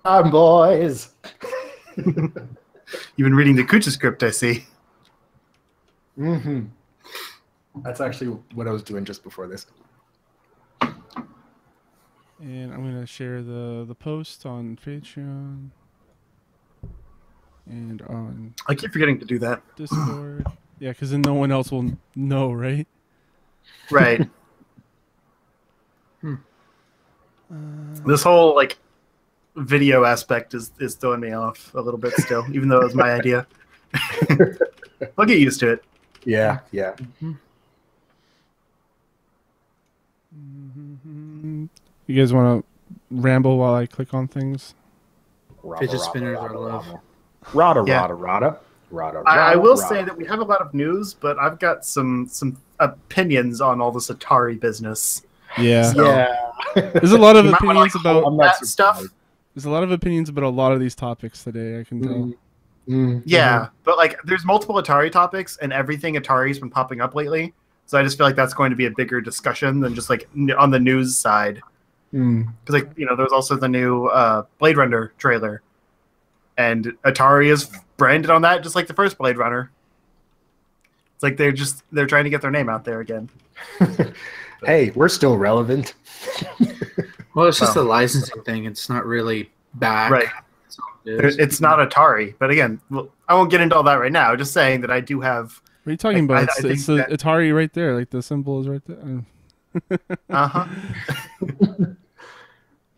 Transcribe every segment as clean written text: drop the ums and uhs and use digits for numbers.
time, boys. You've been reading the Kucha script, I see. Mm-hmm. That's actually what I was doing just before this. And I'm gonna share the post on Patreon and on I keep forgetting to do that. Discord. Yeah, because then no one else will know, right? Right. This whole like video aspect is throwing me off a little bit still, even though it was my idea. I'll get used to it. Yeah. You guys want to ramble while I click on things? Fidget spinners are love. Rada. I will say that we have a lot of news, but I've got some opinions on all this Atari business. Yeah. So, Yeah. There's a lot of you might wanna, opinions like, about hold that stuff. There's a lot of opinions about a lot of these topics today, I can tell. Yeah, but like there's multiple Atari topics, and everything Atari's been popping up lately. So I just feel like that's going to be a bigger discussion than just like on the news side. Because like there's also the new Blade Runner trailer, and Atari is branded on that just like the first Blade Runner. It's like they're trying to get their name out there again. Hey, we're still relevant. Well, it's just a licensing thing. It's not really back. Right. It's not Atari, but again, I won't get into all that right now. Just saying that I do have. What are you talking about? I It's the Atari right there. Like the symbol is right there.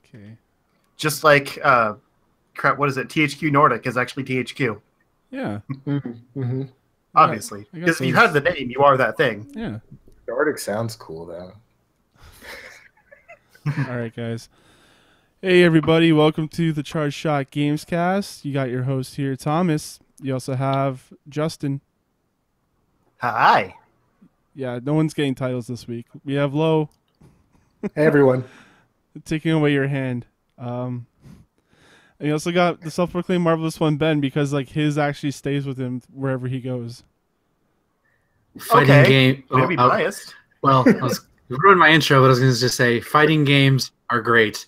Okay. Just like crap. What is it? THQ Nordic is actually THQ. Yeah. Obviously, because if you have the name, you are that thing. Yeah. Nordic sounds cool though. All right, guys. Hey, everybody. Welcome to the Charge Shot Gamescast. You got your host here, Thomas. You also have Justin. Hi. Yeah, no one's getting titles this week. We have Lo. Hey, everyone. Taking away your hand. And you also got the self-proclaimed Marvelous One, Ben, because like his actually stays with him wherever he goes. Fighting game. Maybe biased. Well, I was ruined my intro, but I was going to just say fighting games are great.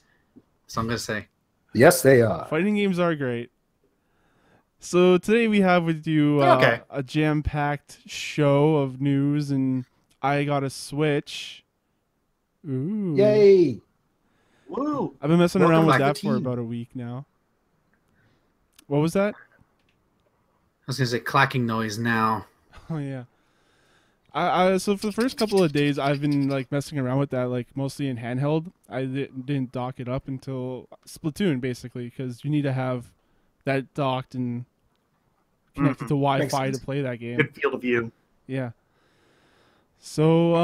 So I'm going to say. Yes, they are. Fighting games are great. So today we have with you a jam-packed show of news, and I got a Switch. Ooh. Yay. Woo. I've been messing around with that for team. about a week now. What was that? I was going to say clacking noise now. Oh, yeah. So for the first couple of days, I've been like messing around with that, like mostly in handheld. I didn't dock it up until Splatoon, basically, because you need to have that docked and connected to Wi-Fi to play that game. Good field of view. Yeah. So,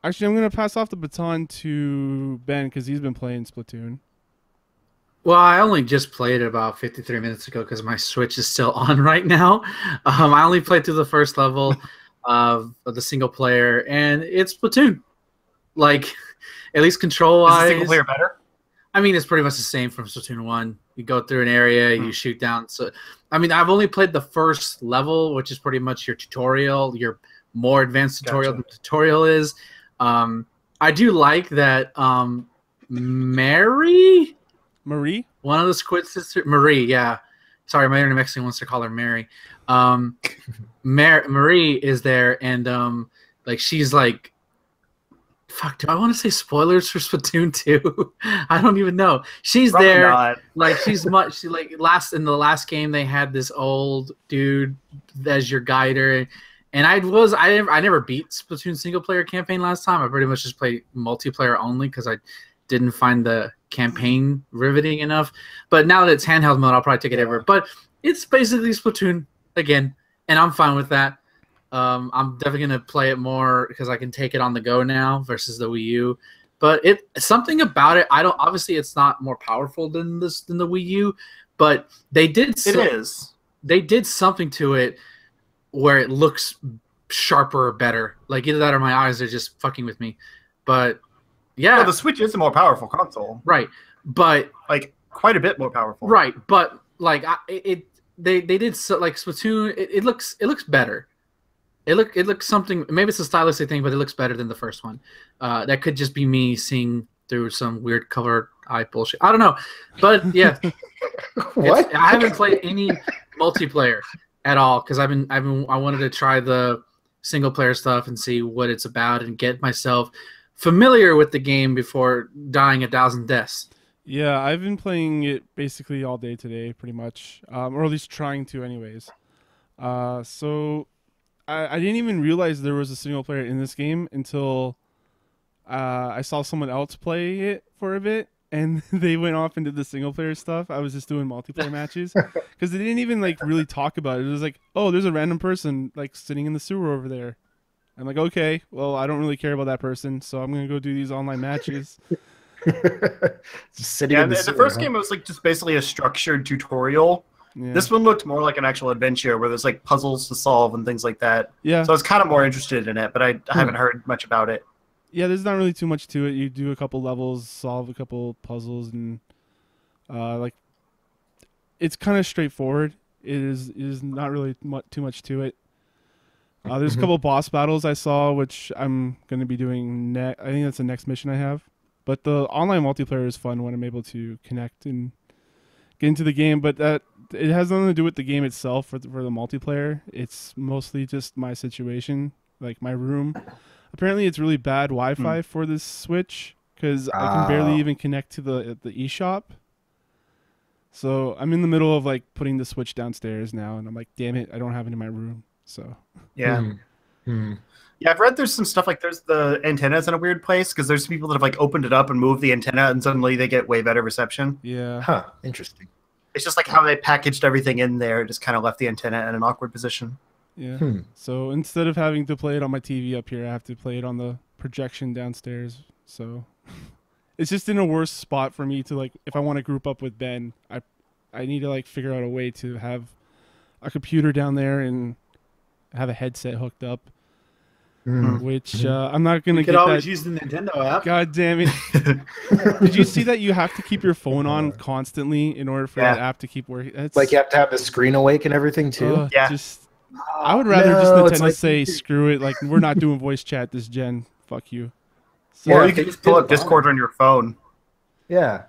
actually, I'm gonna pass off the baton to Ben because he's been playing Splatoon. Well, I only just played it about 53 minutes ago because my Switch is still on right now. I only played through the first level of the single player, and it's Splatoon. Like, at least control-wise. Is the single player better? I mean, it's pretty much the same from Splatoon 1. You go through an area, you shoot down. So, I mean, I've only played the first level, which is pretty much your tutorial, your more advanced tutorial than the tutorial is. I do like that Marie? One of the Squid Sisters. Marie, yeah. Sorry, my internet Mexican wants to call her Mary. Marie is there, and like she's like, fuck, do I want to say spoilers for Splatoon 2? I don't even know. She's Probably there. not. Like she's much she, like in the last game they had this old dude as your guider. And I never beat Splatoon single player campaign last time. I pretty much just played multiplayer only because I didn't find the campaign riveting enough. But now that it's handheld mode, I'll probably take it over. But it's basically Splatoon again, and I'm fine with that. I'm definitely gonna play it more because I can take it on the go now versus the Wii U. But something about it. Obviously it's not more powerful than the Wii U, but they did. They did something to it where it looks sharper or better. Like either that or my eyes are just fucking with me. But yeah, well, the Switch is a more powerful console, right? But like quite a bit more powerful, right? But like they did so, like Splatoon. It looks better. It looks something. Maybe it's a stylistic thing, but it looks better than the first one. That could just be me seeing through some weird color eye bullshit. I don't know, but yeah, What? I haven't played any multiplayer at all because I wanted to try the single player stuff and see what it's about and get myself familiar with the game before dying 1,000 deaths. Yeah, I've been playing it basically all day today, pretty much, or at least trying to, anyways. So I didn't even realize there was a single player in this game until I saw someone else play it for a bit, and they went off and did the single player stuff. I was just doing multiplayer matches because they didn't even like really talk about it. It was like, oh, there's a random person like sitting in the sewer over there. I'm like, okay, well, I don't really care about that person, so I'm gonna go do these online matches. Just sitting Yeah, in the sewer, first huh? game was like just basically a structured tutorial. Yeah. This one looked more like an actual adventure where there's like puzzles to solve and things like that. Yeah. So I was kind of more interested in it, but I haven't heard much about it. Yeah, there's not really too much to it. You do a couple levels, solve a couple puzzles, and like it's kind of straightforward. It is not really too much to it. There's a couple boss battles I saw, which I'm going to be doing next. I think that's the next mission I have. But the online multiplayer is fun when I'm able to connect and get into the game. But that it has nothing to do with the game itself for the multiplayer. It's mostly just my situation, like my room. Apparently, it's really bad Wi-Fi for this Switch because I can barely even connect to the eShop. So I'm in the middle of like putting the Switch downstairs now, and I'm like, damn it, I don't have it in my room. So Yeah. Yeah, I've read there's some stuff like there's the antennas in a weird place because there's people that have like opened it up and moved the antenna and suddenly they get way better reception. yeah, Huh. Interesting. It's just like how they packaged everything in there, just kind of left the antenna in an awkward position. yeah. So instead of having to play it on my TV up here, I have to play it on the projection downstairs. So it's just in a worse spot for me to like if I want to group up with Ben, I need to like figure out a way to have a computer down there and have a headset hooked up. Which I'm not gonna You get could always that. use the Nintendo app. God damn it! Did you see that you have to keep your phone on constantly in order for that app to keep working? That's, Like you have to have the screen awake and everything too. Yeah. Just I would rather just No, it's Nintendo like- say screw it. Like we're not doing voice chat this gen. Fuck you. So, Or Yeah, you could they just pull did up Discord on your phone. Yeah.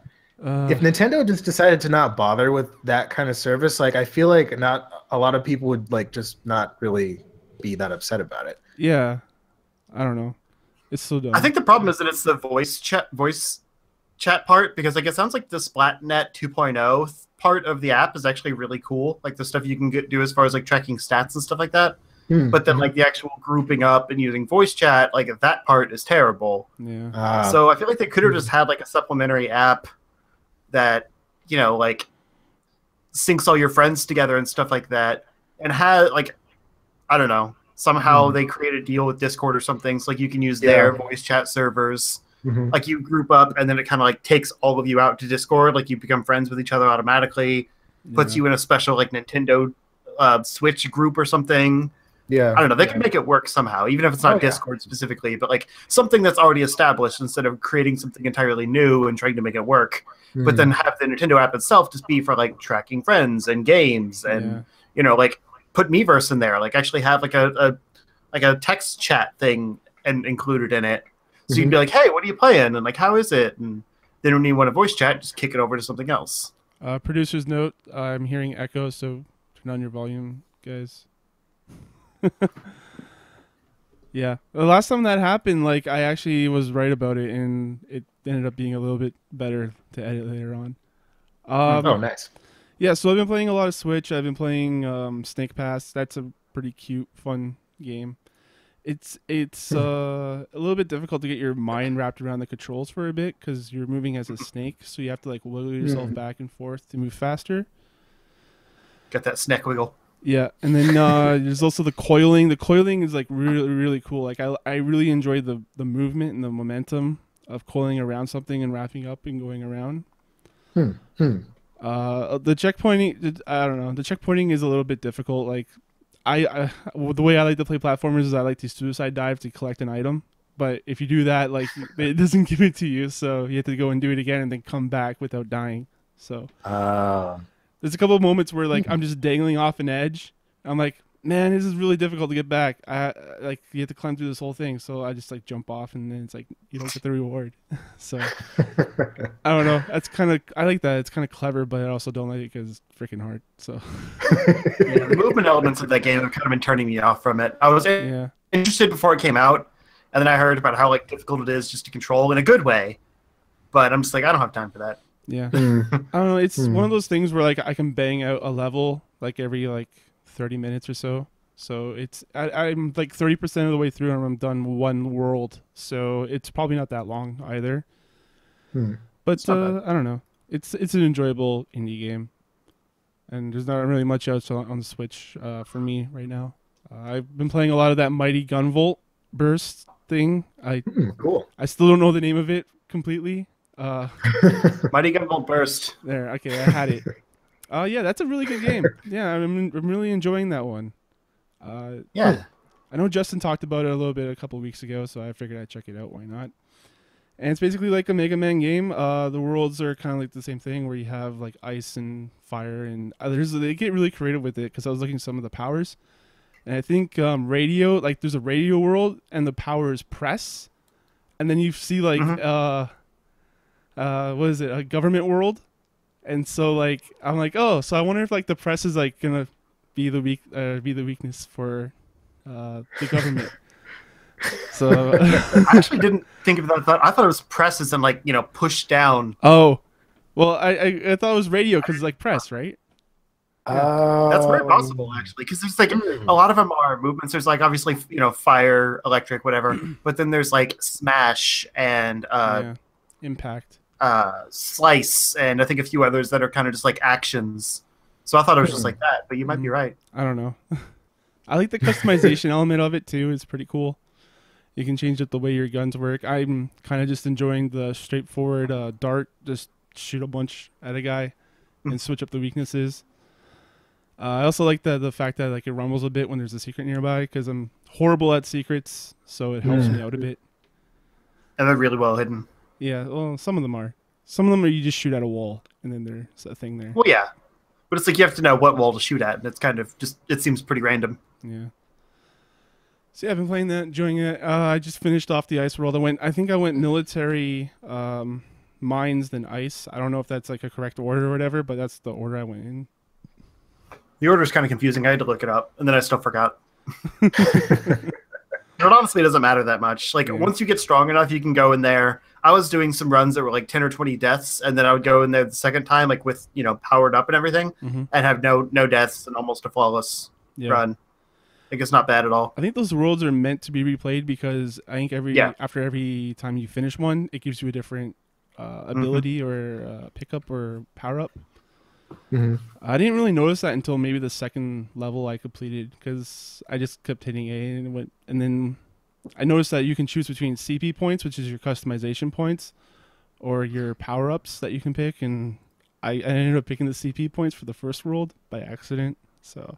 If Nintendo just decided to not bother with that kind of service, like I feel like not a lot of people would like just not really be that upset about it. yeah, I don't know. It's so dumb. I think the problem is that it's the voice chat part because like it sounds like the Splatnet 2.0 part of the app is actually really cool. Like the stuff you can do as far as like tracking stats and stuff like that. But then like the actual grouping up and using voice chat, like that part is terrible. yeah. So I feel like they could have just had like a supplementary app that, you know, like syncs all your friends together and stuff like that and had like, I don't know, somehow they create a deal with Discord or something. So like you can use their voice chat servers. Like you group up and then it kind of like takes all of you out to Discord. Like you become friends with each other automatically, puts you in a special like Nintendo Switch group or something. Yeah. I don't know. They can make it work somehow, even if it's not Discord specifically, but like something that's already established instead of creating something entirely new and trying to make it work. But then have the Nintendo app itself just be for like tracking friends and games and you know, like put Miiverse in there. Like actually have like a text chat thing and included in it. So you can be like, hey, what are you playing? And like, how is it? And then when you want to voice chat, just kick it over to something else. Producer's note: I'm hearing echo, so turn on your volume, guys. Yeah, the last time that happened, like I actually was right about it, and it ended up being a little bit better to edit later on. Oh, nice. Yeah, so I've been playing a lot of Switch. I've been playing Snake Pass. That's a pretty cute, fun game. It's a little bit difficult to get your mind wrapped around the controls for a bit because you're moving as a snake, so you have to like wiggle yourself back and forth to move faster. Get that snack wiggle. Yeah, and then there's also the coiling. The coiling is like really, really cool. Like I really enjoy the movement and the momentum of coiling around something and wrapping up and going around. The checkpointing, I don't know. The checkpointing is a little bit difficult. Like the way I like to play platformers is I like to suicide dive to collect an item. But if you do that, like it doesn't give it to you, so you have to go and do it again and then come back without dying. So. There's a couple of moments where like I'm just dangling off an edge. I'm like, man, this is really difficult to get back. Like you have to climb through this whole thing, so I just like jump off, and then it's like you don't get the reward. So I don't know. That's kind of I like that. It's kind of clever, but I also don't like it because it's freaking hard. So Yeah, the movement elements of that game have kind of been turning me off from it. I was interested before it came out, and then I heard about how like difficult it is just to control in a good way. But I'm just like, I don't have time for that. Yeah, I don't know. It's one of those things where like I can bang out a level like every like 30 minutes or so. So I'm like 30% of the way through and I'm done one world. So it's probably not that long either. But I don't know. It's an enjoyable indie game. And there's not really much else on the Switch for me right now. I've been playing a lot of that Mighty Gunvolt burst thing. Cool. I still don't know the name of it completely. Mighty Gunvolt Burst. There, okay, I had it. Yeah, that's a really good game. Yeah, I'm really enjoying that one. Yeah. I know Justin talked about it a little bit a couple weeks ago, so I figured I'd check it out. Why not? And it's basically like a Mega Man game. The worlds are kind of like the same thing, where you have like ice and fire, and they get really creative with it. Because I was looking at some of the powers, and I think radio, like there's a radio world, and the power is press, and then you see like what is it, a government world. And so, like, I'm like, oh, so I wonder if like the press is like gonna be the weakness for the government. So I actually didn't think of that. I thought it was press as in like push down. Oh, well, I thought it was radio because it's like press, right? That's very possible actually, because there's like a lot of them are movements. There's like obviously fire, electric, whatever, but then there's like smash and impact. Slice, and I think a few others that are kind of just like actions. So I thought it was just like that, but you might be right. I don't know. I like the customization element of it too. It's pretty cool. You can change up the way your guns work. I'm kind of just enjoying the straightforward dart, just shoot a bunch at a guy and switch up the weaknesses. I also like the fact that like it rumbles a bit when there's a secret nearby, because I'm horrible at secrets, so it helps me out a bit. And they're really well hidden. Yeah, well, some of them are. Some of them are you just shoot at a wall, and then there's a thing there. Well, yeah. But it's like you have to know what wall to shoot at, and it's kind of just, it seems pretty random. Yeah. So yeah, I've been playing that, enjoying it. I just finished off the ice world. I think I went military, mines, then ice. I don't know if that's like a correct order or whatever, but that's the order I went in. The order is kind of confusing. I had to look it up, and then I still forgot. It honestly doesn't matter that much. Like, once you get strong enough, you can go in there. I was doing some runs that were like 10 or 20 deaths, and then I would go in there the second time, like with, powered up and everything, and have no deaths and almost a flawless run. I think it's not bad at all. I think those worlds are meant to be replayed, because I think after every time you finish one, it gives you a different ability or pickup or power up. I didn't really notice that until maybe the second level I completed, because I just kept hitting A and then I noticed that you can choose between CP points, which is your customization points, or your power-ups that you can pick, and I ended up picking the CP points for the first world by accident. So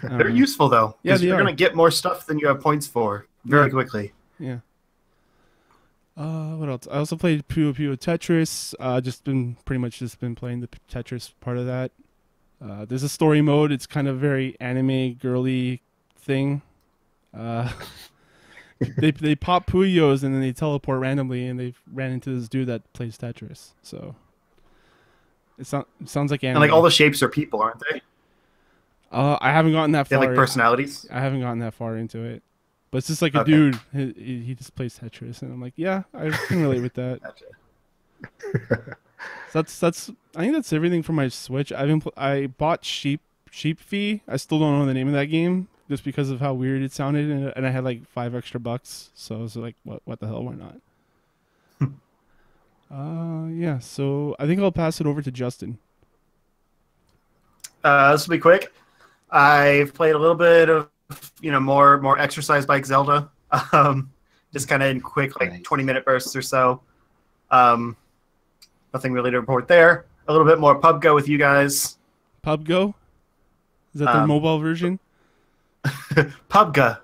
they're useful though, because you're going to get more stuff than you have points for very quickly. Yeah. What else? I also played Puyo Puyo Tetris. Pretty much been playing the Tetris part of that. There's a story mode. It's kind of very anime girly thing. They pop Puyos and then they teleport randomly, and they ran into this dude that plays Tetris. So it sounds like anime. And like all the shapes are people, aren't they? I haven't gotten that far. They have like personalities. I haven't gotten that far into it. But it's just like a dude. He just plays Tetris, and I'm like, yeah, I can relate with that. Gotcha. So I think that's everything for my Switch. I bought Sheep Fee. I still don't know the name of that game, just because of how weird it sounded, and I had like $5 extra. So I was like, what the hell? Why not? Yeah. So I think I'll pass it over to Justin. This will be quick. I've played a little bit of more exercise bike Zelda, just kind of in quick 20-minute bursts or so. Nothing really to report there. A little bit more PUBG with you guys. PUBG? Is that the mobile version? PUBG.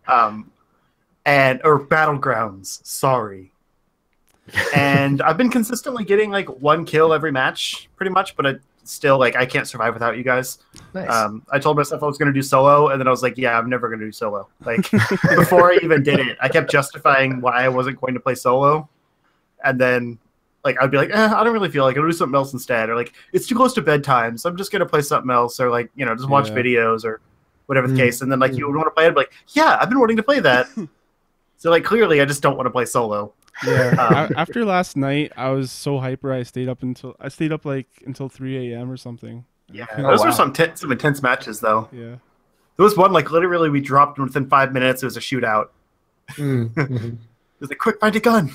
Or Battlegrounds. Sorry. And I've been consistently getting like one kill every match, pretty much. But still, like, I can't survive without you guys. Nice. I told myself I was going to do solo, and then I was like, yeah, I'm never going to do solo. Like, before I even did it, I kept justifying why I wasn't going to play solo. And then, like, I'd be like, I don't really feel like it. I'll do something else instead. Or, like, it's too close to bedtime, so I'm just going to play something else. Or, like, you know, just watch videos or whatever the case. And then, like, you would want to play it. I'd be like, yeah, I've been wanting to play that. So, like, clearly I just don't want to play solo. Yeah. After last night, I was so hyper. I stayed up like until 3 a.m. or something. Yeah, those were some intense matches, though. Yeah. There was one, like, literally we dropped within 5 minutes. It was a shootout. It was like, quick, find a gun.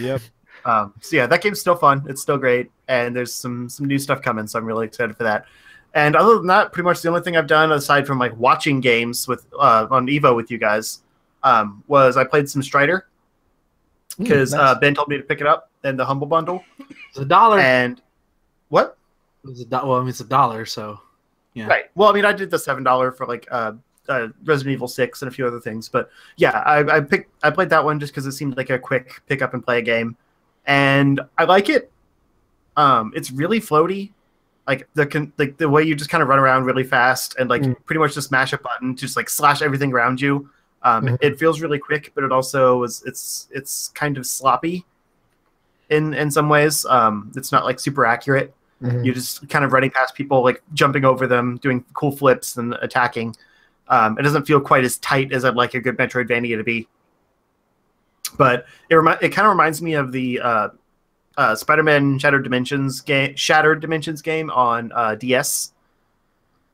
Yep. So yeah, that game's still fun. It's still great, and there's some new stuff coming. So I'm really excited for that. And other than that, pretty much the only thing I've done aside from like watching games with on Evo with you guys was I played some Strider because nice. Ben told me to pick it up in the Humble Bundle. It's $1. And what? It's well, I mean, it's $1, so yeah. Right. Well, I mean, I did the $7 for like Resident Evil 6 and a few other things, but yeah, I played that one just because it seemed like a quick pick up and play game, and I like it. It's really floaty, like the way you just kind of run around really fast and like pretty much just mash a button to just like slash everything around you. It feels really quick, but it also it's kind of sloppy in some ways. It's not like super accurate. You're just kind of running past people, like jumping over them, doing cool flips and attacking. It doesn't feel quite as tight as I'd like a good Metroidvania to be. But it kind of reminds me of the Spider-Man Shattered Dimensions game on DS.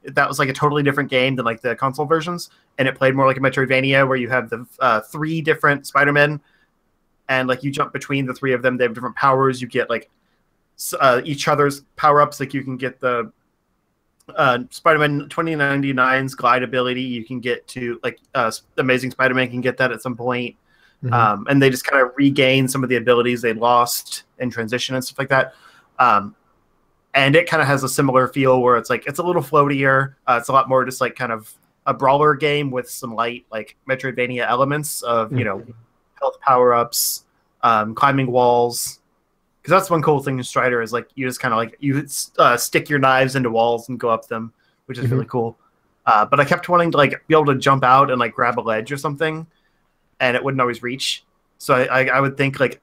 That was like a totally different game than like the console versions, and it played more like a Metroidvania where you have the 3 different Spider-Men, and like you jump between the 3 of them. They have different powers. You get like each other's power-ups. Like you can get the Spider-Man 2099's glide ability. You can get to like Amazing Spider-Man can get that at some point. And they just kind of regain some of the abilities they lost in transition and stuff like that. And it kind of has a similar feel where it's like it's a little floatier. It's a lot more just like kind of a brawler game with some light like Metroidvania elements of you know health power-ups, climbing walls. Because that's one cool thing in Strider is like you just kind of like you stick your knives into walls and go up them, which is really cool. But I kept wanting to like be able to jump out and like grab a ledge or something, and it wouldn't always reach. So I would think like,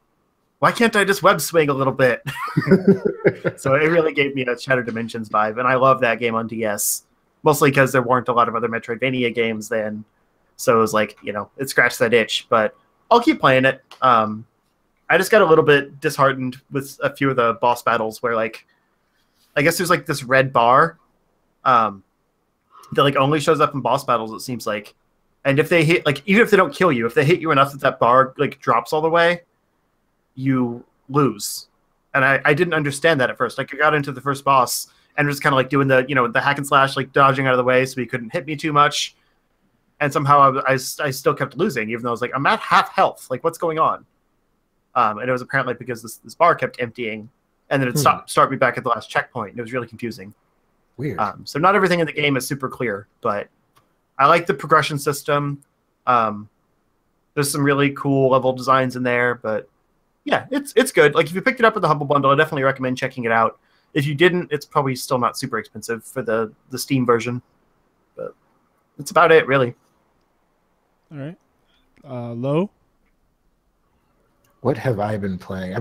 why can't I just web swing a little bit? So it really gave me a Shattered Dimensions vibe, and I love that game on DS, mostly because there weren't a lot of other Metroidvania games then. So it was like, you know, it scratched that itch, but I'll keep playing it. I just got a little bit disheartened with a few of the boss battles where, like, I guess there's like this red bar that like only shows up in boss battles, it seems like. And if they hit, like, even if they don't kill you, if they hit you enough that bar like drops all the way, you lose. And I didn't understand that at first. Like, I got into the first boss and was kind of like doing the, you know, the hack and slash, like dodging out of the way so he couldn't hit me too much. And somehow I still kept losing, even though I was like, I'm at half health. Like, what's going on? And it was apparently because this bar kept emptying, and then it start me back at the last checkpoint. And it was really confusing. Weird. So not everything in the game is super clear, but I like the progression system. There's some really cool level designs in there, but yeah, it's good. Like if you picked it up in the Humble Bundle, I definitely recommend checking it out. If you didn't, it's probably still not super expensive for the Steam version. But that's about it, really. All right. Low? What have I been playing? I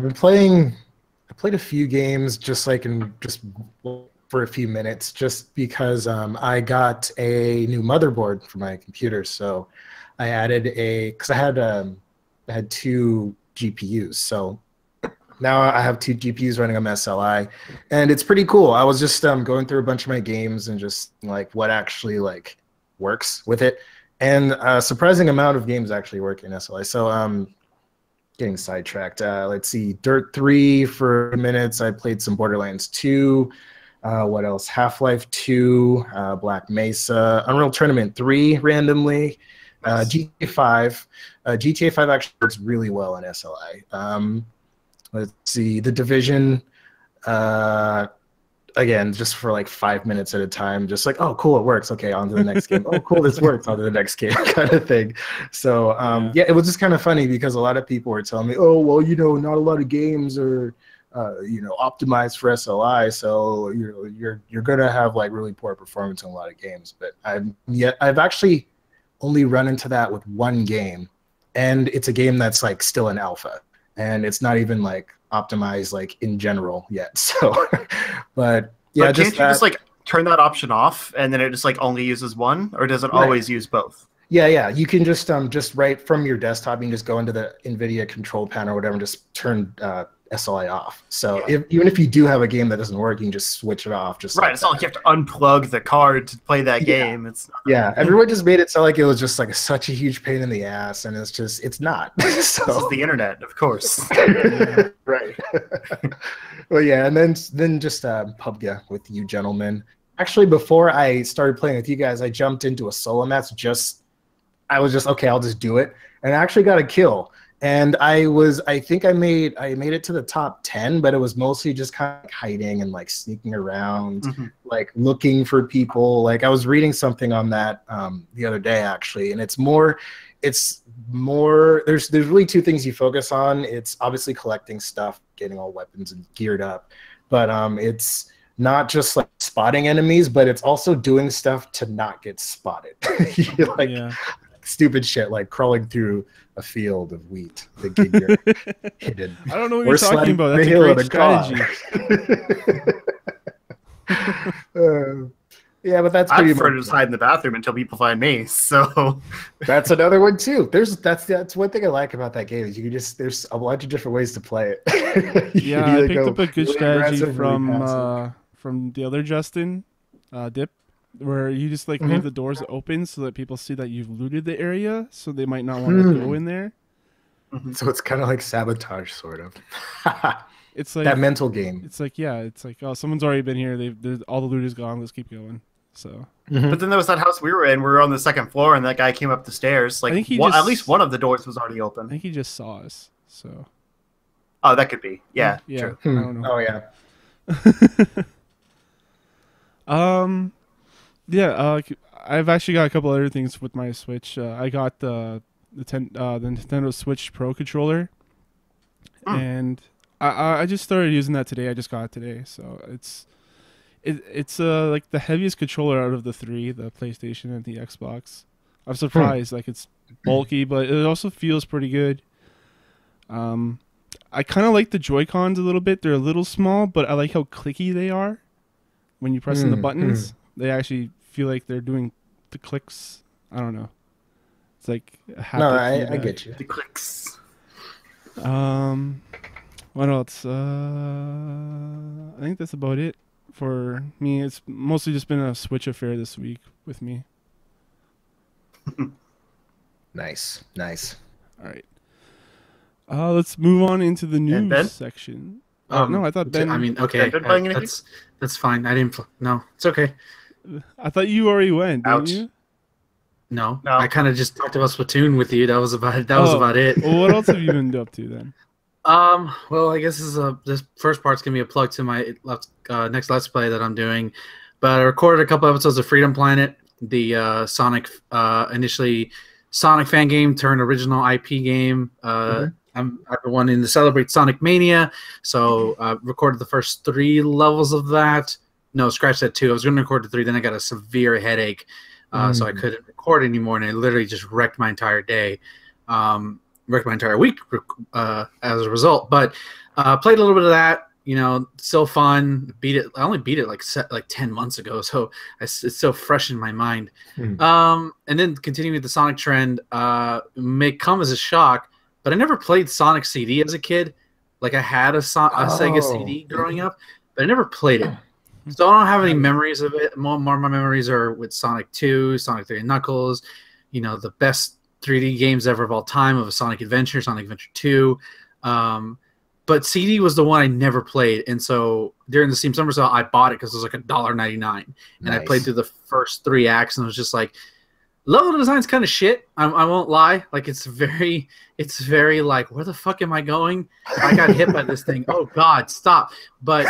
played a few games just for a few minutes, just because I got a new motherboard for my computer. So I added because I had 2 GPUs. So now I have 2 GPUs running on SLI, and it's pretty cool. I was just going through a bunch of my games and just like what actually like works with it, and a surprising amount of games actually work in SLI. So getting sidetracked. Let's see, Dirt 3 for minutes. I played some Borderlands 2. What else? Half-Life 2, Black Mesa, Unreal Tournament 3 randomly, GTA 5. GTA 5 actually works really well in SLI. Let's see, The Division, again, just for like 5 minutes at a time, just like, oh, cool, it works. Okay, on to the next game. Oh, cool, this works. On to the next game, kind of thing. So, yeah, it was just kind of funny because a lot of people were telling me, oh, well, you know, not a lot of games are optimized for SLI, so you're gonna have like really poor performance in a lot of games. But I've actually only run into that with one game, and it's a game that's like still in alpha, and it's not even like optimized like in general yet. So, but yeah, but can't you just like turn that option off and then it just like only uses one, or does it always use both? Yeah. You can just right from your desktop, you can just go into the NVIDIA control panel or whatever and just turn SLI off. So even if you do have a game that doesn't work, you can just switch it off. Just right. It's not like you have to unplug the card to play that game. It's not everyone just made it sound like it was just like such a huge pain in the ass, and it's not. So this is the internet, of course. Right. Well, yeah, and then just PUBG with you gentlemen. Actually, before I started playing with you guys, I jumped into a solo match. I was just okay. I'll just do it, and I actually got a kill. And I think I made it to the top 10, but it was mostly just kind of like hiding and like sneaking around, like looking for people. Like I was reading something on that the other day actually, and it's more. There's really two things you focus on. It's obviously collecting stuff, getting all weapons and geared up, but it's not just like spotting enemies, but it's also doing stuff to not get spotted. Stupid shit like crawling through a field of wheat thinking you're hidden. I don't know what you're talking about. That's a great strategy. Yeah, but that's I pretty prefer to just hide in the bathroom until people find me. So that's another one too. That's one thing I like about that game is there's a bunch of different ways to play it. Yeah, I picked up a good strategy from the other Justin, Dip, where you just like leave the doors open so that people see that you've looted the area, so they might not want to go in there. So it's kind of like sabotage, sort of. It's like that mental game. It's like oh, someone's already been here. All the loot is gone. Let's keep going. So, but then there was that house we were in. We were on the second floor, and that guy came up the stairs. Like at least one of the doors was already open. I think he just saw us. So, oh, that could be. Yeah. True. I don't know. Oh yeah. Yeah, I've actually got a couple other things with my Switch. I got the Nintendo Switch Pro controller, and I just started using that today. I just got it today, so it's like the heaviest controller out of the three, the PlayStation and the Xbox. I'm surprised. Like it's bulky, but it also feels pretty good. I kind of like the Joy-Cons a little bit. They're a little small, but I like how clicky they are when you press in the buttons. They actually feel like they're doing the clicks. I don't know. It's like I get you. The clicks. What else? I think that's about it for me. It's mostly just been a Switch affair this week with me. Nice. All right. Let's move on into the news section. No, I thought Ben. I mean, okay, that's fine. I didn't. No, it's okay. I thought you already went, didn't you? No, I kind of just talked about Splatoon with you. That was about it. Well, what else have you been up to then? Well, I guess this first part's gonna be a plug to my next Let's Play that I'm doing. But I recorded a couple episodes of Freedom Planet, the Sonic initially Sonic fan game turned original IP game. I'm the one in the Celebrate Sonic Mania, so recorded the first 3 levels of that. No, scratch that 2. I was going to record the 3, then I got a severe headache, so I couldn't record anymore, and it literally just wrecked my entire day, wrecked my entire week as a result. But played a little bit of that, still fun. Beat it. I only beat it like 10 months ago, so it's so fresh in my mind. And then continuing with the Sonic trend, may come as a shock, but I never played Sonic CD as a kid. Like I had a Sega CD growing up, but I never played it. So I don't have any memories of it. More of my memories are with Sonic 2, Sonic 3 and Knuckles, the best 3D games ever of all time of a Sonic Adventure, Sonic Adventure 2. But CD was the one I never played. And so during the Steam Summer Sale, I bought it because it was like $1.99. And I played through the first 3 acts and it was just like, level design's kind of shit. I won't lie. Like it's very like, where the fuck am I going? I got hit by this thing. Oh God, stop! But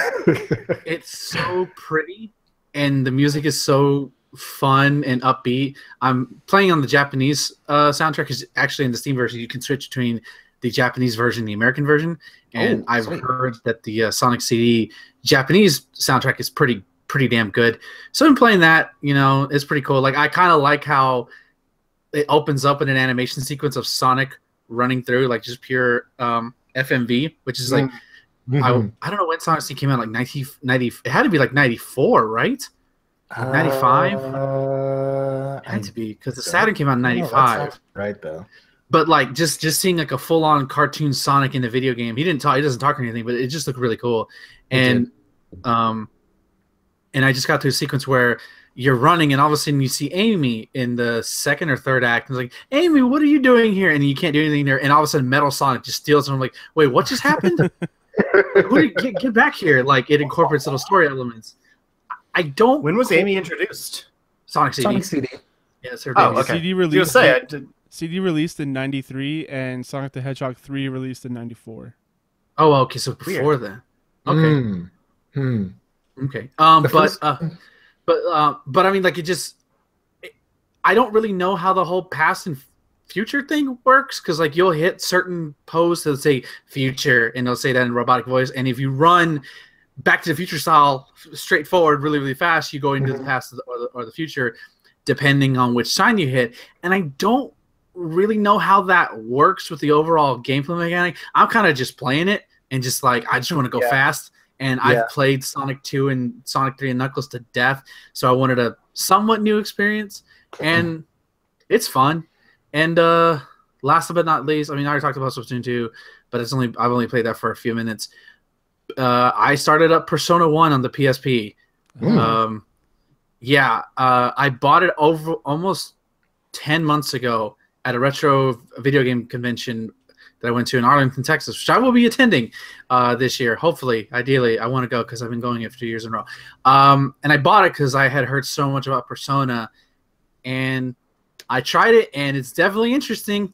it's so pretty, and the music is so fun and upbeat. I'm playing on the Japanese soundtrack. Because actually in the Steam version, you can switch between the Japanese version, the American version, and I've sweet. heard that the Sonic CD Japanese soundtrack is pretty damn good. So I'm playing that. You know, it's pretty cool. Like I kind of like how it opens up in an animation sequence of Sonic running through, like just pure FMV, which is like Mm-hmm. I don't know when Sonic CD came out, like 90. It had to be like 94, right? 95. It had to be because the Saturn came out in 95. Right though. But like just seeing like a full on cartoon Sonic in the video game, he doesn't talk or anything, but it just looked really cool. And and I just got to a sequence where you're running and all of a sudden you see Amy in the second or third act and it's like, Amy, what are you doing here? And you can't do anything there, and all of a sudden Metal Sonic just steals him. I'm like, wait, what just happened? Get back here. Like it incorporates little story elements. I don't. When was Amy introduced? Sonic CD. Sonic CD. Yeah, it's her Oh, debut. okay. CD I was released. gonna say, I did. CD released in '93, and Sonic the Hedgehog 3 released in '94. Oh, okay. So before then. Okay. Okay. But I mean, like, I don't really know how the whole past and future thing works, because like you'll hit certain posts that say future and they'll say that in robotic voice, and if you run Back to the Future style straightforward really fast, you go into the past or the future depending on which sign you hit. And I don't really know how that works with the overall gameplay mechanic. I'm kind of just playing it and just like I just want to go fast. And I've played Sonic 2 and Sonic 3 and Knuckles to death, so I wanted a somewhat new experience, and it's fun. And last but not least, I mean, I already talked about Splatoon 2, but I've only played that for a few minutes. I started up Persona 1 on the PSP. I bought it over almost 10 months ago at a retro video game convention that I went to in Arlington, Texas, which I will be attending this year. Hopefully, ideally, I want to go because I've been going it for 2 years in a row. And I bought it because I had heard so much about Persona, and I tried it, and it's definitely interesting.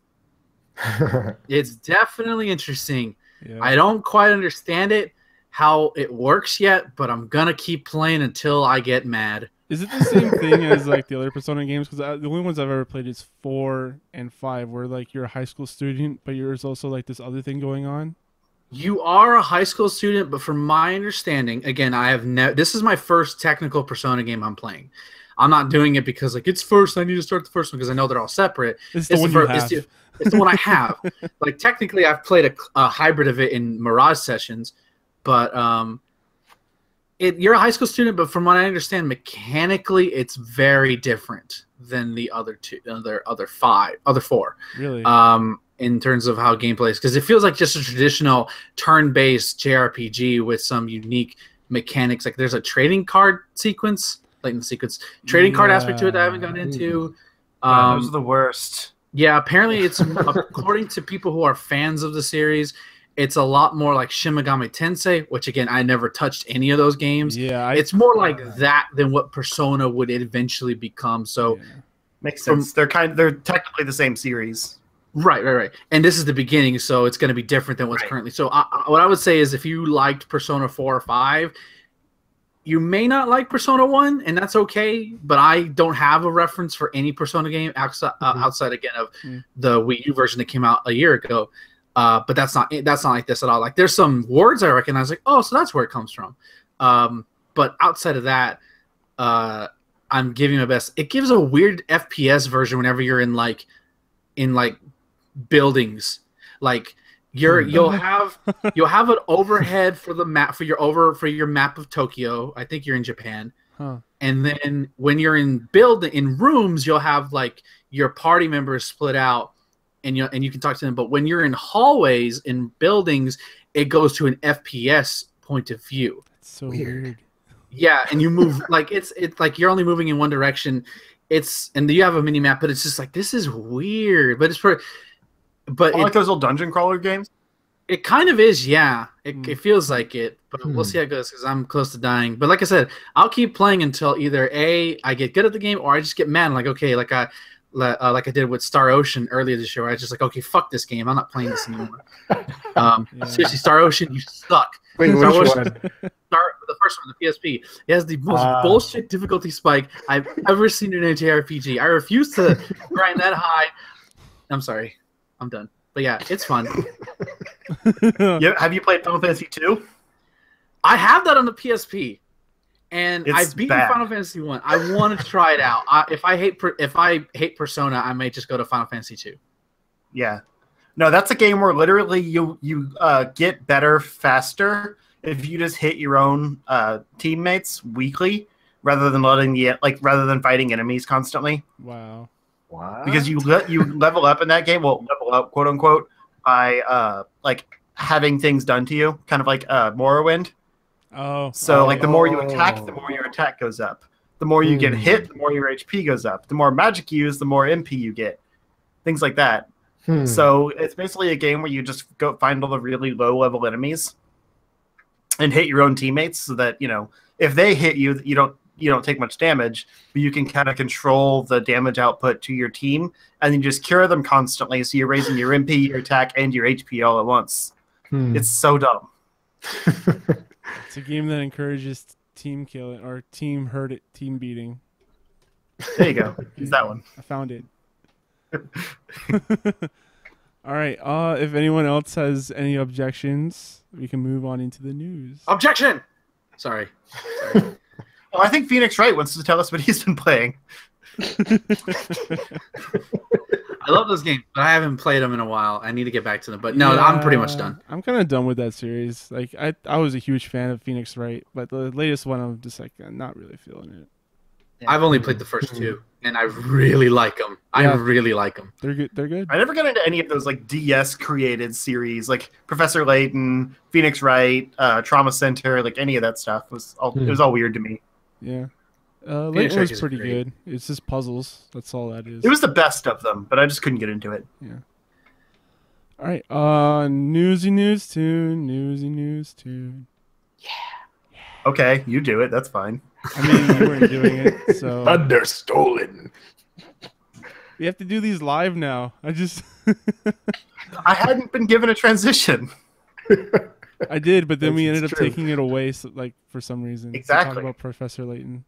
It's definitely interesting. Yeah. I don't quite understand it, how it works yet, but I'm gonna keep playing until I get mad. Is it the same thing as like the other Persona games? Because the only ones I've ever played is 4 and 5, where like you're a high school student, but there's also like this other thing going on. You are a high school student, but from my understanding, again, this is my first technical Persona game I'm playing. I'm not doing it because like it's first. I need to start the first one because I know they're all separate. It's the one you have. It's the one I have. Like technically, I've played a hybrid of it in Mirage sessions, but you're a high school student. But from what I understand, mechanically, it's very different than the other four. Really? In terms of how gameplay is, because it feels like just a traditional turn-based JRPG with some unique mechanics. Like there's a trading card sequence. Trading card aspect to it that I haven't gotten into. Those are the worst. Yeah, apparently it's according to people who are fans of the series, it's a lot more like Shin Megami Tensei, which again I never touched any of those games. Yeah, it's more like that than what Persona would eventually become. So makes sense. They're technically the same series. Right. And this is the beginning, so it's going to be different than what's currently. So what I would say is if you liked Persona 4 or 5, you may not like Persona 1, and that's okay, but I don't have a reference for any Persona game outside again, of the Wii U version that came out a year ago. But that's not like this at all. Like, there's some words I recognize, like, oh, so that's where it comes from. But outside of that, I'm giving my best. It gives a weird FPS version whenever you're in buildings. Like, you'll have an overhead for the map for your map of Tokyo. I think you're in Japan. And then when you're in rooms, you'll have like your party members split out, and you can talk to them. But when you're in hallways in buildings, it goes to an FPS point of view. That's so weird. Yeah, and you move like it's like you're only moving in one direction. And you have a mini map, but it's just like, this is weird. But like those old dungeon crawler games. It kind of is, yeah. It feels like it, but we'll see how it goes because I'm close to dying. But like I said, I'll keep playing until either A, I get good at the game, or I just get mad. And like, okay, like I did with Star Ocean earlier this year. I was just like, okay, fuck this game. I'm not playing this anymore. Seriously, Star Ocean, you suck. Wait, which one? The first one, the PSP. It has the most bullshit difficulty spike I've ever seen in a JRPG. I refuse to grind that high. I'm sorry. I'm done. But yeah, it's fun. Have you played Final Fantasy 2? I have that on the PSP, and It's I've beaten bad. Final Fantasy 1. I want to try it out. If I hate Persona, I may just go to Final Fantasy 2. Yeah. No, that's a game where literally you get better faster if you just hit your own teammates weekly rather than rather than fighting enemies constantly. Wow. What? Because you level up in that game, well, level up, quote unquote, by having things done to you, kind of like Morrowind. Oh. So like the more you attack, the more your attack goes up. The more you get hit, the more your HP goes up. The more magic you use, the more MP you get. Things like that. So it's basically a game where you just go find all the really low level enemies and hit your own teammates so that, if they hit you, you don't take much damage, but you can kind of control the damage output to your team and then just cure them constantly. So you're raising your MP, your attack, and your HP all at once. It's so dumb. It's a game that encourages team killing or team beating. There you go. Use that one. I found it. All right. If anyone else has any objections, we can move on into the news. Objection! Sorry. Oh, I think Phoenix Wright wants to tell us what he's been playing. I love those games, but I haven't played them in a while. I need to get back to them. But no, I'm pretty much done. I'm kind of done with that series. Like I was a huge fan of Phoenix Wright, but the latest one I'm just like not really feeling it. Yeah. I've only played the first two, and I really like them. Yeah. I really like them. They're good. They're good. I never got into any of those like DS created series, like Professor Layton, Phoenix Wright, Trauma Center, like any of that stuff it was all weird to me. Yeah. Phoenix Layton Wright was is pretty great. good. It's just puzzles. That's all that is. It was the best of them, but I just couldn't get into it. Yeah. All right. Newsy news tune. Okay, you do it. That's fine. I mean, you weren't doing it, so Thunder stolen. we have to do these live now. I I hadn't been given a transition. I did, but then we It's ended up true. taking it away, for some reason. Exactly. To talk about Professor Layton.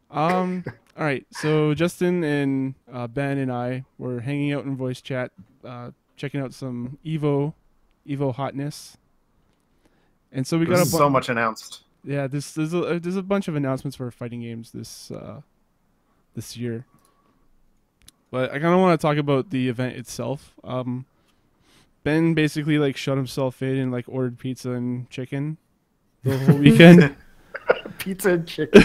All right. So Justin and Ben and I were hanging out in voice chat, checking out some Evo hotness, and so we got There's so much announced. Yeah, there's a bunch of announcements for fighting games this year. But I kind of want to talk about the event itself. Ben basically like shut himself in and like ordered pizza and chicken the whole weekend. Pizza and chicken.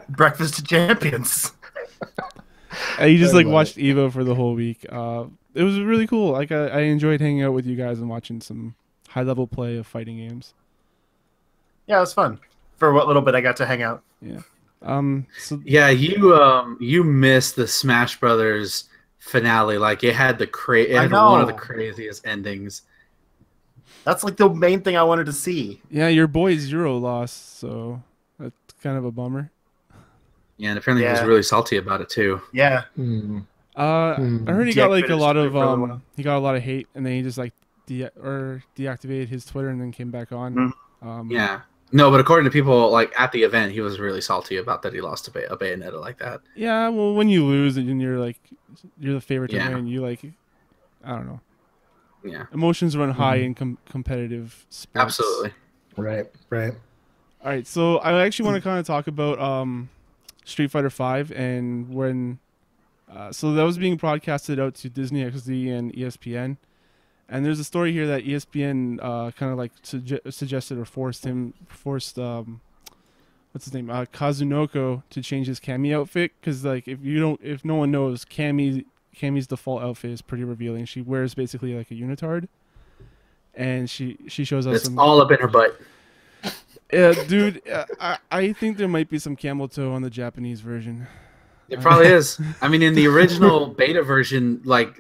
Breakfast of Champions. He just I like love watched Evo for the whole week. It was really cool. Like I enjoyed hanging out with you guys and watching some high level play of fighting games. Yeah, it was fun. For what little bit I got to hang out. Yeah. So Yeah, you missed the Smash Brothers finale. Like it had one of the craziest endings. That's like the main thing I wanted to see. yeah, your boy Zero lost, so that's kind of a bummer. Yeah, and apparently he was Yeah. really salty about it too. Yeah. I heard he got like a Deactivated lot his of Twitter for a while. he got a lot of hate, and then he just like deactivated his Twitter and then came back on. Yeah. No, but according to people like at the event, he was really salty about that he lost a Bayonetta like that. Yeah, well, when you lose and you're the favorite to Yeah. win, you like, I don't know. Yeah. Emotions run high in competitive sports. Absolutely. Right. All right, so I actually want to kind of talk about Street Fighter V and when. So that was being broadcasted out to Disney XD and ESPN, and there's a story here that ESPN kind of like suggested or forced what's his name, Kazunoko to change his Cammy outfit because like if no one knows, Cammy's default outfit is pretty revealing. She wears basically like a unitard, and she shows us It's all up in her butt. Yeah, dude, I think there might be some camel toe on the Japanese version. It probably is. I mean, in the original beta version, like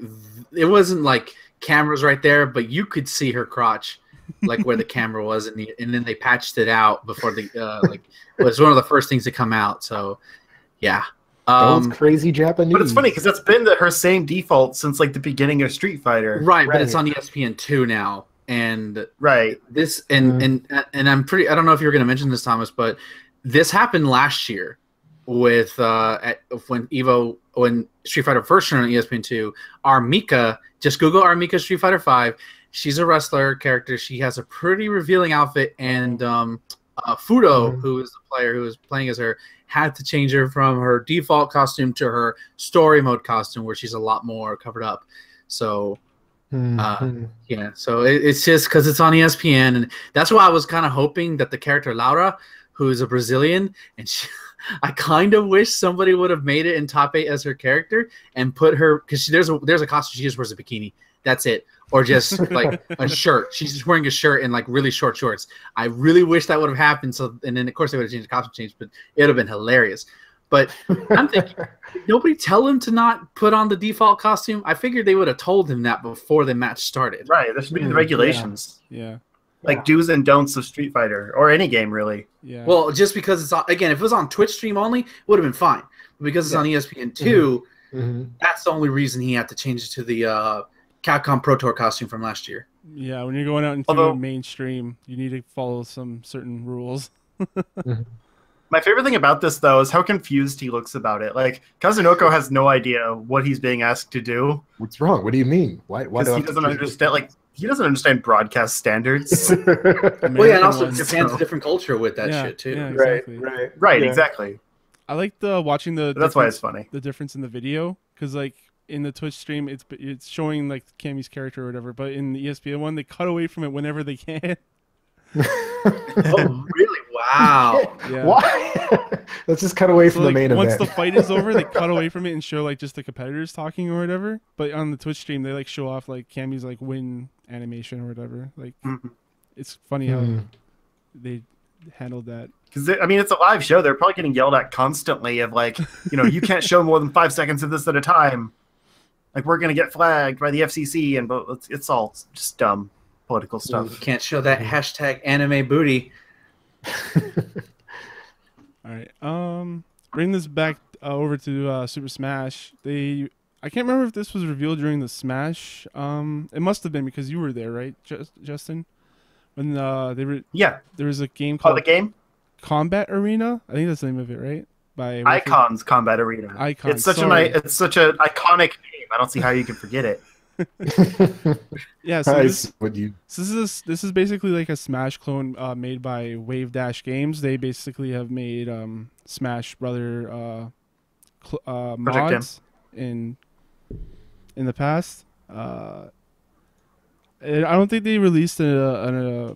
it wasn't like cameras right there, but you could see her crotch, like where the camera was, and then they patched it out before the like it was one of the first things to come out. So, yeah. Those crazy Japanese. But it's funny because that's been her same default since like the beginning of Street Fighter. Right, but it's on ESPN2 now, and Right. this and I'm pretty. I don't know if you were going to mention this, Thomas, but this happened last year with when Evo when Street Fighter first turned on ESPN2, Armika, just Google Armika Street Fighter 5. She's a wrestler character. She has a pretty revealing outfit, and Fudo, who is the player who was playing as her, had to change her from her default costume to her story mode costume, where she's a lot more covered up. So, yeah. So it's just because it's on ESPN, and that's why I was kind of hoping that the character Laura, who is a Brazilian, and I kind of wish somebody would have made it in top 8 as her character and put her, because there's a costume she just wears a bikini. That's it. Or just like a shirt. She's just wearing a shirt and like really short shorts. I really wish that would have happened. So, and then of course they would have changed the costume change, but it would have been hilarious. But I'm thinking, did nobody tell him to not put on the default costume? I figured they would have told him that before the match started. Right. There should be the regulations. Yeah. Like do's and don'ts of Street Fighter or any game, really. Yeah. Well, just because it's again, if it was on Twitch stream only, it would have been fine. But because it's on ESPN2, that's the only reason he had to change it to the Capcom Pro Tour costume from last year. Yeah, when you're going out into mainstream, you need to follow some certain rules. My favorite thing about this, though, is how confused he looks about it. Like, Kazunoko has no idea what he's being asked to do. What's wrong? What do you mean? Why do he doesn't understand, like, he doesn't understand broadcast standards. Well, yeah, and also Japan's a different culture with that shit, too. Yeah, exactly. Right, exactly. I like watching that's why it's funny. The difference in the video, because, like, in the Twitch stream, it's showing, like, Cammy's character or whatever, but in the ESPN one, they cut away from it whenever they can. Oh, really? Wow. Yeah. Why? Let's just cut away from the main once event. the fight is over, they cut away from it and show like just the competitors talking or whatever. But on the Twitch stream, they like show off like Cammy's like win animation or whatever. Like it's funny how they handled that. Because I mean, it's a live show. They're probably getting yelled at constantly of like, you can't show more than 5 seconds of this at a time. Like we're gonna get flagged by the FCC, and but it's all just dumb political stuff. You can't show that hashtag anime booty. All right. Bring this back over to Super Smash. I can't remember if this was revealed during the Smash. It must have been because you were there, right, Justin? When there was a game called the game Combat Arena. I think that's the name of it, right? By Icons Combat Arena. Icons. It's such an iconic name. I don't see how you can forget it. Yeah, so this is basically like a Smash clone made by Wave Dash Games. They basically have made Smash Brother mods in the past. I don't think they released a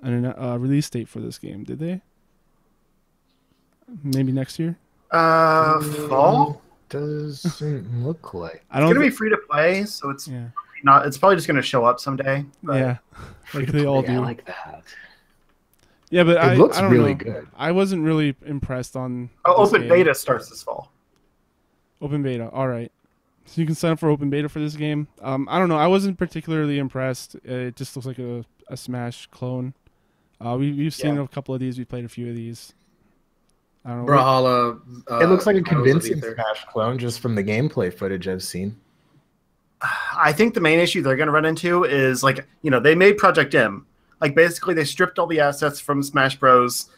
release date for this game, did they? Maybe next year. Fall. Doesn't look like. It's gonna be free to play, so it's not. It's probably just gonna show up someday. But. Yeah, like they all do. I like that. Yeah, but it looks I don't really know. good. I wasn't really impressed on. Open beta starts this fall. Open beta, all right. So you can sign up for open beta for this game. I don't know. I wasn't particularly impressed. It just looks like a Smash clone. We've seen a couple of these. We played a few of these. I don't know. Brawlhalla. It looks like a convincing Smash clone just from the gameplay footage I've seen. I think the main issue they're going to run into is like, they made Project M. Like basically they stripped all the assets from Smash Bros,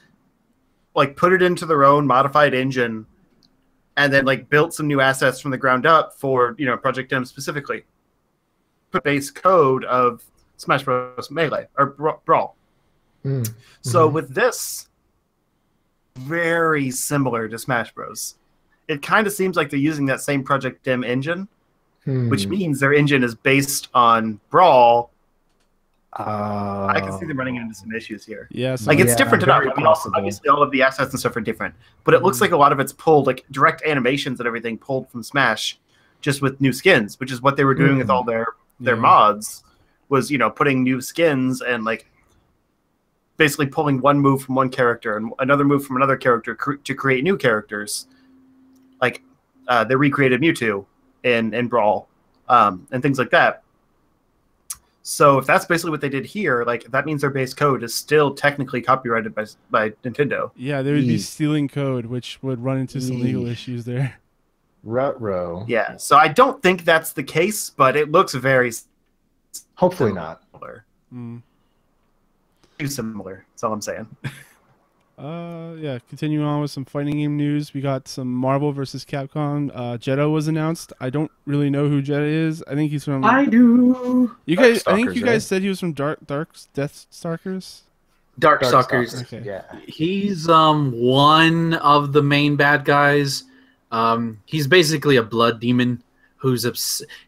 like put it into their own modified engine, and then like built some new assets from the ground up for, Project M specifically. Put base code of Smash Bros Melee or Brawl. So with this, very similar to Smash Bros. It kind of seems like they're using that same Project M engine, which means their engine is based on Brawl. I can see them running into some issues here. Yes, like it's different enough. I mean, obviously, all of the assets and stuff are different, but it looks like a lot of it's pulled, like direct animations and everything pulled from Smash, just with new skins, which is what they were doing with all their mods. Was putting new skins and like basically pulling one move from one character and another move from another character to create new characters. Like they recreated Mewtwo in Brawl and things like that. So if that's basically what they did here, like that means their base code is still technically copyrighted by Nintendo. Yeah, they would be stealing code, which would run into some legal issues there. Ruh-roh. Yeah, so I don't think that's the case, but it looks very hopefully not. Too similar. That's all I'm saying. Yeah, continuing on with some fighting game news. We got some Marvel versus Capcom. Jeddah was announced. I don't really know who Jeddah is. I think he's from. I do. You guys, I think Darkstalkers, you guys right? said he was from Dark Death Stalkers. Darkstalkers. Okay. Yeah. He's one of the main bad guys. He's basically a blood demon who's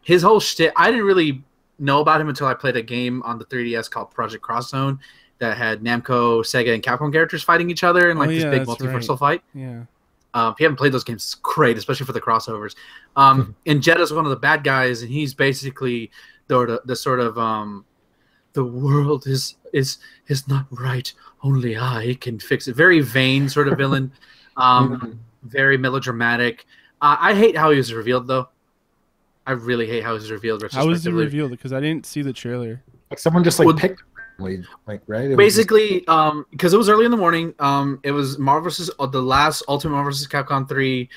his whole shit. I didn't really know about him until I played a game on the 3DS called Project Cross Zone that had Namco, Sega, and Capcom characters fighting each other in like this big multiversal fight. Yeah. If you haven't played those games, it's great, especially for the crossovers. And Jeddah's one of the bad guys, and he's basically the sort of the world is not right. Only I can fix it. Very vain sort of villain. Very melodramatic. I hate how he was revealed, though. I really hate how he was revealed. How was he revealed? Because I didn't see the trailer. Like someone just picked, like right? It basically, because it was early in the morning. It was Marvel vs. The last Ultimate Marvel vs. Capcom 3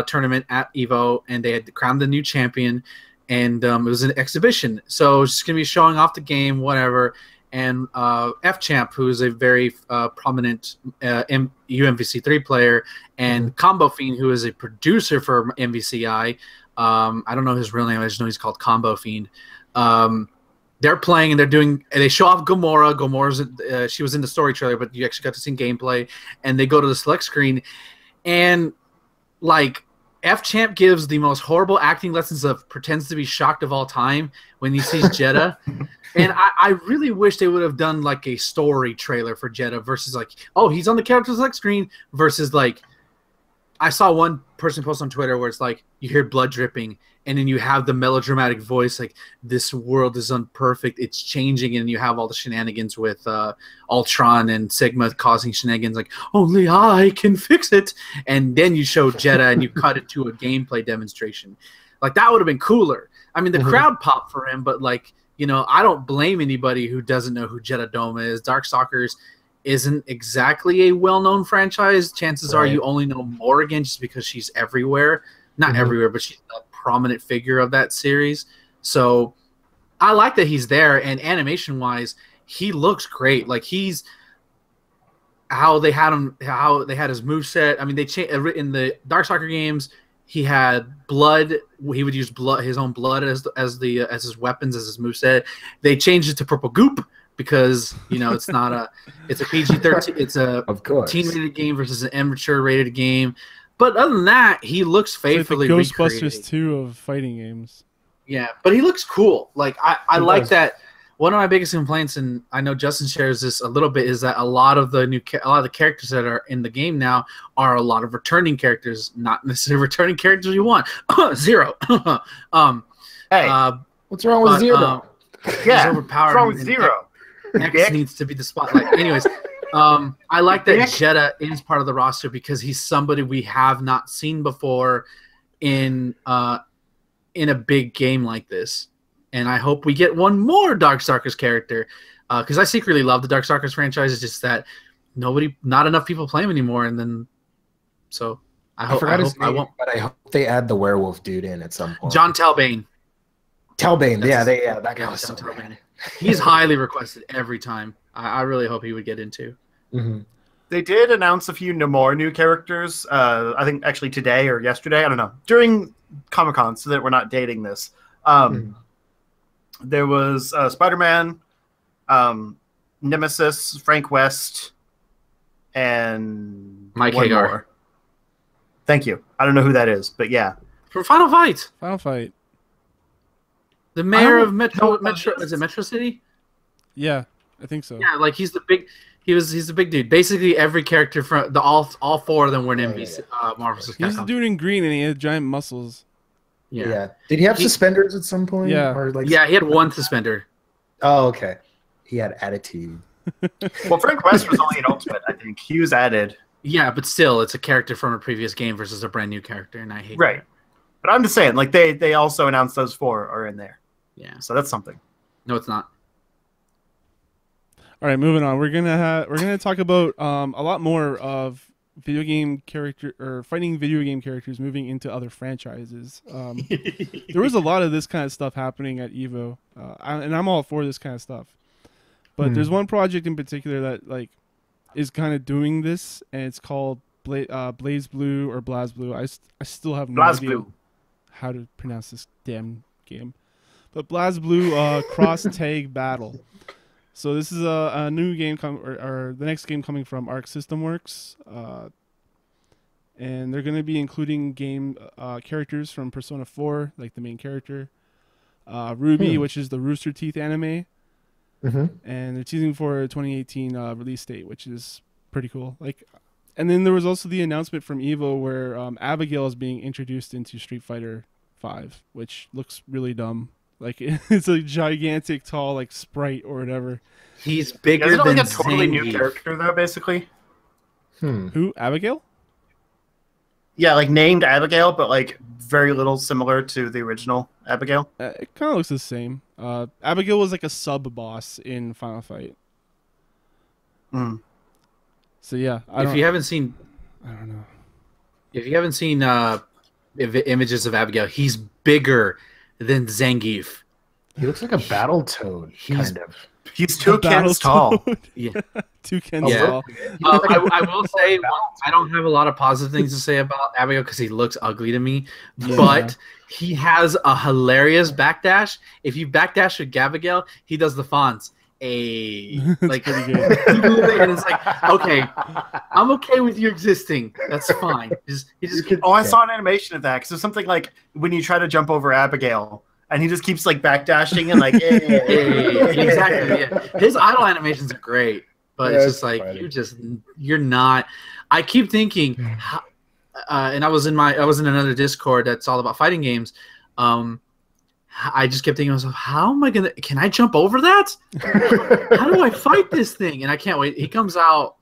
tournament at Evo, and they had crowned the new champion, and it was an exhibition. So it's just gonna be showing off the game, whatever. And F Champ, who is a very prominent UMVC3 player, and Combo Fiend, who is a producer for MVCI. I don't know his real name. I just know he's called Combo Fiend. They're playing and they show off Gamora. Gamora's she was in the story trailer, but you actually got to see gameplay. And they go to the select screen, and like F Champ gives the most horrible acting lessons of pretends to be shocked of all time when he sees Jeddah. And I really wish they would have done like a story trailer for Jeddah versus like, oh, he's on the character select screen versus like, I saw one person post on Twitter where it's like you hear blood dripping and then you have the melodramatic voice like this world is imperfect, it's changing, and you have all the shenanigans with Ultron and Sigma causing shenanigans like only I can fix it, and then you show Jeddah and you cut it to a gameplay demonstration. Like that would have been cooler. I mean, the crowd popped for him, but like, you know, I don't blame anybody who doesn't know who Jeddah Doma is. Darkstalkers isn't exactly a well-known franchise. Chances are you only know Morrigan just because she's everywhere. Not everywhere, but she's a prominent figure of that series. So I like that he's there, and animation-wise, he looks great. Like he's how they had him, how they had his moveset. I mean, they changed in the Darkstalker games. He had blood. He would use blood, his own blood as his weapons, as his moveset. They changed it to purple goop because you know it's not it's a PG-13. It's a teen-rated game versus an immature rated game. But other than that, he looks faithfully like the Ghostbusters recreated. 2 of fighting games. Yeah, but he looks cool. Like I like that. One of my biggest complaints, and I know Justin shares this a little bit, is that a lot of the characters that are in the game now are a lot of returning characters, not necessarily returning characters you want. Zero. Hey, what's wrong with Zero? Yeah, overpowered. What's wrong with Zero? X needs to be the spotlight. Anyways, I like that Jeddah is part of the roster because he's somebody we have not seen before in a big game like this. And I hope we get one more Darkstalkers character because I secretly love the Darkstalkers franchise. It's just that not enough people play him anymore. And then, so I hope I hope they add the werewolf dude in at some point. John Talbane. That guy was so good. He's highly requested every time. I really hope he would get into. They did announce a few more new characters. I think actually today or yesterday. I don't know. During Comic-Con, so that we're not dating this. There was Spider-Man, Nemesis, Frank West, and Mike Hagar. Thank you. I don't know who that is, but yeah. From Final Fight. The mayor of Metro. Is it Metro City? Yeah, I think so. Yeah, like he's the big dude. Basically, every character from all four of them were in MVC. Marvel vs. Capcom. He's the dude in green, and he had giant muscles. Yeah. Did he have suspenders at some point? Yeah. Or like... Yeah, he had one suspender. Oh, okay. He had attitude. Well, Frank West was only an Ultimate, I think. He was added. Yeah, but still, it's a character from a previous game versus a brand new character, and I hate that. But I'm just saying, like they also announced those four are in there. Yeah. So that's something. No, it's not. All right, moving on. We're gonna talk about a lot more of video game character or fighting video game characters moving into other franchises. There was a lot of this kind of stuff happening at Evo, and I'm all for this kind of stuff. But there's one project in particular that like is kind of doing this, and it's called Blaze Blue or BlazBlue. I still have no idea how to pronounce this damn game. But BlazBlue Cross Tag Battle. So this is a new game or the next game coming from Arc System Works. And they're going to be including game characters from Persona 4, like the main character. Ruby, which is the Rooster Teeth anime. And they're teasing for a 2018 release date, which is pretty cool. And then there was also the announcement from Evo where Abigail is being introduced into Street Fighter 5, which looks really dumb. Like it's a gigantic, tall, like sprite or whatever. He's bigger than like a totally new Zangief. character, though. Basically, Who? Abigail? yeah, like named Abigail, but like very little similar to the original Abigail. It kind of looks the same. Abigail was like a sub boss in Final Fight. So yeah, If you haven't seen, I don't know. If you haven't seen images of Abigail, he's bigger than Zangief. He looks like a battle toad, kind of. He's 2 Kens tall. Yeah. 2 Kens Yeah. tall. I will say I don't have a lot of positive things to say about Abigail because he looks ugly to me, but he has a hilarious backdash. If you backdash with Gabigail, he does the fonts. Like pretty good. and it's like, okay, I'm okay with you existing. That's fine. I saw an animation of that because there's something like when you try to jump over Abigail, and he just keeps like backdashing and like, exactly. Yeah. His idle animations are great, but it's just like funny. you're not. I keep thinking, and I was in another Discord that's all about fighting games. I just kept thinking to myself, how am I gonna? Can I jump over that? How do I fight this thing? And I can't wait. He comes out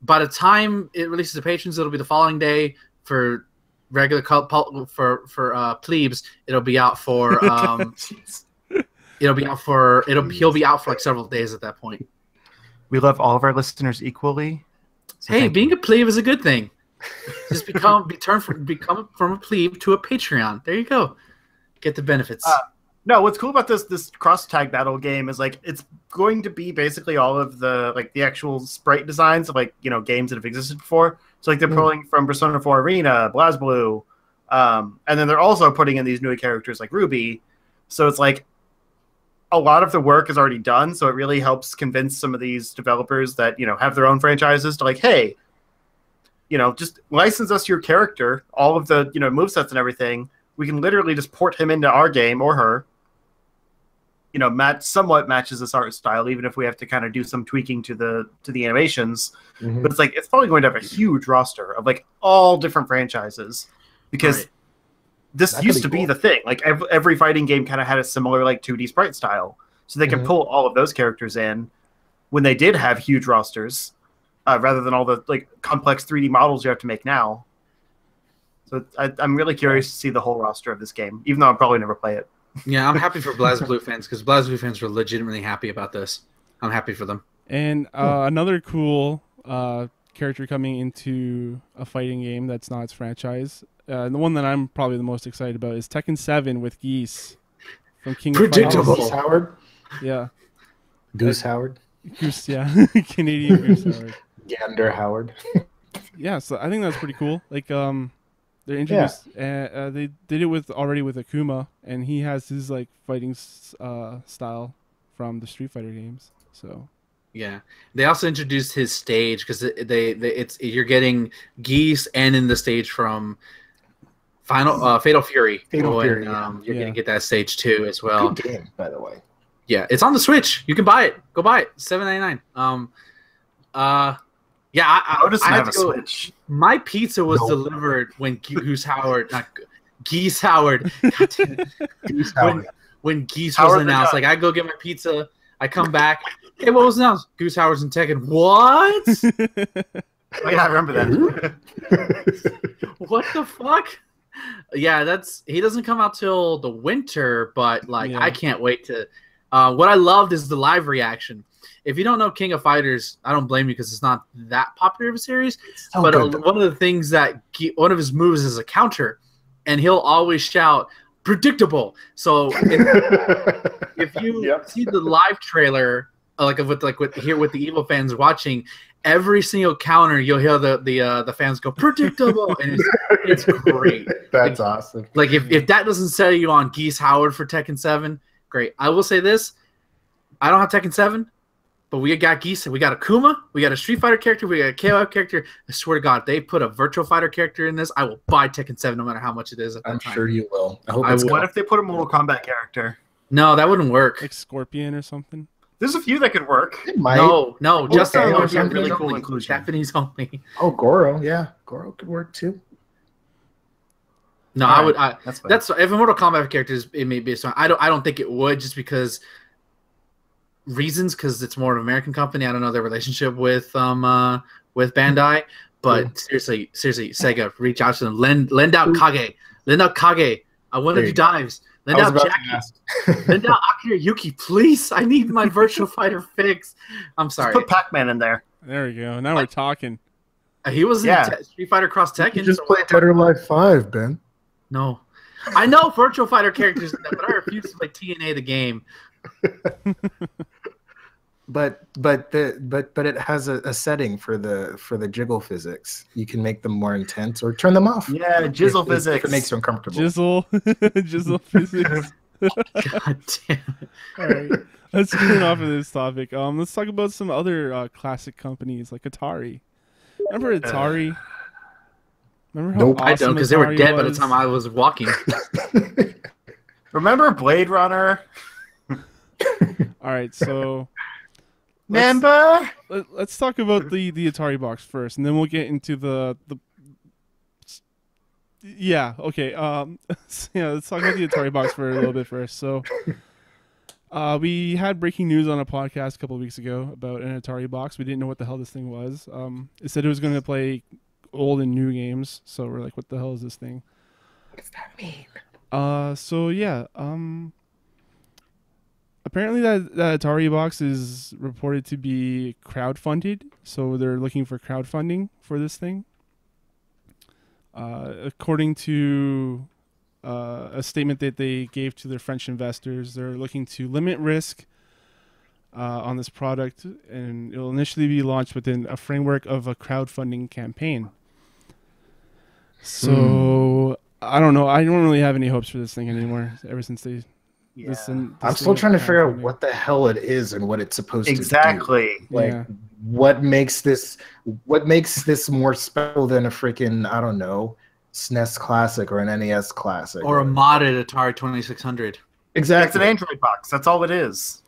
by the time it releases to patrons. It'll be the following day for regular for plebes. It'll be out for he'll be out for like several days at that point. We love all of our listeners equally. So hey, being a plebe is a good thing. Just become from a plebe to a Patreon. There you go. Get the benefits. No, what's cool about this cross tag battle game is like it's going to be basically all of the actual sprite designs of games that have existed before. So like they're pulling from Persona 4 Arena, BlazBlue, and then they're also putting in these new characters like Ruby. So it's like a lot of the work is already done. So it really helps convince some of these developers that have their own franchises to like, hey, just license us your character, all of the movesets and everything. We can literally just port him into our game or her. Somewhat matches this art style, even if we have to kind of do some tweaking to the animations. But it's like it's probably going to have a huge roster of like all different franchises because this used to be the thing. Like every fighting game kind of had a similar like 2D sprite style, so they can pull all of those characters in when they did have huge rosters, rather than all the like complex 3D models you have to make now. So I'm really curious to see the whole roster of this game, even though I'll probably never play it. Yeah, I'm happy for BlazBlue fans because BlazBlue fans were legitimately happy about this. I'm happy for them. And another cool character coming into a fighting game that's not its franchise. The one that I'm probably the most excited about is Tekken 7 with Geese from King Predictable. of Goose Howard? Yeah. Goose Howard? Goose, yeah. Canadian Goose Howard. Gander Howard. Yeah, so I think that's pretty cool. Like, they introduced, they did it already with Akuma, and he has his like fighting style from the Street Fighter games. So, yeah, they also introduced his stage because you're getting Geese and in the stage from Fatal Fury. Fatal Fury, You're gonna get that stage too as well. Good game, by the way. Yeah, it's on the Switch. You can buy it. Go buy it. $7.99. Yeah, I does had have to a go. Switch? My pizza was delivered when Geese Howard. Goose Howard. When Geese was Howard the announced, Duck. like I go get my pizza, I come back. Hey, what was announced? Goose Howard's in Tekken. What? Oh, yeah, I remember that. What the fuck? Yeah, he doesn't come out till the winter, but I can't wait to. What I loved is the live reaction. If you don't know King of Fighters, I don't blame you because it's not that popular of a series. So but good, one of the things that one of his moves is a counter, and he'll always shout "predictable." So if you see the live trailer, with the Evo fans watching, every single counter, you'll hear the fans go predictable, and it's great. That's awesome. Like if that doesn't sell you on Geese Howard for Tekken 7, great. I will say this: I don't have Tekken 7, but we got Geese, we got Akuma, we got a Street Fighter character, we got a KOF character. I swear to God, if they put a Virtual Fighter character in this, I will buy Tekken 7 no matter how much it is. I'm sure you will. I hope. What if they put a Mortal Kombat character? No, that wouldn't work. Like Scorpion or something. There's a few that could work. It might. No, just Okay, Japanese that'd be a really only. cool inclusion. Japanese only. Oh, Goro. Yeah, Goro could work too. No, All right, I would. that's fine. That's if a Mortal Kombat character is, it may be a song. I don't think it would, just because reasons, because it's more of an American company. I don't know their relationship with Bandai, but seriously, Sega, reach out to them. Lend out Kage. Lend out Kage. I want to do dives. Lend out Jackie. Lend out Akira Yuki, please. I need my Virtual Fighter fix. I'm sorry. Just put Pac-Man in there. There we go. Now we're talking. He was in Street Fighter Cross Tekken. You just played Dead or Alive 5, Ben. No. I know Virtual Fighter characters, but I refuse to play TNA the game. But it has a setting for the jiggle physics. You can make them more intense or turn them off. Yeah, jizzle physics. If it makes you uncomfortable. Jizzle physics. God damn it. All right, let's get off of this topic. Let's talk about some other classic companies like Atari. Remember Atari? Remember how awesome I don't, because they were Atari dead by the was? time I was walking. Remember Blade Runner? All right, so Remember? let's talk about the Atari box first, and then we'll get into the yeah, okay. Let's talk about the Atari box for a little bit first. So, we had breaking news on a podcast a couple of weeks ago about an Atari box. We didn't know what the hell this thing was. It said it was going to play old and new games. So we're like, what the hell is this thing? What does that mean? So yeah. Apparently that Atari box is reported to be crowdfunded. So they're looking for crowdfunding for this thing. According to a statement that they gave to their French investors, they're looking to limit risk on this product, and it will initially be launched within a framework of a crowdfunding campaign. So I don't know. I don't really have any hopes for this thing anymore. Ever since they, Yeah. I'm still trying to figure out what the hell it is and what it's supposed to do. Exactly. Like, what makes this more special than a freaking, I don't know, SNES Classic or an NES Classic Or a modded Atari 2600. exactly. It's an Android box. That's all it is.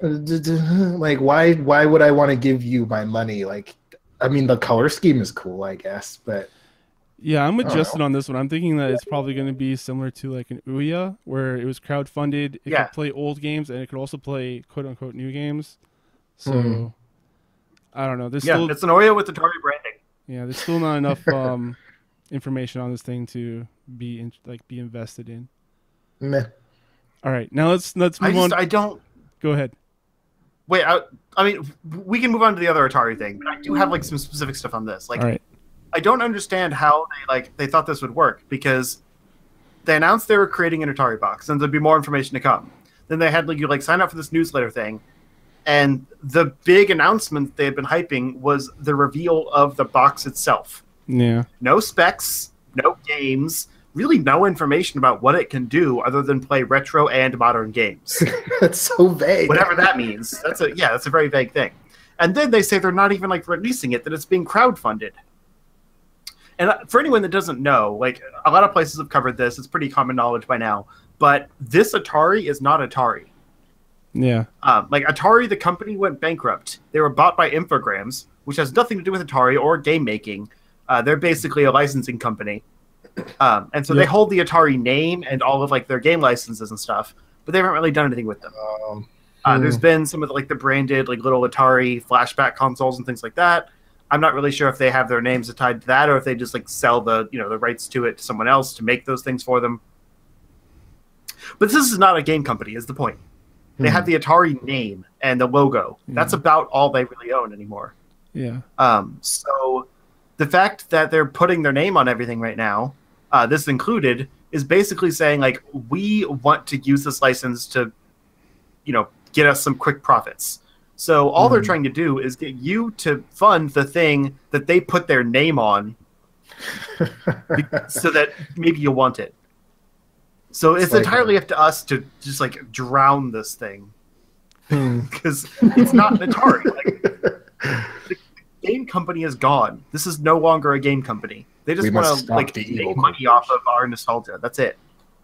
Like, why would I want to give you my money? Like, I mean, the color scheme is cool, I guess, but yeah, I'm adjusted on this one. I'm thinking that it's probably going to be similar to like an Ouya, where it was crowdfunded. It could play old games, and it could also play quote unquote new games. So I don't know. There's still, it's an Oreo with Atari branding. Yeah, there's still not enough information on this thing to be invested in. meh. All right, now let's move on. I don't. Go ahead. Wait, I mean, we can move on to the other Atari thing, but I do have like some specific stuff on this. Like, All right. I don't understand how they thought this would work, because they announced they were creating an Atari box and there'd be more information to come. Then they had you sign up for this newsletter thing, and the big announcement they had been hyping was the reveal of the box itself. Yeah. No specs, no games, really no information about what it can do other than play retro and modern games. That's so vague. Whatever that means. That's a very vague thing. And then they say they're not even releasing it, that it's being crowdfunded. And for anyone that doesn't know, a lot of places have covered this. It's pretty common knowledge by now. But this Atari is not Atari. Yeah. Atari, the company, went bankrupt. They were bought by Infogrames, which has nothing to do with Atari or game making. They're basically a licensing company. And so they hold the Atari name and all of their game licenses and stuff, but they haven't really done anything with them. There's been some of the branded little Atari flashback consoles and things like that. I'm not really sure if they have their names tied to that or if they just sell the the rights to it to someone else to make those things for them. But this is not a game company, is the point. They have the Atari name and the logo. That's about all they really own anymore. Yeah. So the fact that they're putting their name on everything right now, this included, is basically saying we want to use this license to, get us some quick profits. So all they're trying to do is get you to fund the thing that they put their name on, so that maybe you'll want it. So it's like entirely up to us to just like drown this thing, because it's not an Atari. Like, the game company is gone. This is no longer a game company. They just want to like make money off of our nostalgia. That's it.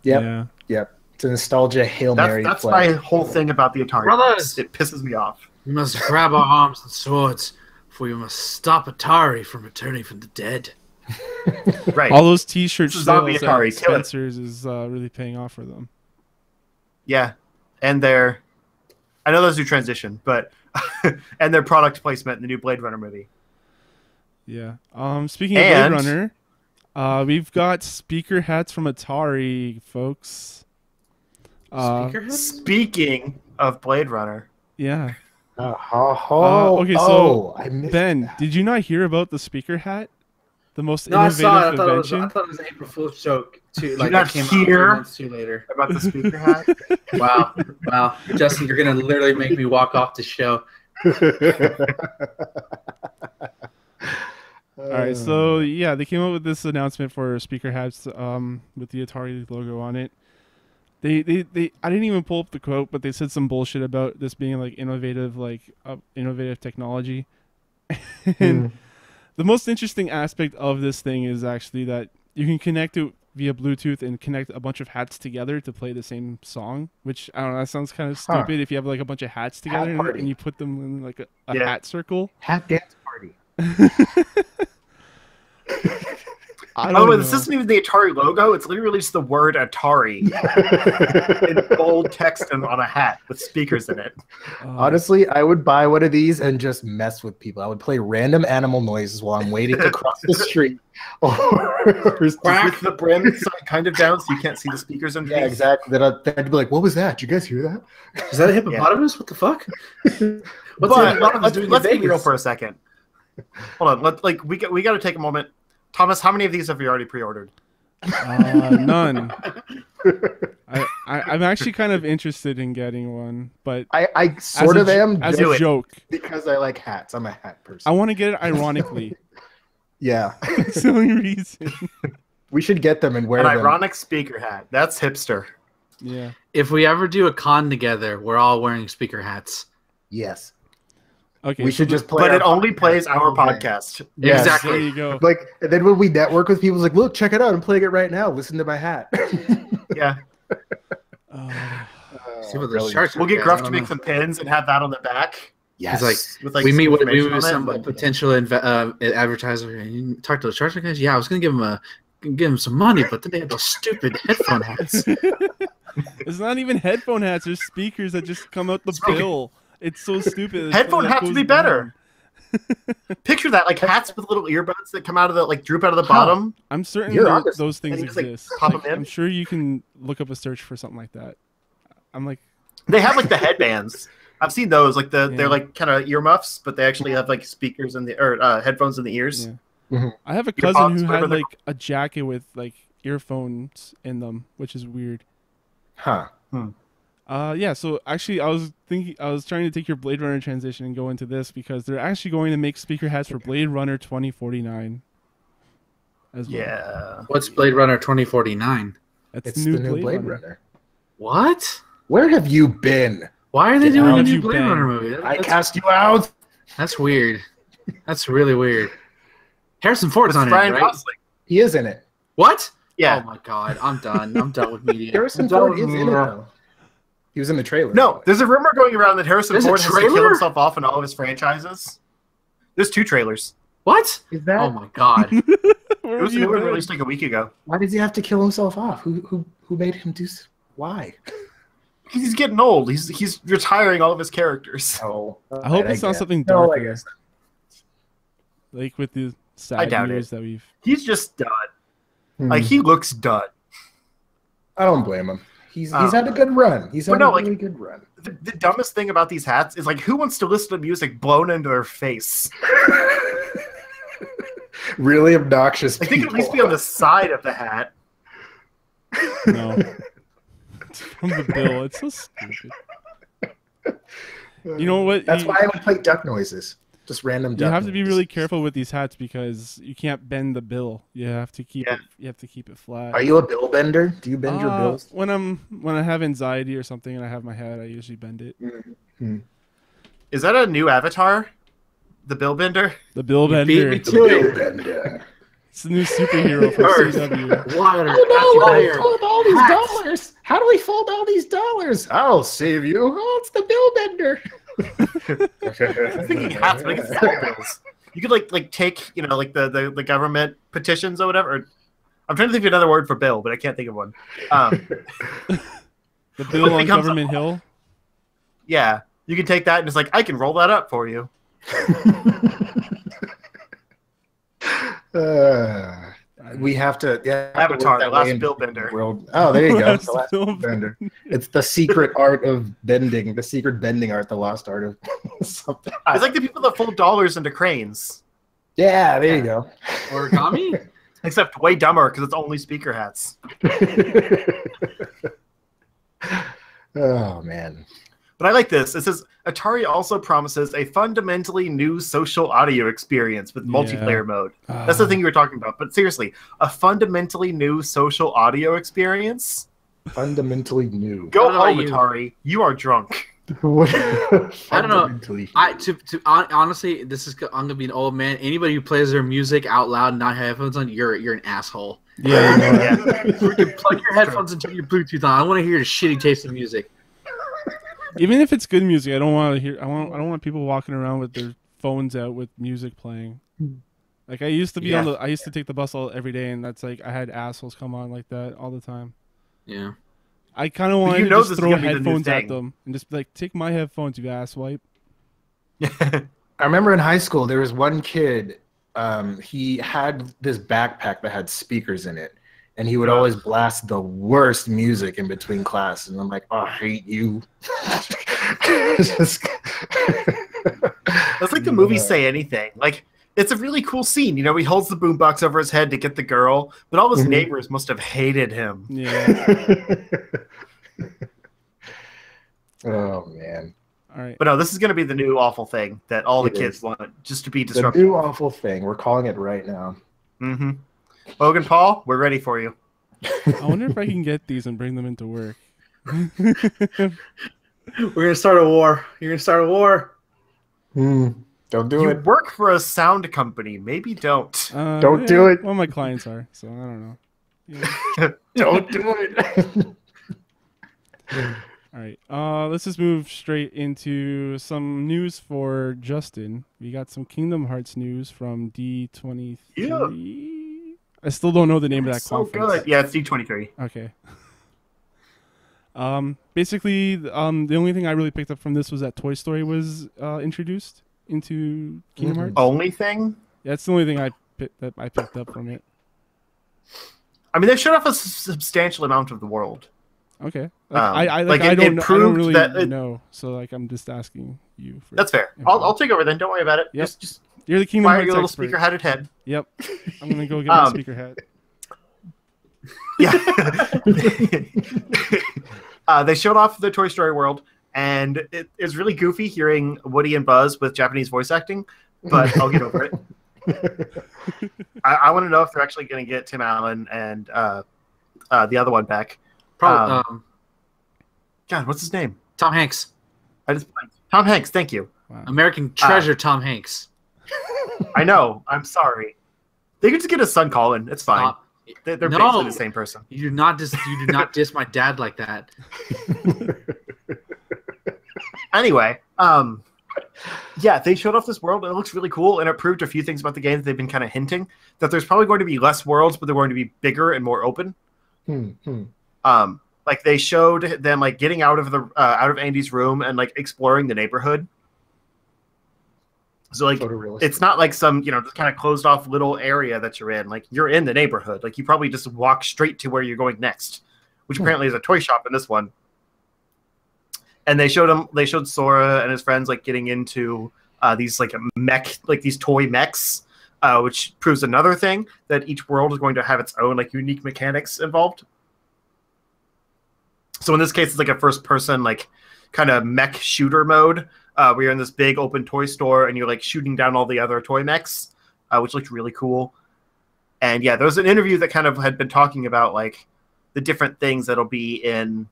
Yep. It's a nostalgia Hail Mary. That's my whole thing about the Atari. Brothers! It pisses me off. We must grab our arms and swords, for we must stop Atari from returning from the dead. Right. All those T-shirt This is not sales the Atari. at Spencer's is really paying off for them. Yeah, and I know those do transition, but and their product placement in the new Blade Runner movie. Yeah. Speaking of Blade Runner, we've got speaker hats from Atari, folks. Speaking of Blade Runner, Yeah. Okay, so I missed Ben, that. did you not hear about the speaker hat? The most No, I innovative saw it. invention? I thought it was an April Fool's joke too. Did you Like not it came out hear? 3 months too later. about the speaker hat. Wow, Justin, you're gonna literally make me walk off the show. All right, so yeah, they came up with this announcement for speaker hats with the Atari logo on it. They I didn't even pull up the quote, but they said some bullshit about this being like innovative technology. And the most interesting aspect of this thing is actually that you can connect it via Bluetooth and connect a bunch of hats together to play the same song, which I don't know, that sounds kind of stupid if you have like a bunch of hats together and you put them in like a hat circle. Hat dance party. By the way, this isn't even the Atari logo. It's literally just the word Atari in bold text and on a hat with speakers in it. Honestly, I would buy one of these and just mess with people. I would play random animal noises while I'm waiting to cross the street. Or Crack the brim kind of down so you can't see the speakers underneath. Yeah, exactly. Then I'd be like, "What was that? Did you guys hear that? Is that a hippopotamus? What the fuck? Let's be real for a second. Hold on. We got to take a moment. Thomas, how many of these have you already pre-ordered? None. I'm actually kind of interested in getting one, but I sort of am as a joke because I like hats. I'm a hat person. I want to get it ironically. Yeah, that's the only reason. We should get them and wear them. An ironic speaker hat. That's hipster. Yeah. If we ever do a con together, we're all wearing speaker hats. Yes. Okay. We should just play. But it only plays our podcast. Yes. Exactly. There you go. Like, and then when we network with people, it's like, look, check it out. I'm playing it right now. Listen to my hat. Yeah. See what the sharks. We'll get Gruff to make some pins and have that on the back. Yes. It's like we meet with some potential advertiser and you talk to the sharks guys. Yeah, I was gonna give them some money, but then they had those stupid headphone hats. It's not even headphone hats. There's speakers that just come out the bill. It's so stupid. Headphone hats would be better. Picture that, like hats with little earbuds that come out of the droop out of the bottom. I'm certain those things exist. Pop them in. I'm sure you can look up a search for something like that. I'm like, they have like the headbands. I've seen those. Like they're like kind of earmuffs, but they actually have like speakers in the headphones in the ears. Yeah. Mm-hmm. I have a cousin who had like a jacket with like earphones in them, which is weird. Huh. Yeah, so actually I was trying to take your Blade Runner transition and go into this because they're actually going to make speaker hats for Blade Runner 2049 as well. Yeah. What's Blade Runner 2049? It's the new Blade Runner. What? Where have you been? Why are they doing a new Blade Runner movie? I cast you out. That's weird. That's really weird. Harrison Ford's on it, right? Gosling. He is in it. What? Yeah. Oh my god, I'm done. I'm done with media. Harrison Ford is in it though. He was in the trailer. No, there's a rumor going around that Harrison There's Ford a has to kill trailer? himself off in all of his franchises. There's 2 trailers. What? Is that? Oh my god. It was released like a week ago. Why does he have to kill himself off? Who made him do? Why? He's getting old. He's retiring all of his characters. Oh, I hope it's not something No, darker. I guess. Like with the I sad doubt news it. that we've. He's just done. Like he looks done. I don't blame him. He's had a good run. He's had a really good run. The dumbest thing about these hats is like, who wants to listen to music blown into their face? Really obnoxious. I think at least be on the side of the hat. No. It's from the bill. It's so stupid. You know what? That's why I would play duck noises. Just random duck You have to be noises. really careful with these hats because you can't bend the bill. You have to keep it. You have to keep it flat. Are you a bill bender? Do you bend your bills? When I have anxiety or something and I have my hat, I usually bend it. Mm-hmm. Is that a new avatar? The Bill Bender? The bill beat bender. me The to bill it. bender. It's the new superhero from CW. Liar. Oh no! Liar. I fold all these Hats. dollars. How do we fold all these dollars? I'll save you. Oh, it's the bill bender. I'm thinking hats, but I guess it's all bills. You could like take, you know, like the government petitions or whatever. Or, I'm trying to think of another word for bill, but I can't think of one. The bill on becomes Government Hill. Yeah, you can take that and just like, I can roll that up for you. We have to. Yeah, Avatar, the that last way in bill bender. World. Oh, there you go. Last The last bill bill bender. It's the secret art of bending. The secret bending art. The lost art of something. It's like the people that fold dollars into cranes, Yeah, there you go. Origami? except way dumber because it's only speaker hats. Oh man. But I like this. It says Atari also promises a fundamentally new social audio experience with multiplayer mode. That's the thing you were talking about. But seriously, a fundamentally new social audio experience? Fundamentally new. Go What about home, you? Atari. You are drunk. I don't know. Fundamentally Honestly, I'm gonna be an old man. Anybody who plays their music out loud and not have headphones on, you're an asshole. Yeah. Yeah. Freaking plug your headphones and turn your Bluetooth on. I want to hear your shitty tasting music. Even if it's good music, I don't want to hear. I don't want people walking around with their phones out with music playing. Like I used to be on the. I used to take the bus every day, and that's like I had assholes come on like that all the time. Yeah. I kind of wanted you to know just this is throw gonna be the new headphones at thing. them and just be like, take my headphones, you asswipe. I remember in high school there was one kid. He had this backpack that had speakers in it, and he would always blast the worst music in between class. And I'm like, oh, I hate you. That's like the movies Say Anything. Like, it's a really cool scene. You know, he holds the boombox over his head to get the girl, but all his neighbors must have hated him. Yeah. Oh man. All right. But no, this is going to be the new awful thing that all the It kids is. want, just to be The disruptive. new awful thing. We're calling it right now. Mm-hmm. Logan Paul, we're ready for you. I wonder if I can get these and bring them into work. We're gonna start a war. You're gonna start a war. Don't do You it. work for a sound company. Maybe don't. Don't do it. Well, my clients are, so I don't know. Yeah. Don't do it. All right. Let's just move straight into some news for Justin. We got some Kingdom Hearts news from D23. Yeah. I still don't know the name of that So conference. good. Yeah, it's D23. Okay. Basically, the only thing I really picked up from this was that Toy Story was introduced into Kingdom Hearts. Only thing? That's the only thing I picked up from it. I mean, they showed off a substantial amount of the world. Okay. Like, it I don't proved really that it- know, so like I'm just asking you. For That's fair. info. I'll take over then. Don't worry about it. Yep. Just You're the Kingdom fire Hearts your little expert. speaker-hatted head. Yep. I'm gonna go get my speaker hat. Yeah. They showed off the Toy Story world, and it is really goofy hearing Woody and Buzz with Japanese voice acting, but I'll get over it. I want to know if they're actually going to get Tim Allen and the other one back. Probably. God, what's his name? Tom Hanks. I just blanked. Tom Hanks. Thank you. American treasure. Tom Hanks. I know. I'm sorry. They could just get his son Colin. It's fine. Stop. They're No. basically the same person. You do not diss my dad like that. Anyway, yeah, they showed off this world, and it looks really cool, and it proved a few things about the game that they've been kind of hinting, that there's probably going to be less worlds, but they're going to be bigger and more open. Like they showed them like getting out of Andy's room and like exploring the neighborhood. So like it's not like some, just kind of closed off little area that you're in. Like you're in the neighborhood. Like you probably just walk straight to where you're going next, which apparently is a toy shop in this one. And they showed Sora and his friends like getting into these like these toy mechs, which proves another thing that each world is going to have its own like unique mechanics involved. So in this case, it's like a first person like kind of mech shooter mode where you're in this big open toy store and you're like shooting down all the other toy mechs, which looked really cool. And yeah, there was an interview that kind of had been talking about like the different things that'll be in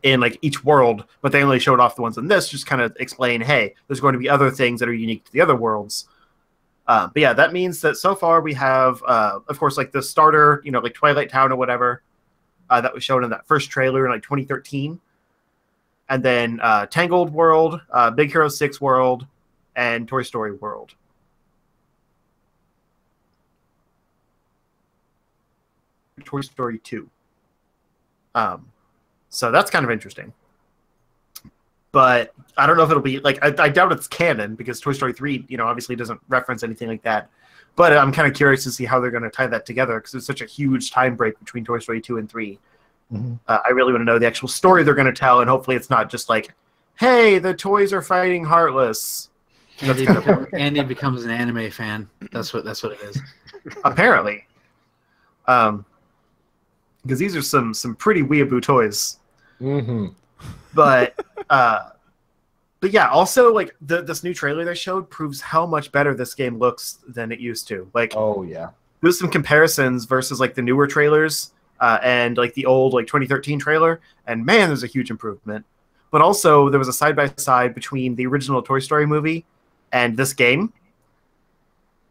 like each world, but they only showed off the ones in this, just kind of explain, hey, there's going to be other things that are unique to the other worlds. But yeah, that means that so far we have, of course, like the starter, like Twilight Town or whatever, that was shown in that first trailer in like 2013. And then Tangled World, Big Hero 6 World, and Toy Story World. Toy Story 2. So that's kind of interesting. But I don't know if it'll be like I doubt it's canon because Toy Story 3, obviously doesn't reference anything like that. But I'm kind of curious to see how they're going to tie that together because there's such a huge time break between Toy Story 2 and 3. Mm-hmm. I really want to know the actual story they're going to tell, and hopefully it's not just like, hey, the toys are fighting Heartless. Andy becomes an anime fan. That's what it is. Apparently. Because these are some pretty weeaboo toys. Mm-hmm. But yeah, also like this new trailer they showed proves how much better this game looks than it used to. Like, oh yeah, there's some comparisons versus like the newer trailers and like the old like 2013 trailer, and man, there's a huge improvement. But also there was a side by side between the original Toy Story movie and this game,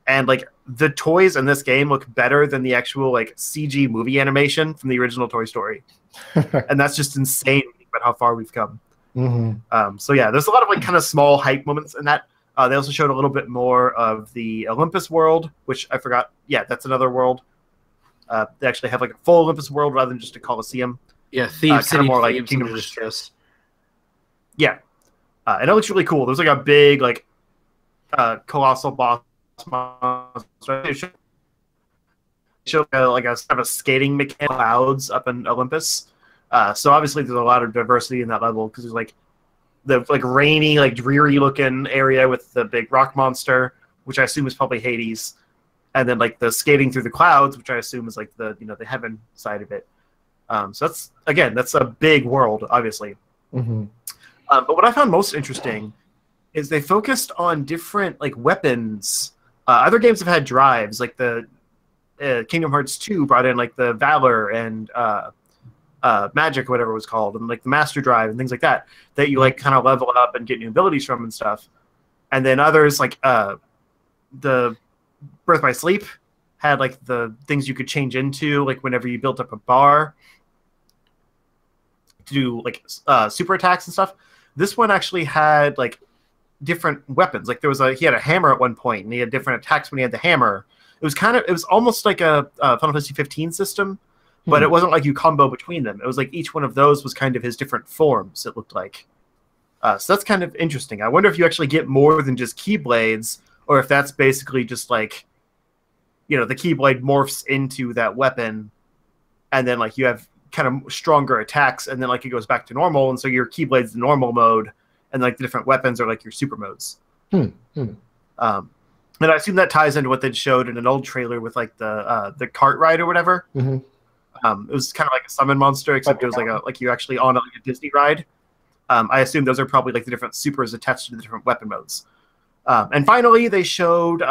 and like the toys in this game look better than the actual like CG movie animation from the original Toy Story, and that's just insane. About how far we've come. Mm-hmm. So yeah, there's a lot of like kind of small hype moments in that. They also showed a little bit more of the Olympus world, which I forgot. Yeah, that's another world. They actually have like a full Olympus world rather than just a Coliseum. Yeah, Thieves kind of more like Kingdom of Distress. Yeah, and it looks really cool. There's like a big like colossal boss monster. Show like a kind of a skating mechanic clouds up in Olympus. So obviously there's a lot of diversity in that level because there's like the like rainy, like dreary looking area with the big rock monster, which I assume is probably Hades, and then like the skating through the clouds, which I assume is like the the heaven side of it. So that's a big world, obviously. Mm-hmm. But what I found most interesting is they focused on different like weapons. Other games have had drives, like the Kingdom Hearts 2 brought in like the Valor and Magic, whatever it was called, and like the Master Drive and things like that you like kind of level up and get new abilities from and stuff. And then others like the Birth by Sleep had like the things you could change into, like whenever you built up a bar to do like super attacks and stuff. This one actually had like different weapons. Like he had a hammer at one point, and he had different attacks when he had the hammer. It was almost like a Final Fantasy 15 system. But it wasn't like you combo between them. It was like each one of those was kind of his different forms, it looked like. So that's kind of interesting. I wonder if you actually get more than just Keyblades, or if that's basically just like, the Keyblade morphs into that weapon, and then like you have kind of stronger attacks, and then like it goes back to normal, and so your Keyblade's the normal mode, and like the different weapons are like your super modes. And I assume that ties into what they showed in an old trailer with like the cart ride or whatever. Mm-hmm. It was kind of like a summon monster, except it was like you're actually on like a Disney ride. I assume those are probably like the different supers attached to the different weapon modes. And finally, they showed.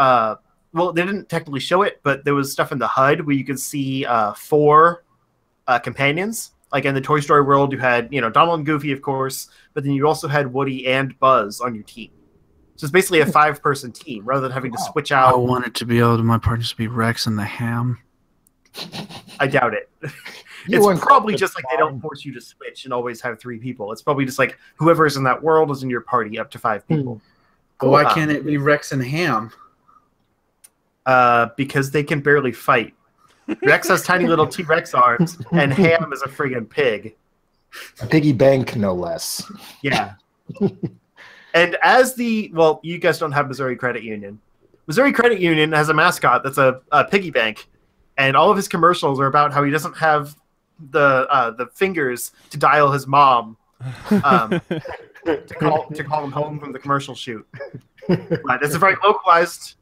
Well, they didn't technically show it, but there was stuff in the HUD where you could see 4 companions. Like in the Toy Story world, you had Donald and Goofy, of course, but then you also had Woody and Buzz on your team. So it's basically a 5-person team rather than having to switch out. I want it to be able to my partners to be Rex and the Ham. I doubt it. It's probably just like they don't force you to switch and always have 3 people. It's probably just like whoever's in that world is in your party up to 5 people. But why can't it be Rex and Ham? Because they can barely fight. Rex has tiny little T-Rex arms, and Ham is a friggin' pig. A piggy bank, no less. Yeah. And you guys don't have Missouri Credit Union. Missouri Credit Union has a mascot that's a piggy bank. And all of his commercials are about how he doesn't have the fingers to dial his mom to call him home from the commercial shoot. But it's a very localized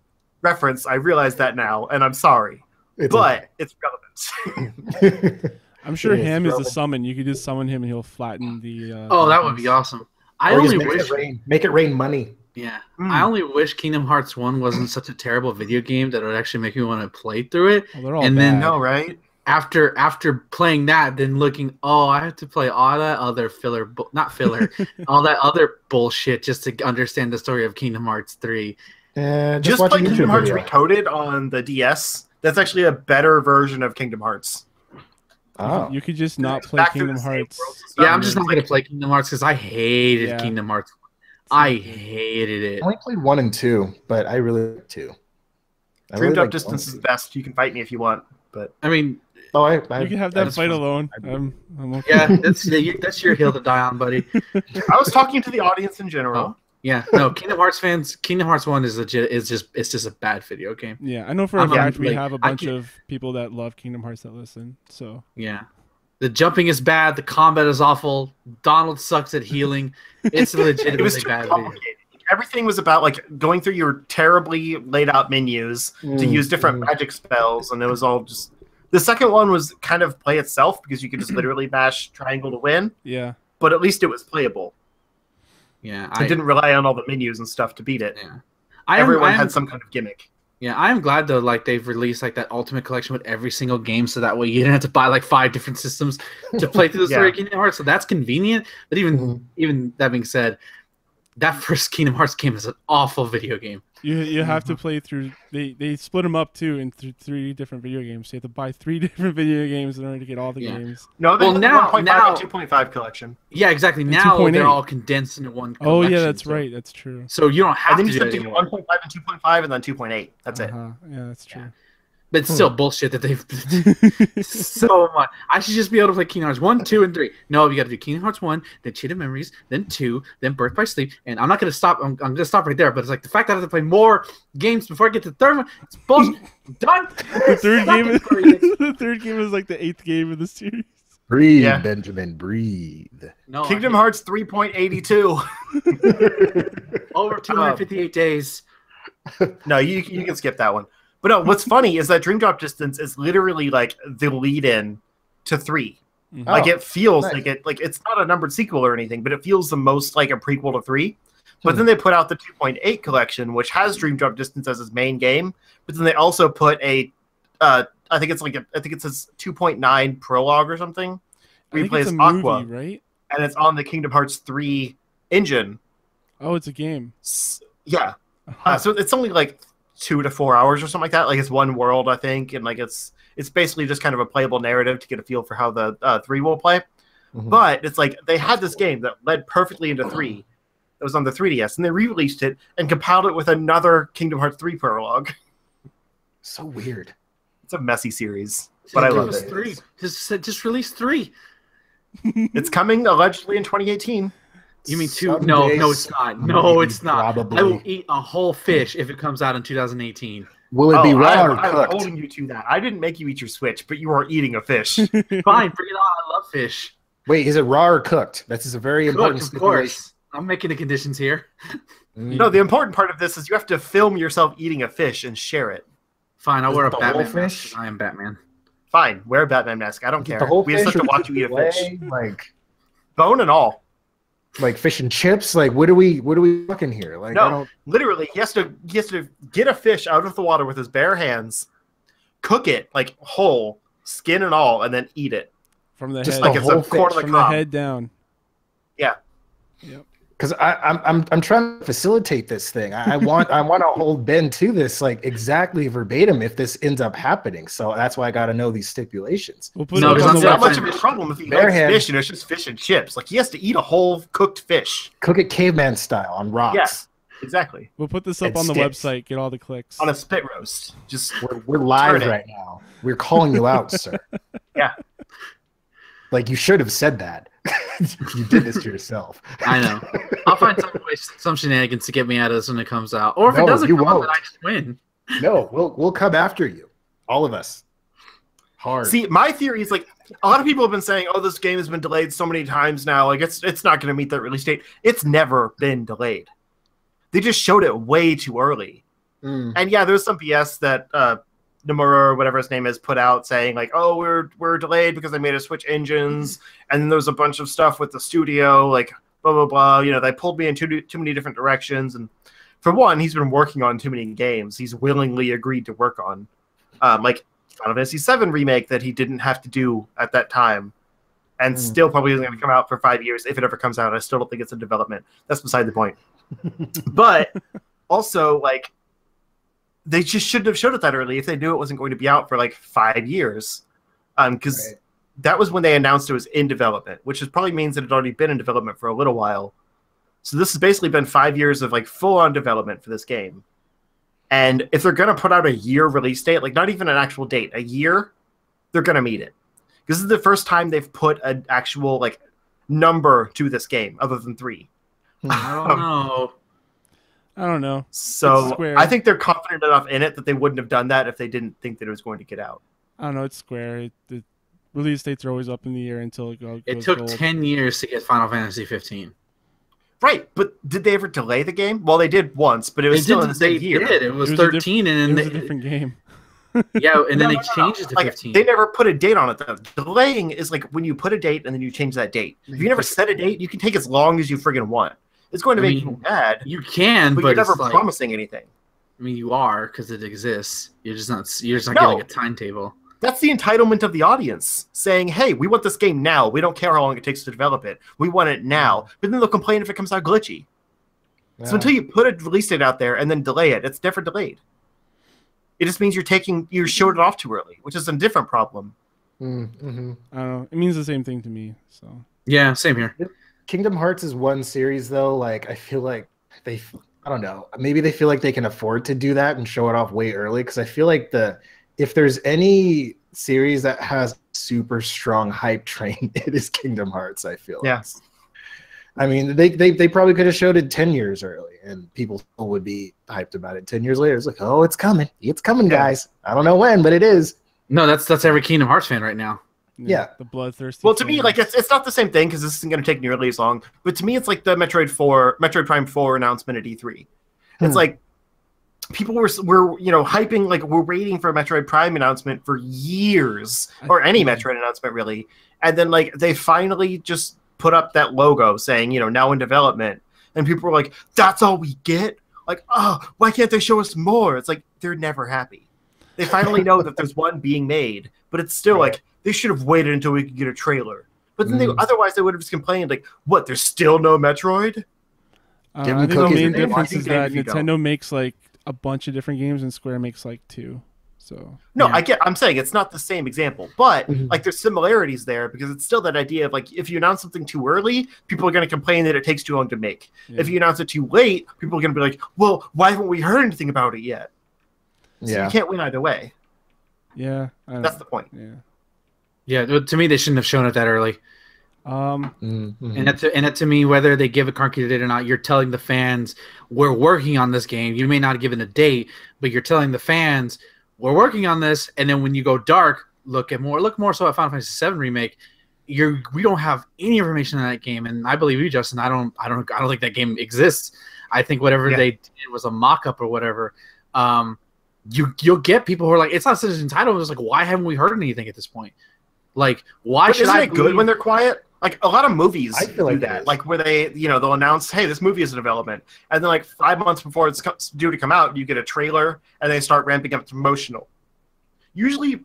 reference. I realize that now, and I'm sorry, it's relevant. I'm sure Ham is a summon. You could just summon him, and he'll flatten the. Oh, that would be awesome. I Or only just wish. make it rain money. Yeah, I only wish Kingdom Hearts 1 wasn't such a terrible video game that it would actually make me want to play through it. Well, they're all and bad. then No, right? after playing that, then looking, I have to play all that other filler, not filler, all that other bullshit just to understand the story of Kingdom Hearts 3. Just watch a play Kingdom YouTube Hearts video. Recoded on the DS. That's actually a better version of Kingdom Hearts. Oh. You could just not It's play back through Kingdom the same Hearts. worlds and stuff, Yeah, I'm and just it's not going to play Kingdom Hearts because I hated Yeah. Kingdom Hearts. I hated it. I only played 1 and 2, but I really like 2. I Dream really Drop like Distance 1 is and best. You can fight me if you want, but I mean, 2. Oh, I You can have that just- fight alone. I- I'm okay. yeah, that's your hill to die on, buddy. I was talking to the audience in general. Yeah, no, Kingdom Hearts fans. Kingdom Hearts 1 is legit. It's just a bad video game. Yeah, I know for a I'm- fact we like, have a I bunch can't- of people that love Kingdom Hearts that listen. So Yeah. The jumping is bad. The combat is awful. Donald sucks at healing. It's a It was legitimately too bad video. complicated. Everything was about like going through your terribly laid out menus to use different magic spells, and it was all just. The second one was kind of play itself because you could just literally mash triangle to win, yeah, but at least it was playable. Yeah, It didn't rely on all the menus and stuff to beat it. Yeah. Everyone had some kind of gimmick. Yeah, I am glad though. Like they've released like that Ultimate Collection with every single game, so that way you didn't have to buy like 5 different systems to play through the story of Kingdom Hearts. So that's convenient. But even that being said, that first Kingdom Hearts game is an awful video game. you have to play through. They split them up too into 3 different video games. So you have to buy 3 different video games in order to get all the games. No, they Well, had now- the 1.5 now- and 2.5 collection. Yeah, exactly. And Now 2.8. they're all condensed into one. Oh yeah, collection, that's so- right. That's true. So you don't have And then to you do have that to get anymore. 1.5 and 2.5 and then 2.8. That's it. Yeah, that's true. But it's still bullshit that they've so much. I should just be able to play Kingdom Hearts 1, 2, and 3. No, you got to do Kingdom Hearts 1, then Cheetah Memories, then 2, then Birth by Sleep. And I'm not going to stop. I'm going to stop right there. But it's like the fact that I have to play more games before I get to the third one. It's bullshit. I'm done. The third Stop game it is for you. the third game is like the 8th game of the series. Breathe, Yeah. Benjamin, breathe. No, Kingdom Hearts 3.82. over 258 days. No, you can skip that one. But no, what's funny is that Dream Drop Distance is literally like the lead-in to 3. Like it feels nice. like it's not a numbered sequel or anything, but it feels the most like a prequel to 3. But then they put out the 2.8 collection, which has Dream Drop Distance as its main game. But then they also put a, I think it's 2.9 prologue or something. I Where you think play it's as a movie, Aqua, right? and it's on the Kingdom Hearts 3 engine. Oh, it's a game. Yeah. Huh. So it's only like 2 to 4 hours or something like that. Like it's one world, I think, and like it's basically just kind of a playable narrative to get a feel for how the 3 will play. But it's like they had this game that led perfectly into 3. That was on the 3DS, and they re-released it and compiled it with another Kingdom Hearts 3 prologue. So weird. It's a messy series, but I love Just it. 3. Just release 3. It's coming allegedly in 2018. You mean 2? Someday, No, it's not. No, maybe, it's not. probably. I will eat a whole fish if it comes out in 2018. Will it be raw or I'm cooked? holding you to that. I didn't make you eat your Switch, but you are eating a fish. Fine, bring it on. I love fish. Wait, is it raw or cooked? This is a very important Cooked, of stipulation. course. I'm making the conditions here. No, the important part of this is you have to film yourself eating a fish and share it. Fine, I'll Is wear it a the Batman whole mask. fish? 'Cause I am Batman. Fine, wear a Batman mask. I don't care. The whole We just have fish to or watch you eat a fillet? fish. Like Bone and all. fish and chips? Like what are we looking here? Like I No, don't literally, he has to get a fish out of the water with his bare hands, cook it like whole, skin and all, and then eat it. From the Just head, like the it's a whole corn of the from the cob. head down. Yeah. Yep. because I'm trying to facilitate this thing. I want to hold Ben to this like exactly verbatim if this ends up happening. So that's why I got to know these stipulations. We'll put No, it because up on It's the not I'm much website. of a problem if he Bare likes hand. fish and it's just fish and chips. Like he has to eat a whole cooked fish. Cook it caveman style on rocks. Yes. Exactly. We'll put this up And on the sticks. website. Get all the clicks. On a spit roast. Just We're live Turn it. right now. We're calling you out, sir. Yeah. Like you should have said that. You did this to yourself. I know. I'll find some shenanigans to get me out of this when it comes out. Or if No, it doesn't you come out, won't. then I just win. No, we'll come after you. All of us. Hard. see, my theory is like a lot of people have been saying, "Oh, this game has been delayed so many times now. Like it's not going to meet that release date." It's never been delayed. They just showed it way too early. Mm. And yeah, there's some BS that Nomura or whatever his name is put out saying like, "Oh, we're delayed because they made us switch engines," and then there's a bunch of stuff with the studio like blah blah blah. You know, they pulled me in too many different directions, and for one, he's been working on too many games he's willingly agreed to work on, like Final Fantasy VII remake that he didn't have to do at that time, and still probably isn't going to come out for 5 years if it ever comes out. I still don't think it's in development. That's beside the point. But also, like, they just shouldn't have showed it that early if they knew it wasn't going to be out for like 5 years, because that was when they announced it was in development, which probably means that it had already been in development for a little while. So this has basically been 5 years of like full-on development for this game. And if they're going to put out a year release date, like not even an actual date, a year, they're going to meet it. This is the first time they've put an actual like number to this game other than 3. I don't know. I don't know. So I think they're confident enough in it that they wouldn't have done that if they didn't think that it was going to get out. I don't know. It's Square. The release dates are always up in the air until it goes. It took gold. 10 years to get Final Fantasy 15. Right, but did they ever delay the game? Well, they did once, but it was still in the same year. It was 13, and then it was a different game. Yeah, and then they changed it to 15. They never put a date on it, though. Delaying is like when you put a date and then you change that date. If you never set a date, you can take as long as you friggin' want. It's going to make you mad. You can, but you're never it's promising anything. I mean, you are, because it exists. You're just not getting a timetable. That's the entitlement of the audience, saying, hey, we want this game now. We don't care how long it takes to develop it. We want it now. But then they'll complain if it comes out glitchy. Yeah. So until you put a release date out there and then delay it, it's never delayed. It just means you showed it off too early, which is a different problem. Mm-hmm. I don't know. It means the same thing to me. So yeah, same here. Kingdom Hearts is one series, though. Like, I feel like I don't know. Maybe they feel like they can afford to do that and show it off way early, because I feel like if there's any series that has super strong hype train, it is Kingdom Hearts, I feel. Yeah. Like. I mean, they probably could have showed it 10 years early, and people still would be hyped about it 10 years later. It's like, oh, it's coming. It's coming, guys. I don't know when, but it is. No, that's every Kingdom Hearts fan right now. Yeah. The bloodthirsty. Well, to me, like, it's not the same thing, because this isn't going to take nearly as long. But to me, it's like the Metroid Prime 4 announcement at E3. It's like, people were hyping, like, we're waiting for a Metroid Prime announcement for years, or any Metroid announcement, really. And then, like, they finally just put up that logo saying, now in development. And people were like, that's all we get? Like, oh, why can't they show us more? It's like, they're never happy. They finally know that there's one being made, but it's still like, they should have waited until we could get a trailer. But then otherwise they would have just complained, like, what, there's still no Metroid? I think the main difference is that Nintendo makes like a bunch of different games and Square makes like 2. So no, yeah. I'm saying it's not the same example, but like there's similarities there, because it's still that idea of like, if you announce something too early, people are going to complain that it takes too long to make. Yeah. If you announce it too late, people are going to be like, well, why haven't we heard anything about it yet? So you can't win either way. Yeah. That's the point. Yeah, to me, they shouldn't have shown it that early. And that to me, whether they give a concrete date or not, you're telling the fans, we're working on this game. You may not have given a date, but you're telling the fans, we're working on this. And then when you go dark, look more so at Final Fantasy VII Remake. We don't have any information on that game, and I believe you, Justin. I don't think that game exists. I think whatever they did was a mock-up or whatever. You'll get people who are like, it's not such an entitlement. It's like, why haven't we heard anything at this point? Like, why should I? Isn't it good when they're quiet? Like, a lot of movies do that. Like, where they, they'll announce, hey, this movie is in development. And then, like, 5 months before it's due to come out, you get a trailer, and they start ramping up to promotional. Usually,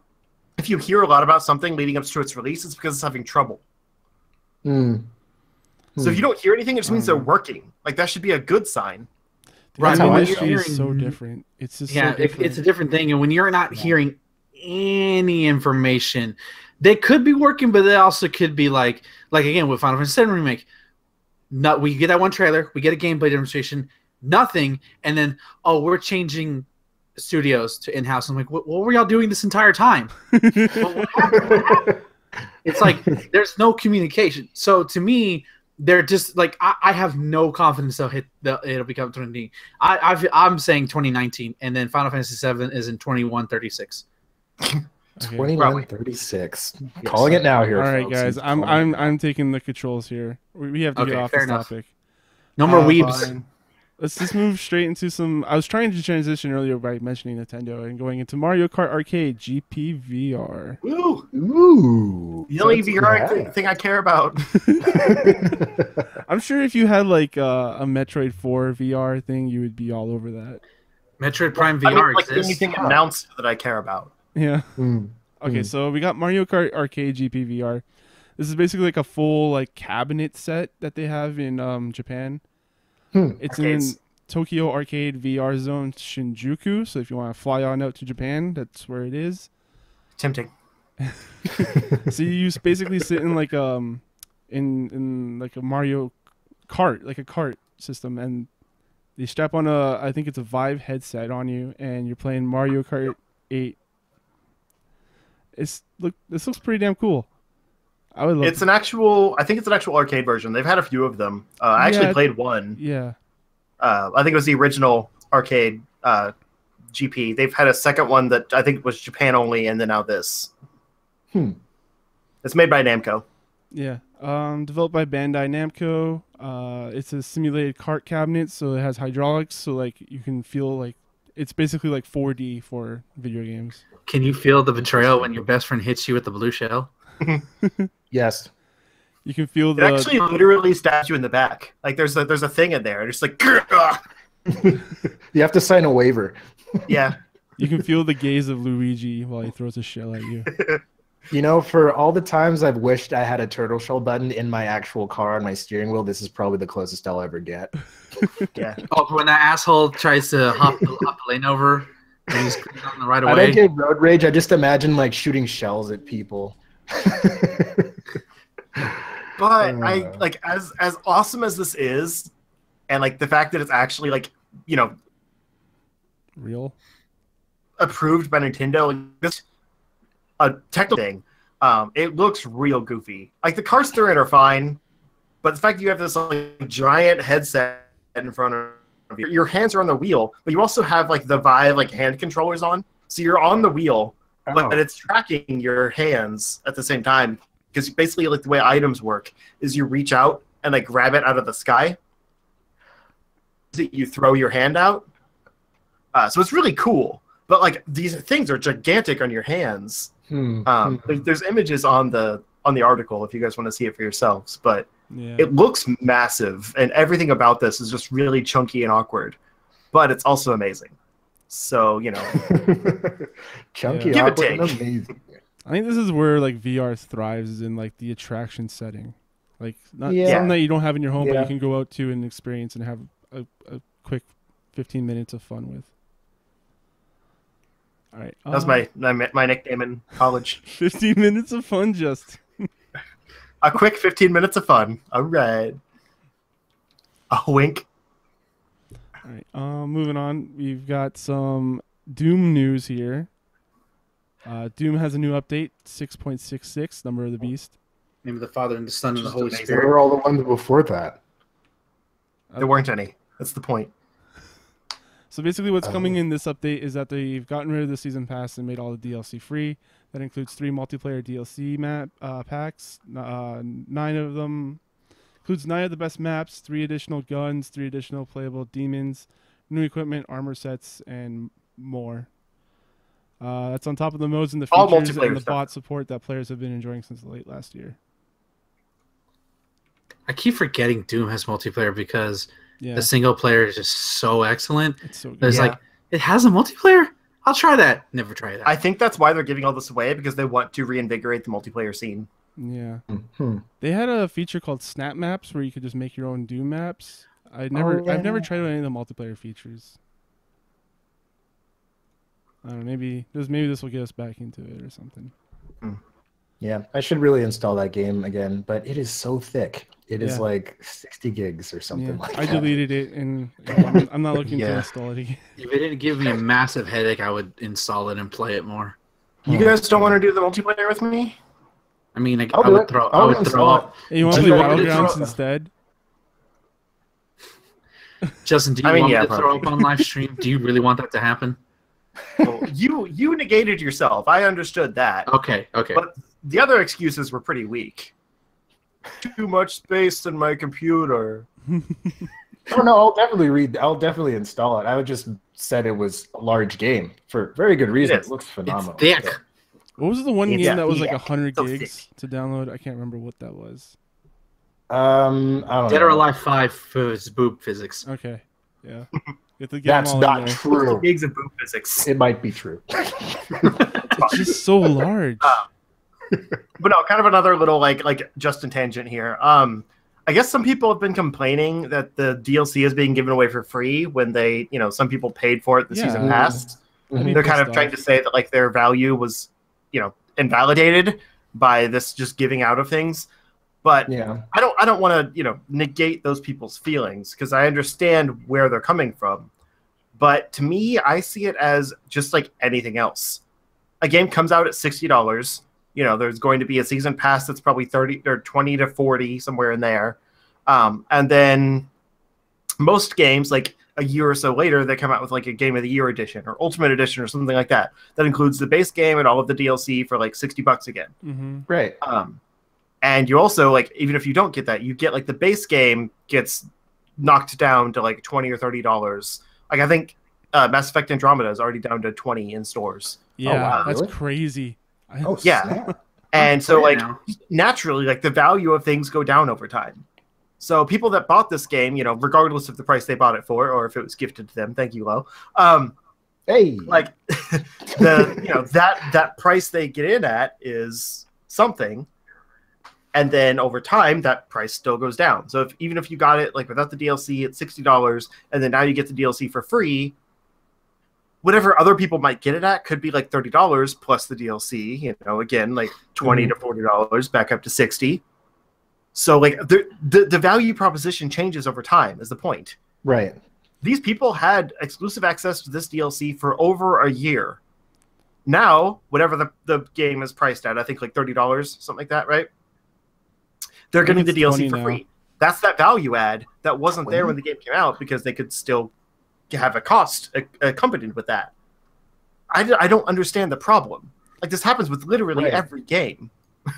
if you hear a lot about something leading up to its release, it's because it's having trouble. So if you don't hear anything, it just means they're working. Like, that should be a good sign. Right. The industry is so different. It's just so different. It's a different thing. And when you're not hearing any information, they could be working, but they also could be like again with Final Fantasy VII Remake. We get that one trailer, we get a gameplay demonstration, nothing, and then we're changing studios to in-house. I'm like, what were y'all doing this entire time? What happened? It's like there's no communication. So to me, they're just like, I have no confidence it'll become 2019. I'm saying 2019, and then Final Fantasy VII is in 2136. 2136. Calling it now here. All right, guys. I'm taking the controls here. We have to get off this topic. No more weebs. let's just move straight into some. I was trying to transition earlier by mentioning Nintendo and going into Mario Kart Arcade GP VR. Woo! Ooh. The only VR thing I care about. I'm sure if you had like a Metroid 4 VR thing, you would be all over that. Metroid Prime I mean, VR like exists. anything announced that I care about. Yeah. Mm. Okay, so we got Mario Kart Arcade GP VR. This is basically like a full like cabinet set that they have in Japan. It's Arcades. in Tokyo Arcade VR Zone Shinjuku. So if you want to fly on out to Japan, that's where it is. Tempting. So you basically sit in like in like a Mario Kart, like a kart system, and they strap on I think it's a Vive headset on you, and you're playing Mario Kart 8. This looks pretty damn cool. I would love. It's an actual. I think it's an actual arcade version. They've had a few of them. I actually played one. Yeah. I think it was the original arcade GP. They've had a second one that I think was Japan only, and then now this. It's made by Namco. Yeah. Developed by Bandai Namco. It's a simulated kart cabinet, so it has hydraulics, so like you can feel like it's basically like 4D for video games. Can you feel the betrayal when your best friend hits you with the blue shell? Yes. You can feel It the actually literally stabs you in the back. Like there's a thing in there. It's like, You have to sign a waiver. yeah. you can feel the gaze of Luigi while he throws a shell at you. You know, for all the times I've wished I had a turtle shell button in my actual car on my steering wheel, this is probably the closest I'll ever get. Yeah. Oh, when that asshole tries to hop the lane over and he's on the right I away. don't get road rage. I just imagine like shooting shells at people. But I like as awesome as this is, and like the fact that it's actually like, you know, Real? approved by Nintendo, like, this a technical thing. It looks real goofy. Like the cars they're in are fine, but the fact that you have this like giant headset in front of you, your hands are on the wheel, but you also have like the Vive like hand controllers on, so you're on the wheel, but it's tracking your hands at the same time. Because basically, like the way items work is you reach out and like grab it out of the sky. You throw your hand out, so it's really cool. But like these things are gigantic on your hands. There's images on the article if you guys want to see it for yourselves. But it looks massive, and everything about this is just really chunky and awkward. But it's also amazing. So you know, chunky, give awkward, and and take. amazing. I think this is where like VR thrives, is in like the attraction setting. Like not Yeah. something that you don't have in your home, but Yeah. you can go out to and experience and have a quick 15 minutes of fun with. All right. That was my nickname in college. 15 minutes of fun, just. A quick 15 minutes of fun. All right. A wink. All right. Moving on, we've got some Doom news here. Doom has a new update, 6.66, Number of the Beast. Name of the Father and the Son and the Holy amazing. Where Spirit. were all the ones before that? There weren't any. That's the point. So basically what's coming in this update is that they've gotten rid of the Season Pass and made all the DLC free. That includes 3 multiplayer DLC packs. 9 of them includes 9 of the best maps, 3 additional guns, 3 additional playable demons, new equipment, armor sets, and more. That's on top of the modes and the All features multiplayer and the stuff. bot support that players have been enjoying since late last year. I keep forgetting Doom has multiplayer because Yeah, the single player is just so excellent. it's so good. There's Yeah. like, it has a multiplayer? I'll try that. Never try that. I think that's why they're giving all this away, because they want to reinvigorate the multiplayer scene. Yeah. Hmm. They had a feature called Snap Maps where you could just make your own Doom maps. I've never tried out any of the multiplayer features. I don't know, maybe this will get us back into it or something. Yeah, I should really install that game again, but it is so thick. It is Yeah. like 60 gigs or something Yeah, like I that. deleted it and I'm not looking to Yeah. install it again. If it didn't give me a massive headache, I would install it and play it more. You guys don't want to do the multiplayer with me? I mean, I I'll do would it. throw. I'll I would install throw. Hey, you want to Do play you want me to Battlegrounds throw- instead? Justin, do you I mean, want yeah, me to throw probably. up on live stream? Do you really want that to happen? Well, you negated yourself. I understood that. Okay. But the other excuses were pretty weak. Too much space in my computer. Oh no, I'll definitely read. I'll definitely install it. I would just said it was a large game for very good reason. It looks phenomenal. It's thick. So, What was the one It's game that was thick. like 100 So gigs to download? I can't remember what that was. I don't Dead know. or Alive 5 is boob physics. Okay, yeah. You have to get That's them all in not there. true. Gigs of boom physics. It might be true. It's just so large. But no, kind of another little like Justin tangent here. I guess some people have been complaining that the DLC is being given away for free when they, some people paid for it the season Yeah. pass. I'd be They're kind of pissed trying off. to say that like their value was, invalidated by this just giving out of things. But Yeah. I don't want to, negate those people's feelings because I understand where they're coming from. But to me, I see it as just like anything else. A game comes out at $60. There's going to be a season pass that's probably 30 or 20 to 40, somewhere in there. And then most games, like a year or so later, they come out with like a Game of the Year edition or Ultimate Edition or something like that. That includes the base game and all of the DLC for like $60 again. Mm-hmm. Right. And you also, like, even if you don't get that, you get like the base game gets knocked down to like $20 or $30. Like I think Mass Effect Andromeda is already down to 20 in stores. Yeah, wow, that's really? crazy. Oh Yeah. snap. And so, like, now. naturally, like the value of things go down over time. So people that bought this game, regardless of the price they bought it for, or if it was gifted to them, thank you, Lo. Hey. Like that price they get in at is something, and then over time that price still goes down. So even if you got it like without the DLC at $60, and then now you get the DLC for free, whatever other people might get it at could be like $30 plus the DLC. Again, like $20 to $40 back up to $60. So like the value proposition changes over time is the point. Right. These people had exclusive access to this DLC for over a year. Now, whatever the game is priced at, I think like $30, something like that, right? They're getting the it's DLC 20 for now. free. That's that value add that wasn't there when the game came out because they could still have a cost accompanied with that. I don't understand the problem. Like this happens with literally Right. every game.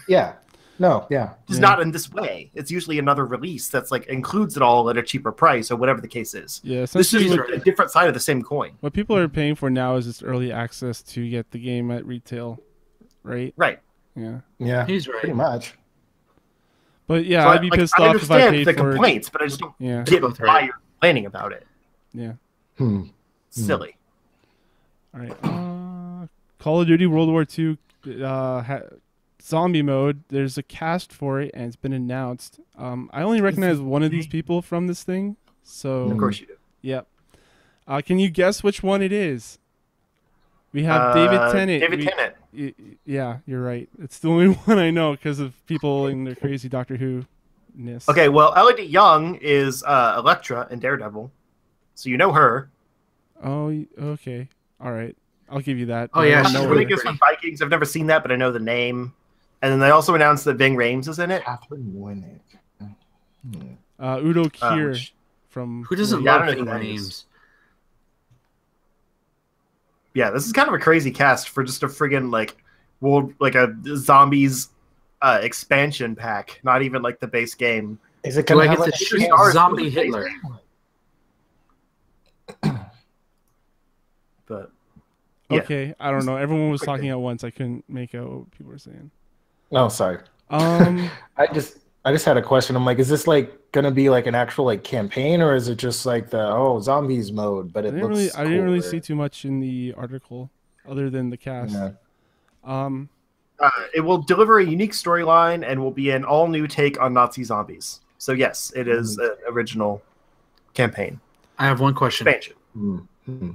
Yeah. No. Yeah. Just Yeah. not in this way. It's usually another release that's like includes it all at a cheaper price or whatever the case is. Yeah, This essentially is what, a different side of the same coin. what people are paying for now is just early access to get the game at retail, right? Right. Yeah. Yeah. He's right. Pretty much. But yeah, So I'd be pissed I off if I understand paid the for complaints, but I just don't Yeah. get Both why right. you're complaining about it. Yeah. Silly. All right. Call of Duty World War II zombie mode. There's a cast for it, and it's been announced. I only recognize one of these people from this thing, so Of course you do. Yep. Can you guess which one it is? We have David Tennant. David Tennant. Yeah, you're right. It's the only one I know because of people in their crazy Doctor Who-ness. Okay, well, Elodie Young is Elektra in Daredevil, so you know her. Oh, okay. All right. I'll give you that. Oh, yeah, I don't she's know I her. really think it's from Vikings. I've never seen that, but I know the name. And then they also announced that Ving Rhames is in it. Catherine Winnick. Udo Kier which- from Who doesn't Yeah, I love don't know Ving who that is. names? Yeah, this is kind of a crazy cast for just a friggin' like a zombies expansion pack. Not even like the base game. Is it Do gonna I have get like to shoot stars Zombie with the base Hitler? game? But yeah. Okay, I don't know. Everyone was Quick talking thing. at once. I couldn't make out what people were saying. Oh, sorry. Um, I just had a question. I'm like, is this like gonna be like an actual like campaign, or is it just like the zombies mode? But I it didn't looks. really cooler. see too much in the article, other than the cast. Yeah. It will deliver a unique storyline and will be an all new take on Nazi zombies. So yes, it is an original campaign I have one question. expansion. Mm-hmm.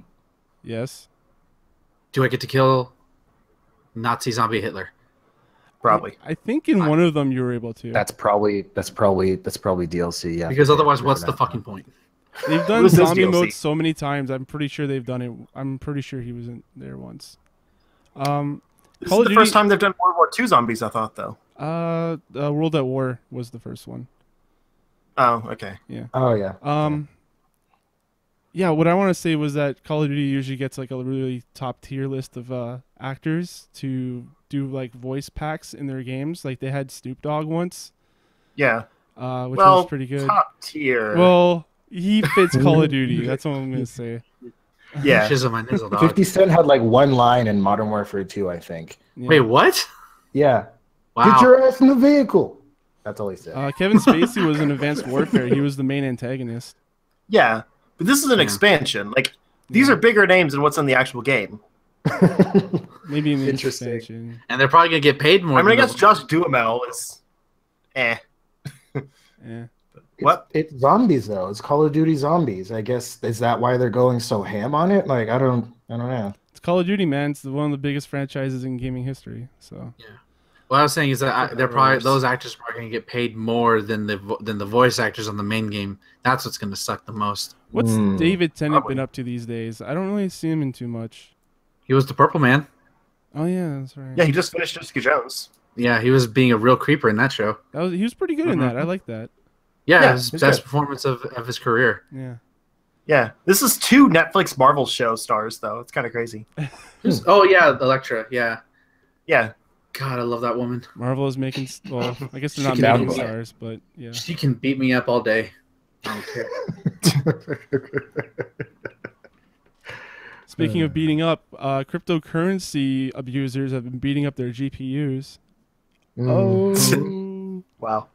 Yes. Do I get to kill Nazi zombie Hitler? Probably. I think in one of them you were able to. That's probably DLC. Yeah. Because otherwise, what's the fucking point? They've done This is zombie DLC. mode so many times. I'm pretty sure they've done it. I'm pretty sure he was in there once. This Call is of the Duty- first time they've done World War II zombies, I thought, though. World at War was the first one. Oh, okay. Oh yeah. Yeah, what I want to say was that Call of Duty usually gets like a really top tier list of actors to do like voice packs in their games. Like they had Snoop Dogg once, Yeah. which Well, was pretty good. top tier. Well, He fits Call of Duty. That's what I'm gonna say. Yeah. Shizzle my nizzle, dog. 50 Cent had like one line in Modern Warfare 2, I think. Yeah. Wait, what? Yeah. Wow. Get your ass in the vehicle. That's all he said. Kevin Spacey was in Advanced Warfare. He was the main antagonist. Yeah, but this is an expansion. Like, these are bigger names than what's in the actual game. Maybe an Interesting. expansion. And they're probably gonna get paid more. I mean, I than guess Josh Duhamel is, Yeah. What? It's zombies though. It's Call of Duty Zombies. I guess is that why they're going so ham on it? Like I don't know. It's Call of Duty, man. It's one of the biggest franchises in gaming history. So What I was saying is that they're probably those actors are going to get paid more than the voice actors on the main game. That's what's going to suck the most. what's David Tennant been up to these days? I don't really see him in too much. He was the Purple Man. Oh yeah, that's right. Yeah, he just finished Jessica Jones. Yeah, he was being a real creeper in that show. He was pretty good in that. I like that. Yeah, Yeah, it was he's best good. performance of his career. Yeah. Yeah, this is 2 Netflix Marvel show stars though. It's kind of crazy. Oh yeah, Elektra. Yeah. Yeah, God, I love that woman. Marvel is making. Well, I guess they're not can making beat me. stars, but yeah. She can beat me up all day. I don't care. Speaking of beating up, cryptocurrency abusers have been beating up their GPUs. Oh. wow.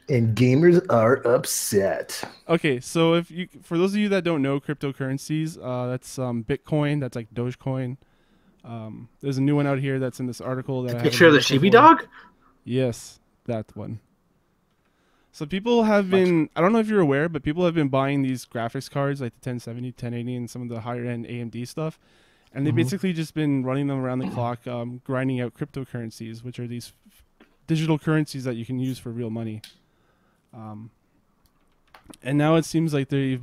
And gamers are upset. Okay, so for those of you that don't know cryptocurrencies, that's Bitcoin. That's like Dogecoin. There's a new one out here that's in this article that I Picture of the haven't Shibi looked for. dog. Yes, that one. So people have been, I don't know if you're aware, but people have been buying these graphics cards like the 1070, 1080, and some of the higher end AMD stuff. And they've basically just been running them around the clock, grinding out cryptocurrencies, which are these digital currencies that you can use for real money. And now it seems like they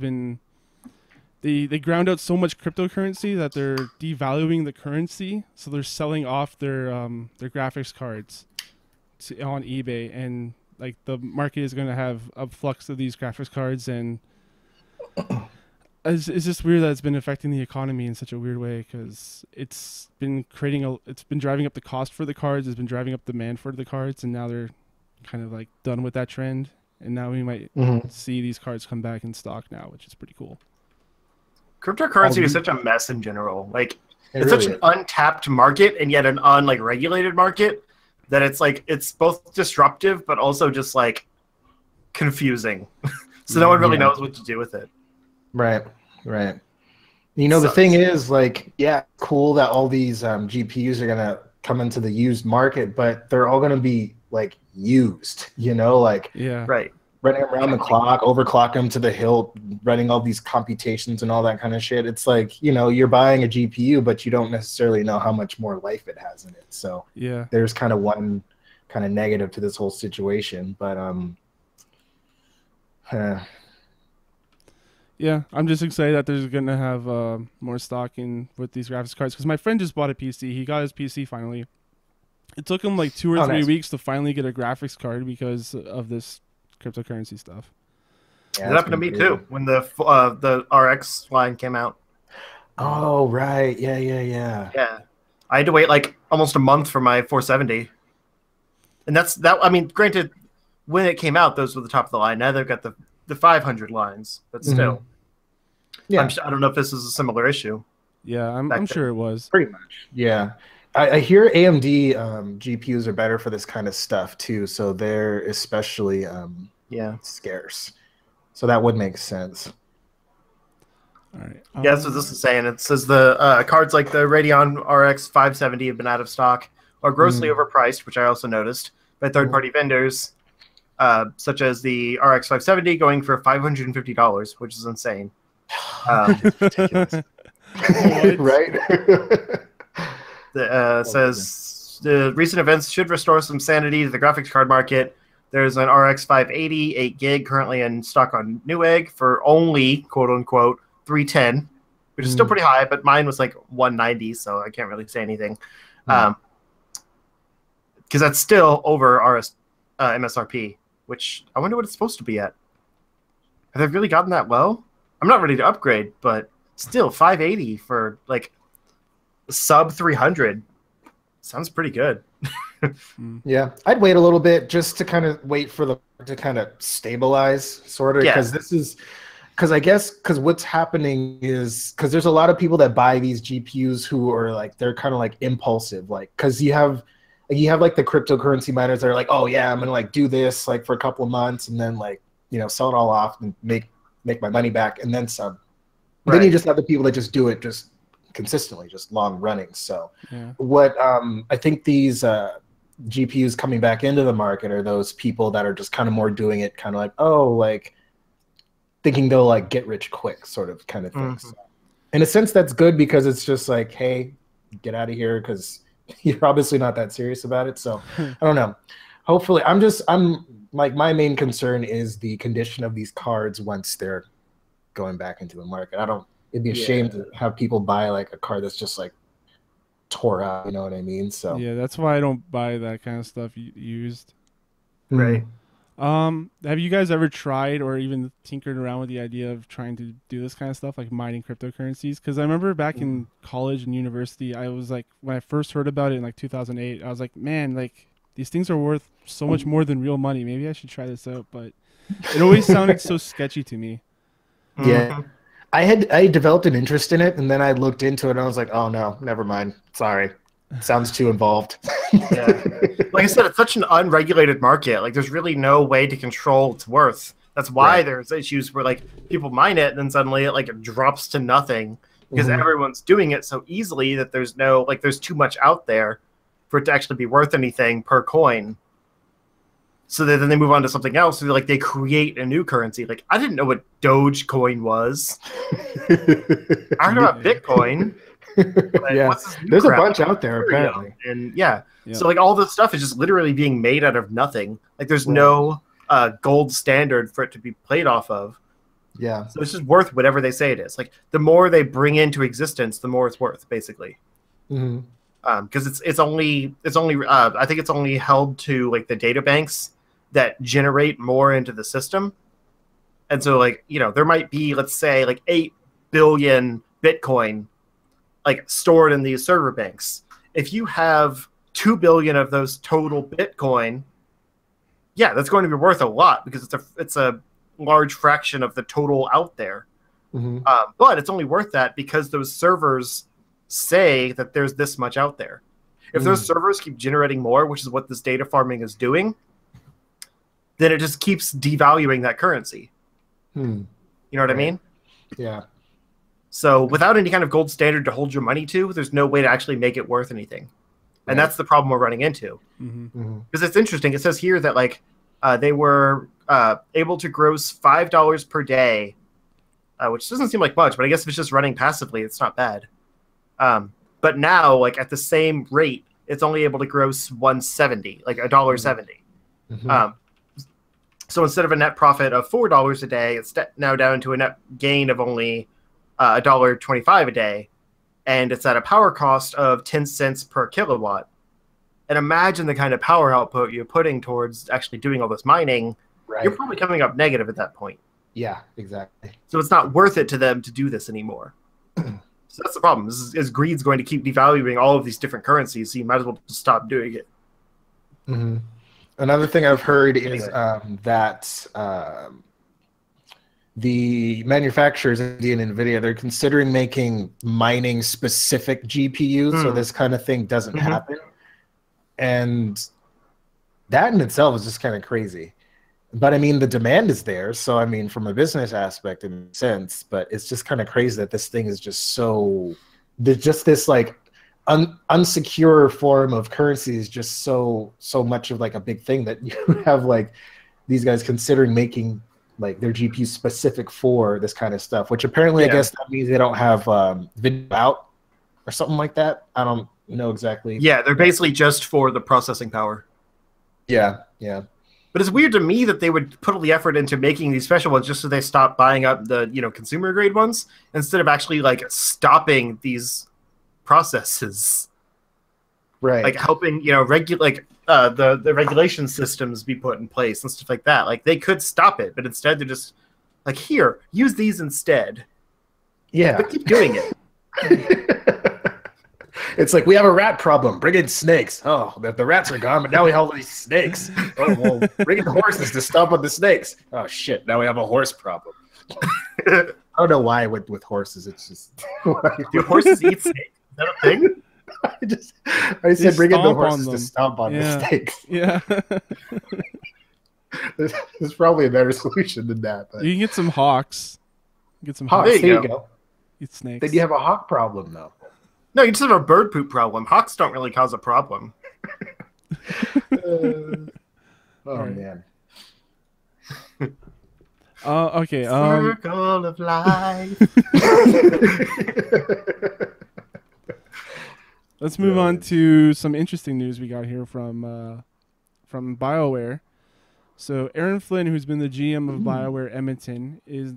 ground out so much cryptocurrency that they're devaluing the currency. So they're selling off their graphics cards on eBay, and like the market is going to have a flux of these graphics cards, and it's just weird that it's been affecting the economy in such a weird way, because it's been driving up the cost for the cards, it's been driving up demand for the cards, and now they're kind of like done with that trend, and now we might see these cards come back in stock now, which is pretty cool. Cryptocurrency is such a mess in general. Like, it's really such an untapped market and yet an regulated market that it's both disruptive but also just like confusing. So no one really knows what to do with it. Right. You know, the thing is, like, yeah, cool that all these GPUs are gonna come into the used market, but they're all gonna be like used. You know, like Right. running around the clock, overclock them to the hilt, running all these computations and all that kind of shit. It's like, you know, you're buying a GPU, but you don't necessarily know how much more life it has in it. So there's kind of one kind of negative to this whole situation. But yeah, I'm just excited that there's gonna have more stock in with these graphics cards, because my friend just bought a PC. He got his PC finally. It took him like 2 or 3 weeks to finally get a graphics card because of this cryptocurrency stuff. Yeah, it happened to me too when the RX line came out. Oh right, yeah. Yeah, I had to wait like almost a month for my 470, and that. I mean, granted, when it came out, those were the top of the line. Now they've got the 500 lines, but still, yeah. I don't know if this is a similar issue. Yeah, I'm sure it was. Pretty much, yeah. I hear AMD GPUs are better for this kind of stuff too, so they're especially scarce. So that would make sense. All right. Yeah, that's what this is saying. It says the cards like the Radeon RX 570 have been out of stock or grossly overpriced, which I also noticed, by third-party vendors, such as the RX 570 going for $550, which is insane. Right? Says the recent events should restore some sanity to the graphics card market. There's an RX 580 8 gig currently in stock on Newegg for only quote unquote $310, which is still pretty high, but mine was like $190, so I can't really say anything. Because that's still over MSRP, which I wonder what it's supposed to be at. Have they really gotten that low? I'm not ready to upgrade, but still 580 for like sub 300 sounds pretty good. Yeah, I'd wait a little bit just to kind of wait for to kind of stabilize, sort of, because this is because I guess what's happening is because there's a lot of people that buy these GPUs who are like they're kind of like impulsive, like because you have like the cryptocurrency miners that are like, oh yeah, I'm gonna like do this like for a couple of months and then like sell it all off and make my money back and then some. Right. Then you just have the people that just do it just consistently, just long running. So what I think these GPUs coming back into the market are those people that are just kind of more doing it kind of like, oh, like thinking they'll like get rich quick sort of kind of thing. Mm-hmm. So, in a sense, that's good because it's just like, hey, get out of here because you're obviously not that serious about it. So I don't know. Hopefully, I'm like my main concern is the condition of these cards once they're going back into the market. It'd be a shame to have people buy like a card that's just like tore up, you know what I mean? So yeah, that's why I don't buy that kind of stuff used. Right. Have you guys ever tried or even tinkered around with the idea of trying to do this kind of stuff, like mining cryptocurrencies? Because I remember back in college and university, I was like, when I first heard about it in like 2008, I was like, man, like these things are worth so much more than real money. Maybe I should try this out. But it always sounded so sketchy to me. Yeah. I developed an interest in it, and then I looked into it, and I was like, oh, no, never mind. Sorry. Sounds too involved. Yeah. Like I said, it's such an unregulated market. Like, there's really no way to control its worth. That's why there's issues where, like, people mine it, and then suddenly it drops to nothing because everyone's doing it so easily that there's too much out there for it to actually be worth anything per coin. So then they move on to something else. So they create a new currency. Like, I didn't know what Dogecoin was. I heard about Bitcoin. Yeah, there's a bunch out there apparently. And so like all this stuff is just literally being made out of nothing. Like there's no gold standard for it to be played off of. Yeah. So it's just worth whatever they say it is. Like the more they bring into existence, the more it's worth, basically. Because it's only I think it's only held to like the data banks that generate more into the system. And so there might be, let's say, like 8 billion Bitcoin stored in these server banks. If you have 2 billion of those total Bitcoin, that's going to be worth a lot because it's a large fraction of the total out there. But it's only worth that because those servers say that there's this much out there. If those servers keep generating more, which is what this data farming is doing, then it just keeps devaluing that currency. You know what I mean? Yeah. So without any kind of gold standard to hold your money to, there's no way to actually make it worth anything. And that's the problem we're running into. Because it's interesting. It says here that they were able to gross $5 per day, which doesn't seem like much, but I guess if it's just running passively, it's not bad. But now, at the same rate, it's only able to gross $1.70, like $1.70. So instead of a net profit of $4 a day, it's now down to a net gain of only $1.25 a day, and it's at a power cost of 10 cents per kilowatt. And imagine the kind of power output you're putting towards actually doing all this mining. Right. You're probably coming up negative at that point. Yeah, exactly. So it's not worth it to them to do this anymore. So that's the problem. Is greed's going to keep devaluing all of these different currencies, so you might as well just stop doing it. Another thing I've heard is that the manufacturers, NVIDIA and NVIDIA, they're considering making mining specific GPUs so this kind of thing doesn't happen. And that in itself is just kind of crazy. But I mean, the demand is there. So I mean, from a business aspect, it makes sense. But it's just kind of crazy that this thing is just so, there's just this unsecure form of currency is just so much of a big thing that you have these guys considering making their GPU specific for this kind of stuff, which apparently I guess that means they don't have video out or something like that. I don't know exactly. Yeah, they're basically just for the processing power. Yeah. But it's weird to me that they would put all the effort into making these special ones just so they stop buying up the consumer grade ones instead of actually stopping these processes. Right. Helping the regulation systems be put in place and stuff like that. They could stop it, but instead they're just here, use these instead. Yeah. But keep doing it. It's we have a rat problem. Bring in snakes. Oh, the rats are gone, but now we have all these snakes. Oh, well, bring in the horses to stop on the snakes. Oh shit! Now we have a horse problem. I don't know why with horses. It's just Do horses eat snakes? Is that a thing? I said bring in the stomp on horses to them. stomp on the snakes. Yeah. There's probably a better solution than that. But You can get some hawks. Get some hawks, hawks. there you go. Eat snakes. Then you have a hawk problem, though. No, you just have a bird poop problem. Hawks don't really cause a problem. Man. Okay. Circle of life. Let's move on to some interesting news we got here from BioWare. So Aaron Flynn, who's been the GM of BioWare Edmonton, is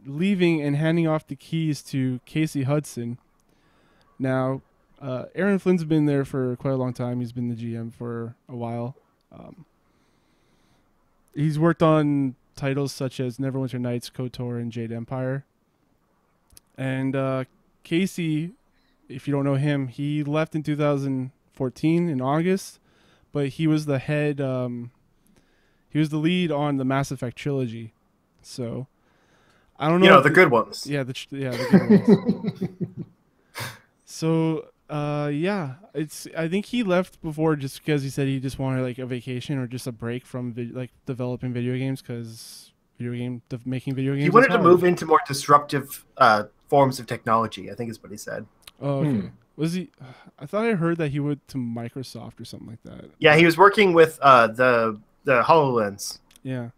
leaving and handing off the keys to Casey Hudson. Now, Aaron Flynn's been there for quite a long time. He's been the GM for a while. He's worked on titles such as Neverwinter Nights, KOTOR, and Jade Empire. And Casey, if you don't know him, he left in 2014 in August, but he was the head. He was the lead on the Mass Effect trilogy. So I don't know. You know, the good ones. Yeah, the good ones. So yeah, I think he left before just because he said he just wanted like a vacation or just a break from developing video games because making video games. He wanted to move into more disruptive forms of technology, I think is what he said. Oh, okay. Was he? I thought I heard that he went to Microsoft or something like that. Yeah, he was working with the HoloLens. Yeah.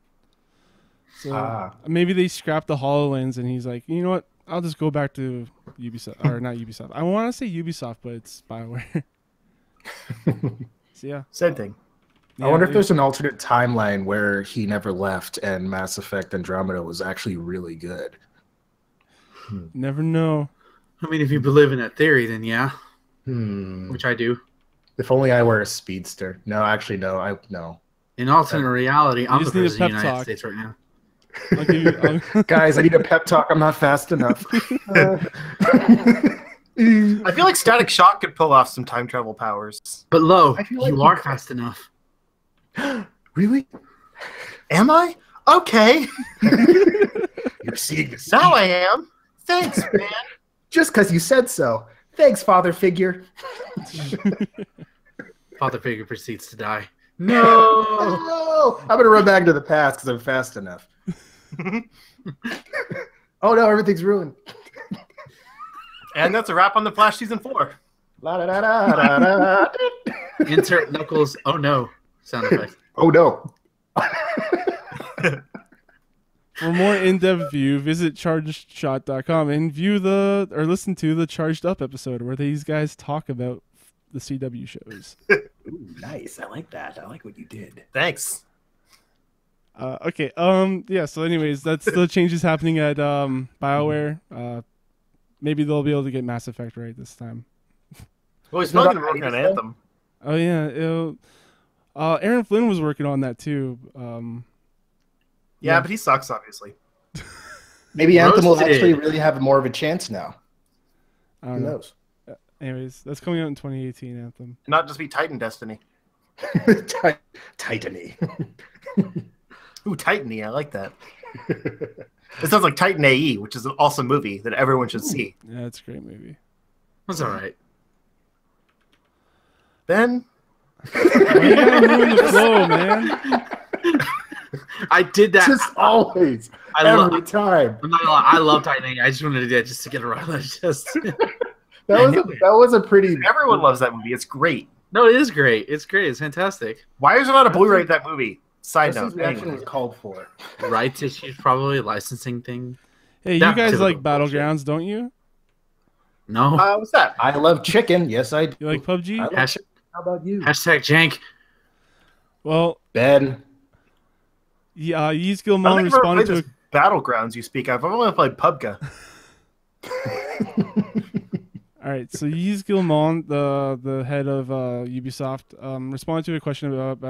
So maybe they scrapped the HoloLens and he's like, you know what? I'll just go back to Ubisoft, or not Ubisoft. I want to say Ubisoft, but it's BioWare. So yeah, same thing. I wonder if there's an alternate timeline where he never left and Mass Effect Andromeda was actually really good. Never know. I mean, if you believe in that theory, then yeah. Which I do. If only I were a speedster. No, actually, no. No. In alternate reality, I'm the just need a president of the pep United talk. States right now. I'll give you, Guys, I need a pep talk. I'm not fast enough. I feel like Static Shock could pull off some time travel powers. But Lo, I feel like you are fast enough. Really? Am I? Okay. You're seeing this. Now I am. Thanks, man. Just because you said so. Thanks, father figure. Father figure proceeds to die. No! Oh, I'm going to run back to the past because I'm fast enough. Oh no, everything's ruined. And that's a wrap on the Flash Season 4. La da da da da da. Insert Knuckles. Oh no! Sound effect. Oh no. for more in-depth view, visit chargedshot.com and listen to the Charged Up episode where these guys talk about the CW shows. Ooh, nice. I like that. I like what you did. Thanks. Okay. Yeah. So, anyways, that's the changes happening at BioWare. Maybe they'll be able to get Mass Effect right this time. Well, he's probably going to work on Anthem. Oh yeah. Aaron Flynn was working on that too. Yeah, but he sucks, obviously. Maybe Anthem will Roasted. actually really have more of a chance now. I Who don't know. knows? Anyways, that's coming out in 2018. Anthem. Not just be Titan Destiny. Titany. Ooh, Titany, I like that. It sounds like Titan AE, which is an awesome movie that everyone should see. Yeah, it's a great movie. That's all right. Ben? Why you gotta ruin the flow, man? I did that. Just always. Every time. I'm not gonna lie, I love Titan. I just wanted to do that just to get around that. That was a pretty. Everyone loves that movie. It's great. No, it is great. It's great. It's fantastic. Why is there not a Blu-ray of that movie? Side This note. reaction Anyway. was called for. Rights issues, probably licensing thing. Hey, you That guys typical like Battlegrounds, don't you? No. What's that? I love chicken. Yes, I do. You like PUBG? I love Hash- chicken. How about you? hashtag jank. Well, Ben. yeah, Yzgilmon I don't think I've ever responded played to this Battlegrounds you speak of. I've only played PUBG. All right, so Yves Guillemot, the head of Ubisoft, responded to a question about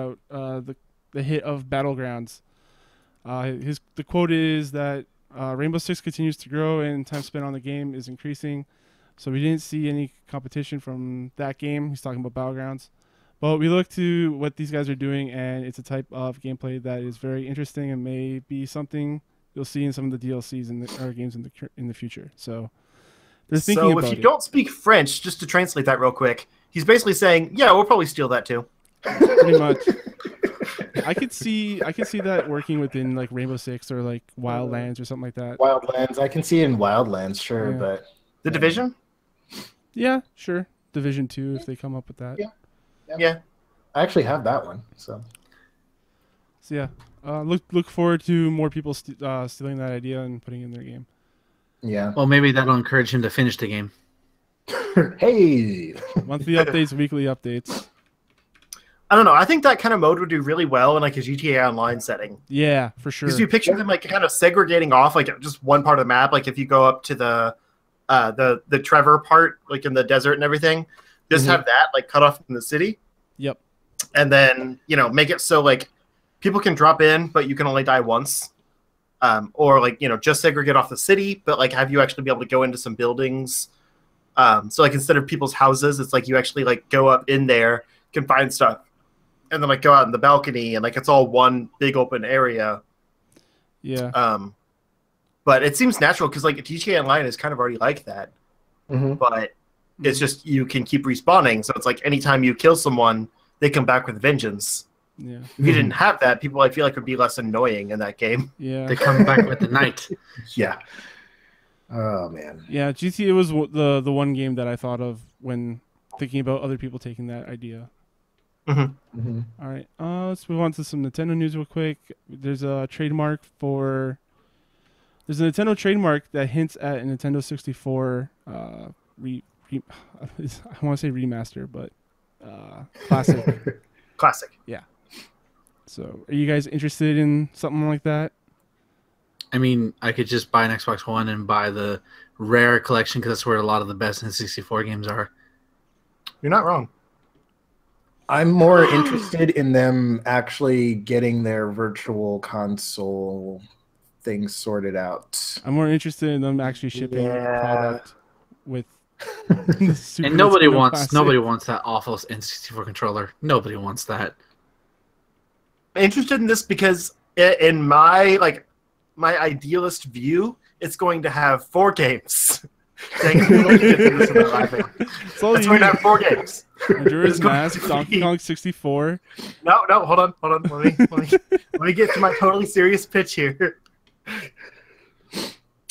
the hit of Battlegrounds. The quote is that Rainbow Six continues to grow and time spent on the game is increasing, so we didn't see any competition from that game. He's talking about Battlegrounds, but we look to what these guys are doing, and it's a type of gameplay that is very interesting and may be something you'll see in some of the DLCs in our games in the future. So they're thinking So about if you it. don't speak French, just to translate that real quick, he's basically saying, yeah, we'll probably steal that too. Pretty much. I could see that working within like Rainbow Six or like Wildlands or something like that. Wildlands, I can see it in Wildlands, sure, Yeah. but The Division? Yeah, sure. Division 2 if they come up with that. Yeah. Yeah. I actually have that one. So So yeah, look forward to more people stealing that idea and putting it in their game. yeah. Well, maybe that'll encourage him to finish the game. Hey. Monthly updates, weekly updates. I don't know. I think that kind of mode would do really well in like a GTA Online setting. Yeah, for sure. Because you picture them like kind of segregating off like just one part of the map. Like if you go up to the Trevor part, like in the desert and everything, just have that like cut off from the city. Yep. And then, make it so like people can drop in, but you can only die once. Or like, just segregate off the city, but like have you actually be able to go into some buildings. So like instead of people's houses, it's like you actually like go up in there, can find stuff, and then like go out in the balcony, and like it's all one big open area. Yeah. But it seems natural because like GTA Online is kind of already like that. But it's just you can keep respawning, so it's like anytime you kill someone, they come back with vengeance. Yeah. If you didn't have that, people I feel like would be less annoying in that game. Yeah. They come back with the night. Yeah. Oh man. Yeah, GTA was the one game that I thought of when thinking about other people taking that idea. All right, let's move on to some Nintendo news real quick. There's a Nintendo trademark that hints at a Nintendo 64 I want to say remaster, but classic. Classic. Yeah. So, are you guys interested in something like that? I mean, I could just buy an Xbox One and buy the Rare collection because that's where a lot of the best N64 games are. You're not wrong. I'm more interested in them actually getting their virtual console things sorted out. I'm more interested in them actually shipping product with the Super And nobody Nintendo wants that awful N64 controller. Nobody wants that. I'm interested in this because in my idealist view, it's going to have 4 games. That's going to have 4 games. Majora's Mask, Donkey Kong 64. No, hold on. Let me get to my totally serious pitch here.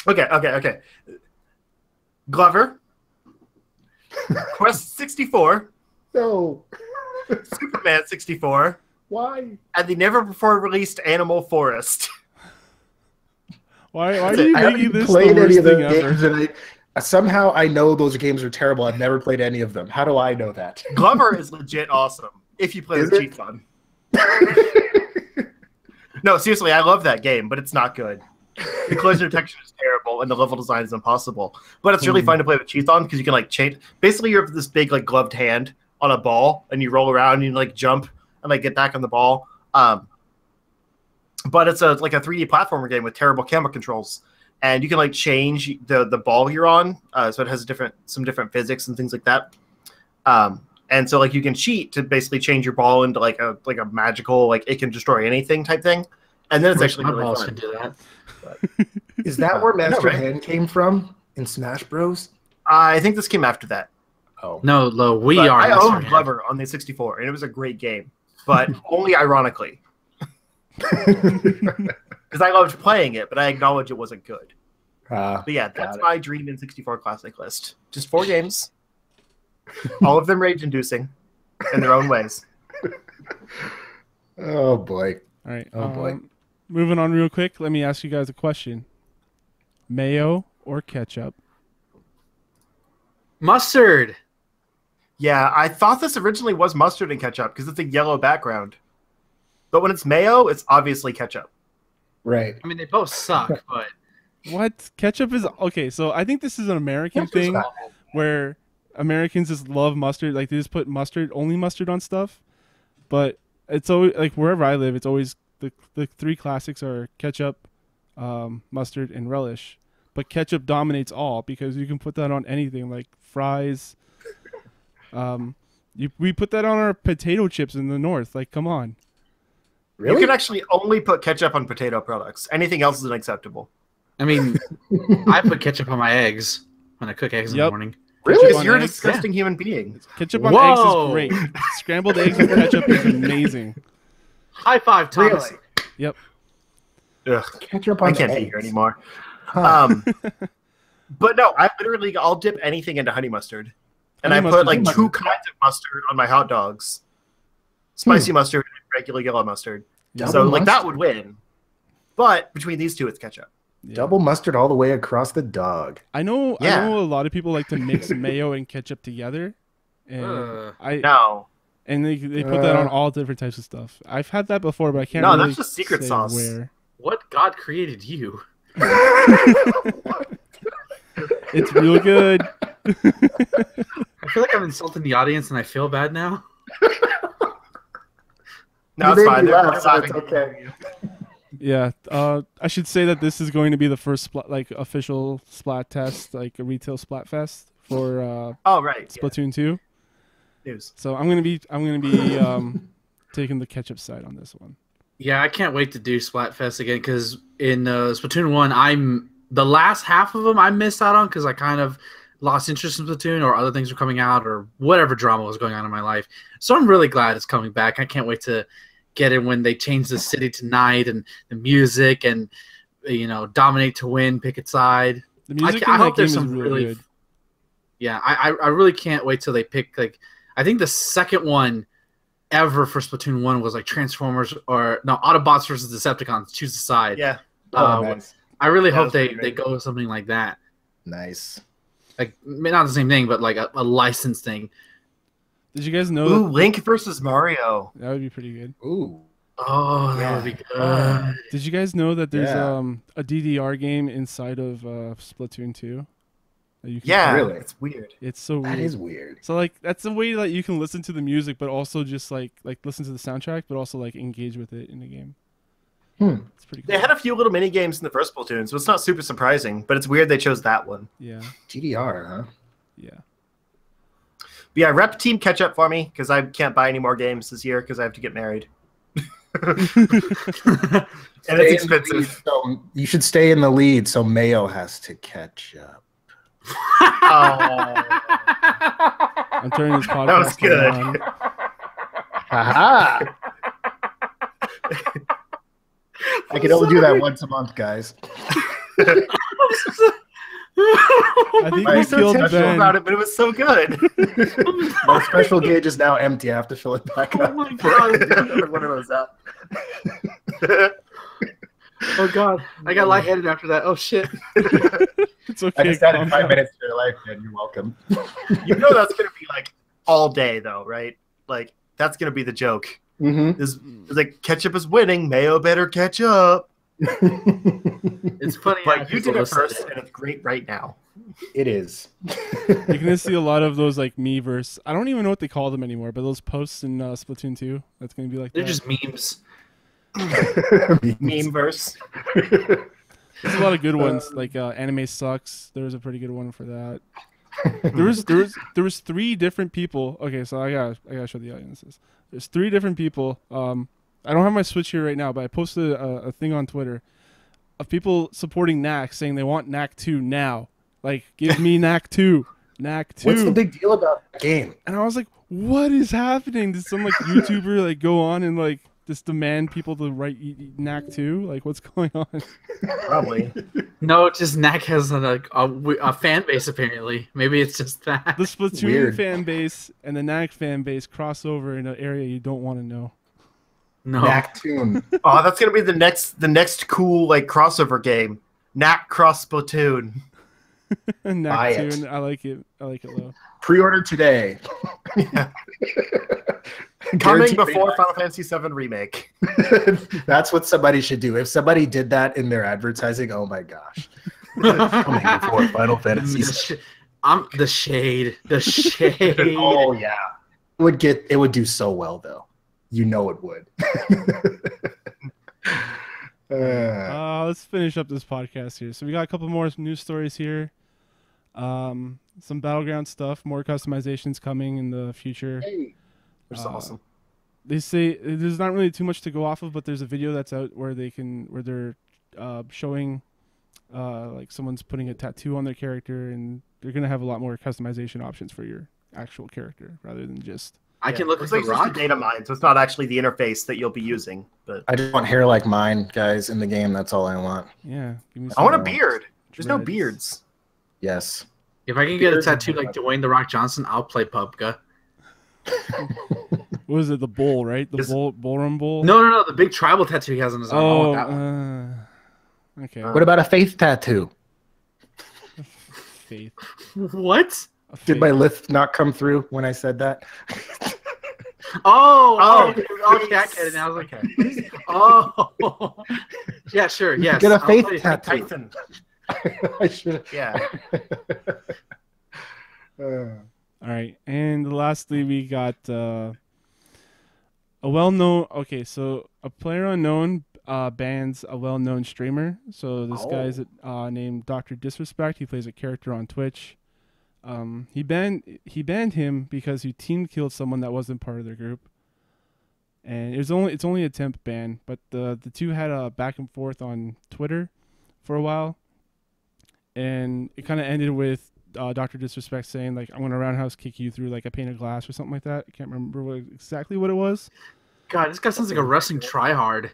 Okay. Glover, Quest 64, No. Superman 64, Why? and the never before released Animal Forest. Why are you I making haven't this the played any worst of those thing ever? games, and somehow I know those games are terrible. I've never played any of them. How do I know that? Glover is legit awesome if you play Is the it? cheat fun. No, seriously, I love that game, but it's not good. The collision detection is terrible, and the level design is impossible. But it's really fun to play with Cheathon because you can like change. Basically, you're this big like gloved hand on a ball, and you roll around and you like jump and like get back on the ball. But it's like a 3D platformer game with terrible camera controls, and you can like change the ball you're on, so it has some different physics and things like that. And so like you can cheat to basically change your ball into like a magical like it can destroy anything type thing, and then it's actually My really balls fun. can do that. Is that where Master right? Hand came from in Smash Bros? I think this came after that. Oh. No, we But are. I Master owned Hand. Glover on the 64, and it was a great game, but only ironically. Because I loved playing it, but I acknowledge it wasn't good. But yeah, that's my Dream N64 Classic list. Just 4 games. All of them rage-inducing in their own ways. Oh boy. All right. Oh, boy. Moving on real quick, let me ask you guys a question. Mayo or ketchup? Mustard. Yeah, I thought this originally was mustard and ketchup because it's a yellow background. But when it's mayo, it's obviously ketchup. Right. I mean, they both suck, but What? Ketchup is... Okay, so I think this is an American Ketchup's thing awful. where Americans just love mustard. Like, they just put only mustard on stuff. But it's always... Like, wherever I live, it's always... The 3 classics are ketchup, mustard, and relish. But ketchup dominates all because you can put that on anything, like fries. We put that on our potato chips in the north. Like, come on. Really? You can actually only put ketchup on potato products. Anything else is unacceptable. I mean, I put ketchup on my eggs when I cook eggs in the morning. Really? Because you're a eggs? disgusting human being. Ketchup on eggs is great. Scrambled eggs with ketchup is amazing. High five, Thomas. Really? Yep. Ugh, Ketchup on I can't eggs. be here anymore. Huh. But no, I'll dip anything into honey mustard. And Honey I put mustard. like 2 kinds of mustard on my hot dogs. Spicy mustard and regular yellow mustard. Double So like that mustard. would win. But between these two, it's ketchup. Yeah. Double mustard all the way across the dog. I know Yeah. a lot of people like to mix mayo and ketchup together. And No. and they put that on all different types of stuff. I've had that before, but I can't No, really that's just secret say sauce. where. What God created you? It's real good. I feel like I'm insulting the audience and I feel bad now. No, You it's made fine. me They're laugh, so laughing. it's okay. Yeah, I should say that this is going to be the first official Splat test, like a retail Splat Fest for Oh right. Splatoon 2. News. So I'm gonna be taking the ketchup side on this one. Yeah, I can't wait to do Splatfest again because in Splatoon 1, the last half of them I missed out on because I kind of lost interest in Splatoon or other things were coming out or whatever drama was going on in my life. So I'm really glad it's coming back. I can't wait to get it when they change the city tonight and the music and dominate to win, pick its side. The music I in that hope game there's is some really good. Yeah, I really can't wait till they pick I think the second one ever for Splatoon 1 was like Transformers or no Autobots versus Decepticons. Choose a side. Yeah. Nice. I really hope was they pretty great. go with something like that. Nice. Like not the same thing, but like a licensed thing. Did you guys know Ooh, that Link versus Mario. that would be pretty good? Ooh. Oh, that would be good. Did you guys know that there's Yeah. a DDR game inside of Splatoon 2? That you can Yeah, Really? it's weird. It's so weird. That is weird. So like that's a way that you can listen to the music, but also just like listen to the soundtrack, but also like engage with it in the game. It's pretty cool. They had a few little mini games in the first Splatoon, so it's not super surprising. But it's weird they chose that one. Yeah, GDR, huh? yeah. But yeah, rep Team Ketchup for me because I can't buy any more games this year because I have to get married. And it's expensive. So you should stay in the lead, so Mayo has to catch up. Oh. I'm turning this podcast That was good. on. Haha! I can only do that once a month, guys. I think I we was so killed technical Ben. about it, but it was so good. My special gauge is now empty. I have to fill it back Oh up. my god. One of those out. Oh god. I got lightheaded after that. Oh shit. It's okay. I just added calm 5 down. minutes to your life, man. You're welcome. You know that's gonna be like all day though, right? Like that's gonna be the joke. Mm-hmm. Is like ketchup is winning, Mayo better catch up. It's funny. how But you people did it listen first, to and it's great right now. It is. You're gonna see a lot of those like Miiverse. I don't even know what they call them anymore, but those posts in Splatoon 2. That's gonna be like They're that. just memes. Meme verse. There's a lot of good ones. Like Anime Sucks. There was a pretty good one for that. There was 3 different people. Okay, so I gotta show the audience this. There's 3 different people. I don't have my Switch here right now, but I posted a thing on Twitter of people supporting Knack, saying they want Knack 2 now. Like, give me Knack 2. Knack 2. What's the big deal about that game? And I was like, what is happening? Did some like YouTuber like go on and like just demand people to write Knack 2? Like, what's going on? Probably. No, just Knack has a fan base apparently. Maybe it's just that. The Splatoon Weird. fan base and the Knack fan base cross over in an area you don't want to know. No. Knack-toon. Oh, that's gonna be the next cool like crossover game. Knack cross Splatoon. Buy Knack it. 2. I like it. I like it low. Pre-order today. Coming Guaranteed before Final Fantasy VII Remake. That's what somebody should do. If somebody did that in their advertising, oh my gosh. Coming before Final Fantasy. The shade. The shade. Oh yeah. It would do so well though. You know it would. Let's finish up this podcast here. So we got a couple more news stories here. Some Battleground stuff, more customizations coming in the future. Which is awesome. they say there's not really too much to go off of, but there's a video that's out where they're showing like someone's putting a tattoo on their character, and they're gonna have a lot more customization options for your actual character rather than just. I can look it's at like the just a rock. data mine, so it's not actually the interface that you'll be using. But I just want hair like mine, guys, in the game. That's all I want. Yeah, give me I want a some beard. There's no dreads. beards. Yes. If I can get a tattoo like Dwayne the Rock Johnson, I'll play PUBG. What was it? The bull, right? The bullrum bull. No, the big tribal tattoo he has on his arm. I Oh, want that one. okay. What about a faith tattoo? Faith. What? Did my lift not come through when I said that? Okay, I get it now. I was like, oh, yeah, sure, yes. Get a I'll faith play tattoo. Python. I should. Yeah. All right, and lastly, we got a well-known. Okay, so a player unknown bans a well-known streamer. So this guy's named Dr. Disrespect. He plays a character on Twitch. He banned him because he team killed someone that wasn't part of their group. And it's only a temp ban, but the two had a back and forth on Twitter for a while, and it kind of ended with Dr. Disrespect saying like, "I'm gonna roundhouse kick you through like a pane of glass" or something like that. I can't remember exactly what it was. God, this guy sounds like a wrestling tryhard.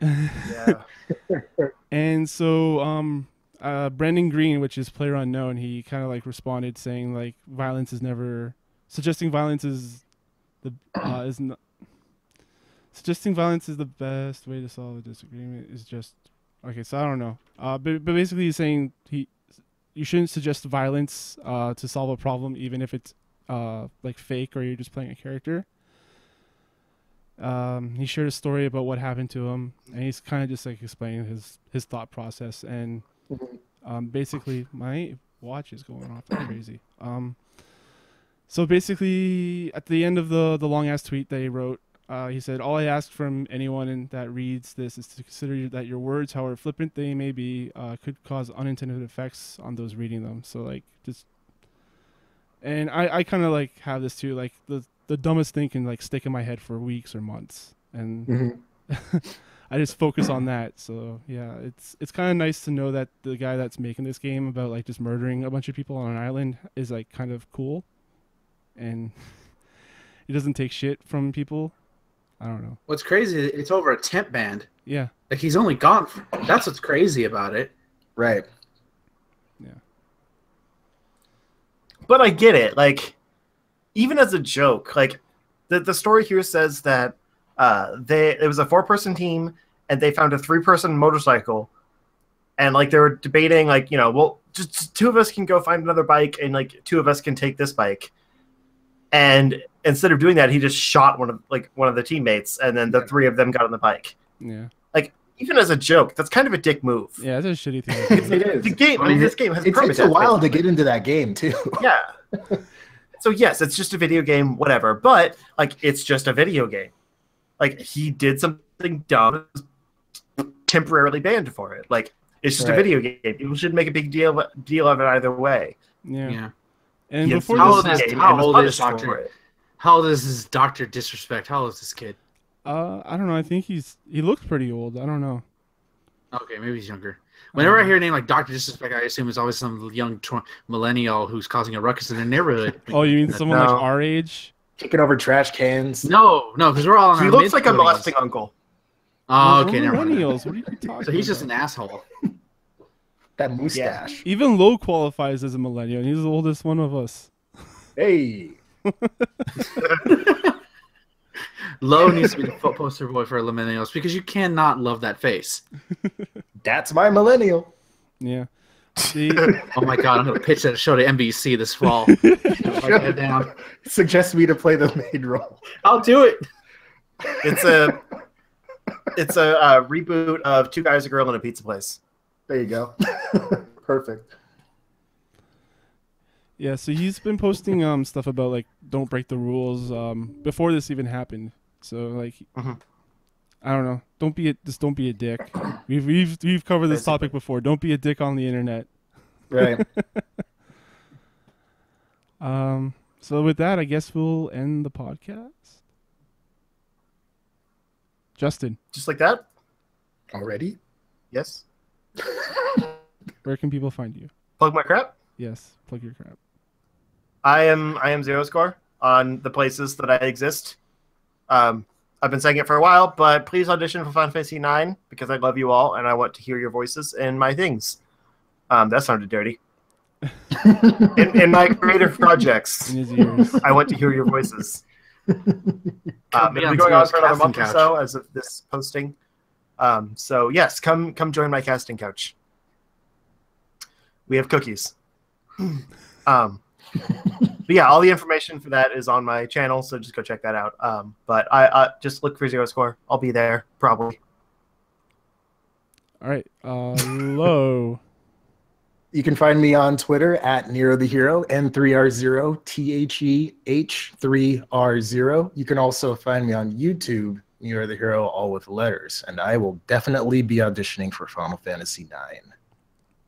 Yeah. And so Brendan Green, which is player unknown, he kind of like responded saying like suggesting violence is the suggesting violence is the best way to solve a disagreement is just okay. So I don't know. But basically he's saying you shouldn't suggest violence to solve a problem, even if it's like fake or you're just playing a character. He shared a story about what happened to him, and he's kind of just like explaining his thought process. And basically, my watch is going off like crazy. So basically, at the end of the long ass tweet that he wrote, he said, "All I ask from anyone that reads this is to consider that your words, however flippant they may be, could cause unintended effects on those reading them." So like just, and I kind of like have this too, like the dumbest thing can like stick in my head for weeks or months, and I just focus on that. So yeah, it's kind of nice to know that the guy that's making this game about like just murdering a bunch of people on an island is like kind of cool, and he doesn't take shit from people. I don't know. What's crazy? It's over a temp band. Yeah. Like he's only gone. That's what's crazy about it. Right. Yeah. But I get it. Like, even as a joke, like the story here says that it was a 4-person team and they found a 3-person motorcycle, and like they were debating like, you know, well, just 2 of us can go find another bike and like 2 of us can take this bike. And instead of doing that, he just shot one of the teammates, and then the 3 of them got on the bike. Yeah. Like, even as a joke, that's kind of a dick move. Yeah, that's a shitty thing. It is. The game, I mean, this game has It takes a permadeath, while to basically. get into that game too. Yeah. So yes, it's just a video game, whatever. But like, it's just a video game. Like, he did something dumb, temporarily banned for it. Like, it's just a video game. People shouldn't make a big deal of it either way. Yeah. Yeah. And He before How this, old is- game how and was old is punished for Doctor? it. How old is this Dr. Disrespect? How old is this kid? I don't know. I think he looks pretty old. I don't know. Okay, maybe he's younger. Whenever I hear a name like Dr. Disrespect, I assume it's always some young millennial who's causing a ruckus in their neighborhood. Oh, you mean someone like No. our age? Kicking over trash cans. No, because we're all in He our looks like a mid-20s. molesting uncle. Oh, We're okay, never mind. millennials. What are you talking So he's just about? an asshole. That mustache. Even Low qualifies as a millennial, and he's the oldest one of us. Hey. Lowe needs to be the poster boy for millennials because you cannot love that face. That's my millennial. Yeah. See, Oh my god, I'm gonna pitch that show to NBC this fall. Write that down. Suggest me to play the maid role. I'll do it. It's a reboot of Two Guys, a Girl, and a Pizza Place. There you go. Perfect. yeah. So he's been posting stuff about like don't break the rules before this even happened. So like, Mhm. I don't know. Don't be a dick. We've covered this topic before. Don't be a dick on the internet. Right. So with that, I guess we'll end the podcast. Justin. Just like that? Already? Yes. Where can people find you? Plug my crap? Yes, plug your crap. I am Zero Score on the places that I exist. I've been saying it for a while, but please audition for Final Fantasy IX because I love you all and I want to hear your voices in my things. That sounded dirty. in my creative projects, In his ears. I want to hear your voices. It'll be on going on Zero's for another casting month or couch. so as of this posting. So yes, come join my casting couch. We have cookies. But yeah, all the information for that is on my channel, so just go check that out. But I just look for Zero Score. I'll be there probably. All right. Low. You can find me on Twitter at Nero the Hero, N3R0, THEH3R0. You can also find me on YouTube, Nero the Hero, all with letters. And I will definitely be auditioning for Final Fantasy IX.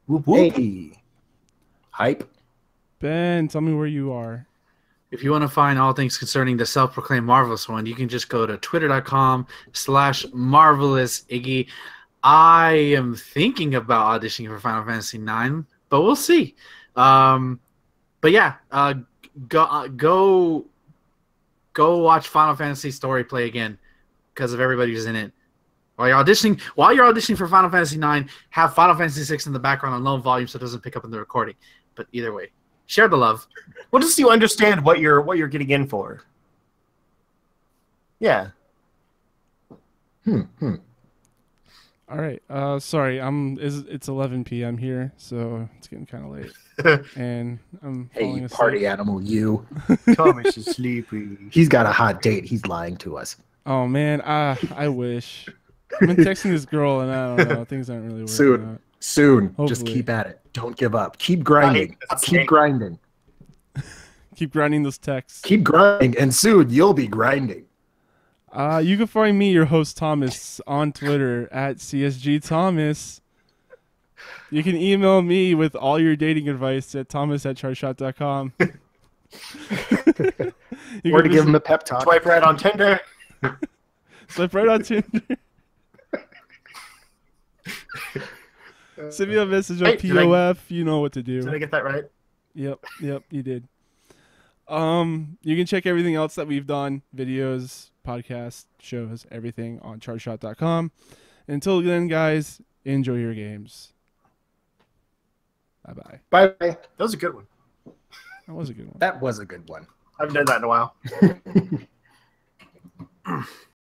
Whoop, whoop. Hey. Hype. Ben, tell me where you are. If you want to find all things concerning the self-proclaimed Marvelous One, you can just go to twitter.com/MarvelousIggy. I am thinking about auditioning for Final Fantasy IX, but we'll see. But yeah, go watch Final Fantasy Story play again because of everybody who's in it. While you're auditioning for Final Fantasy IX, have Final Fantasy VI in the background on low volume so it doesn't pick up in the recording. But either way, share the love. Well, just so you understand what you're getting in for. Yeah. All right. Sorry. It's 11 p.m. here, so it's getting kind of late, and I'm Hey, falling you asleep. party animal, you. Thomas is sleepy. He's got a hot date. He's lying to us. Oh man, I wish. I've been texting this girl, and I don't know. Things aren't really working Soon. out. Soon. Hopefully. Just keep at it. Don't give up. Keep grinding. That's Keep me. grinding. Keep grinding those texts. Keep grinding. And soon you'll be grinding. You can find me, your host Thomas, on Twitter at CSG Thomas. You can email me with all your dating advice at thomas@charshot.com. Or to give him a pep talk. Swipe right on Tinder. Swipe right on Tinder. Send me a message on Hey, did I- POF. You know what to do. Did I get that right? Yep, you did. You can check everything else that we've done, videos, podcasts, shows, everything on chartshot.com. Until then, guys, enjoy your games. Bye-bye. Bye. That was a good one. That was a good one. That was a good one. I haven't done that in a while.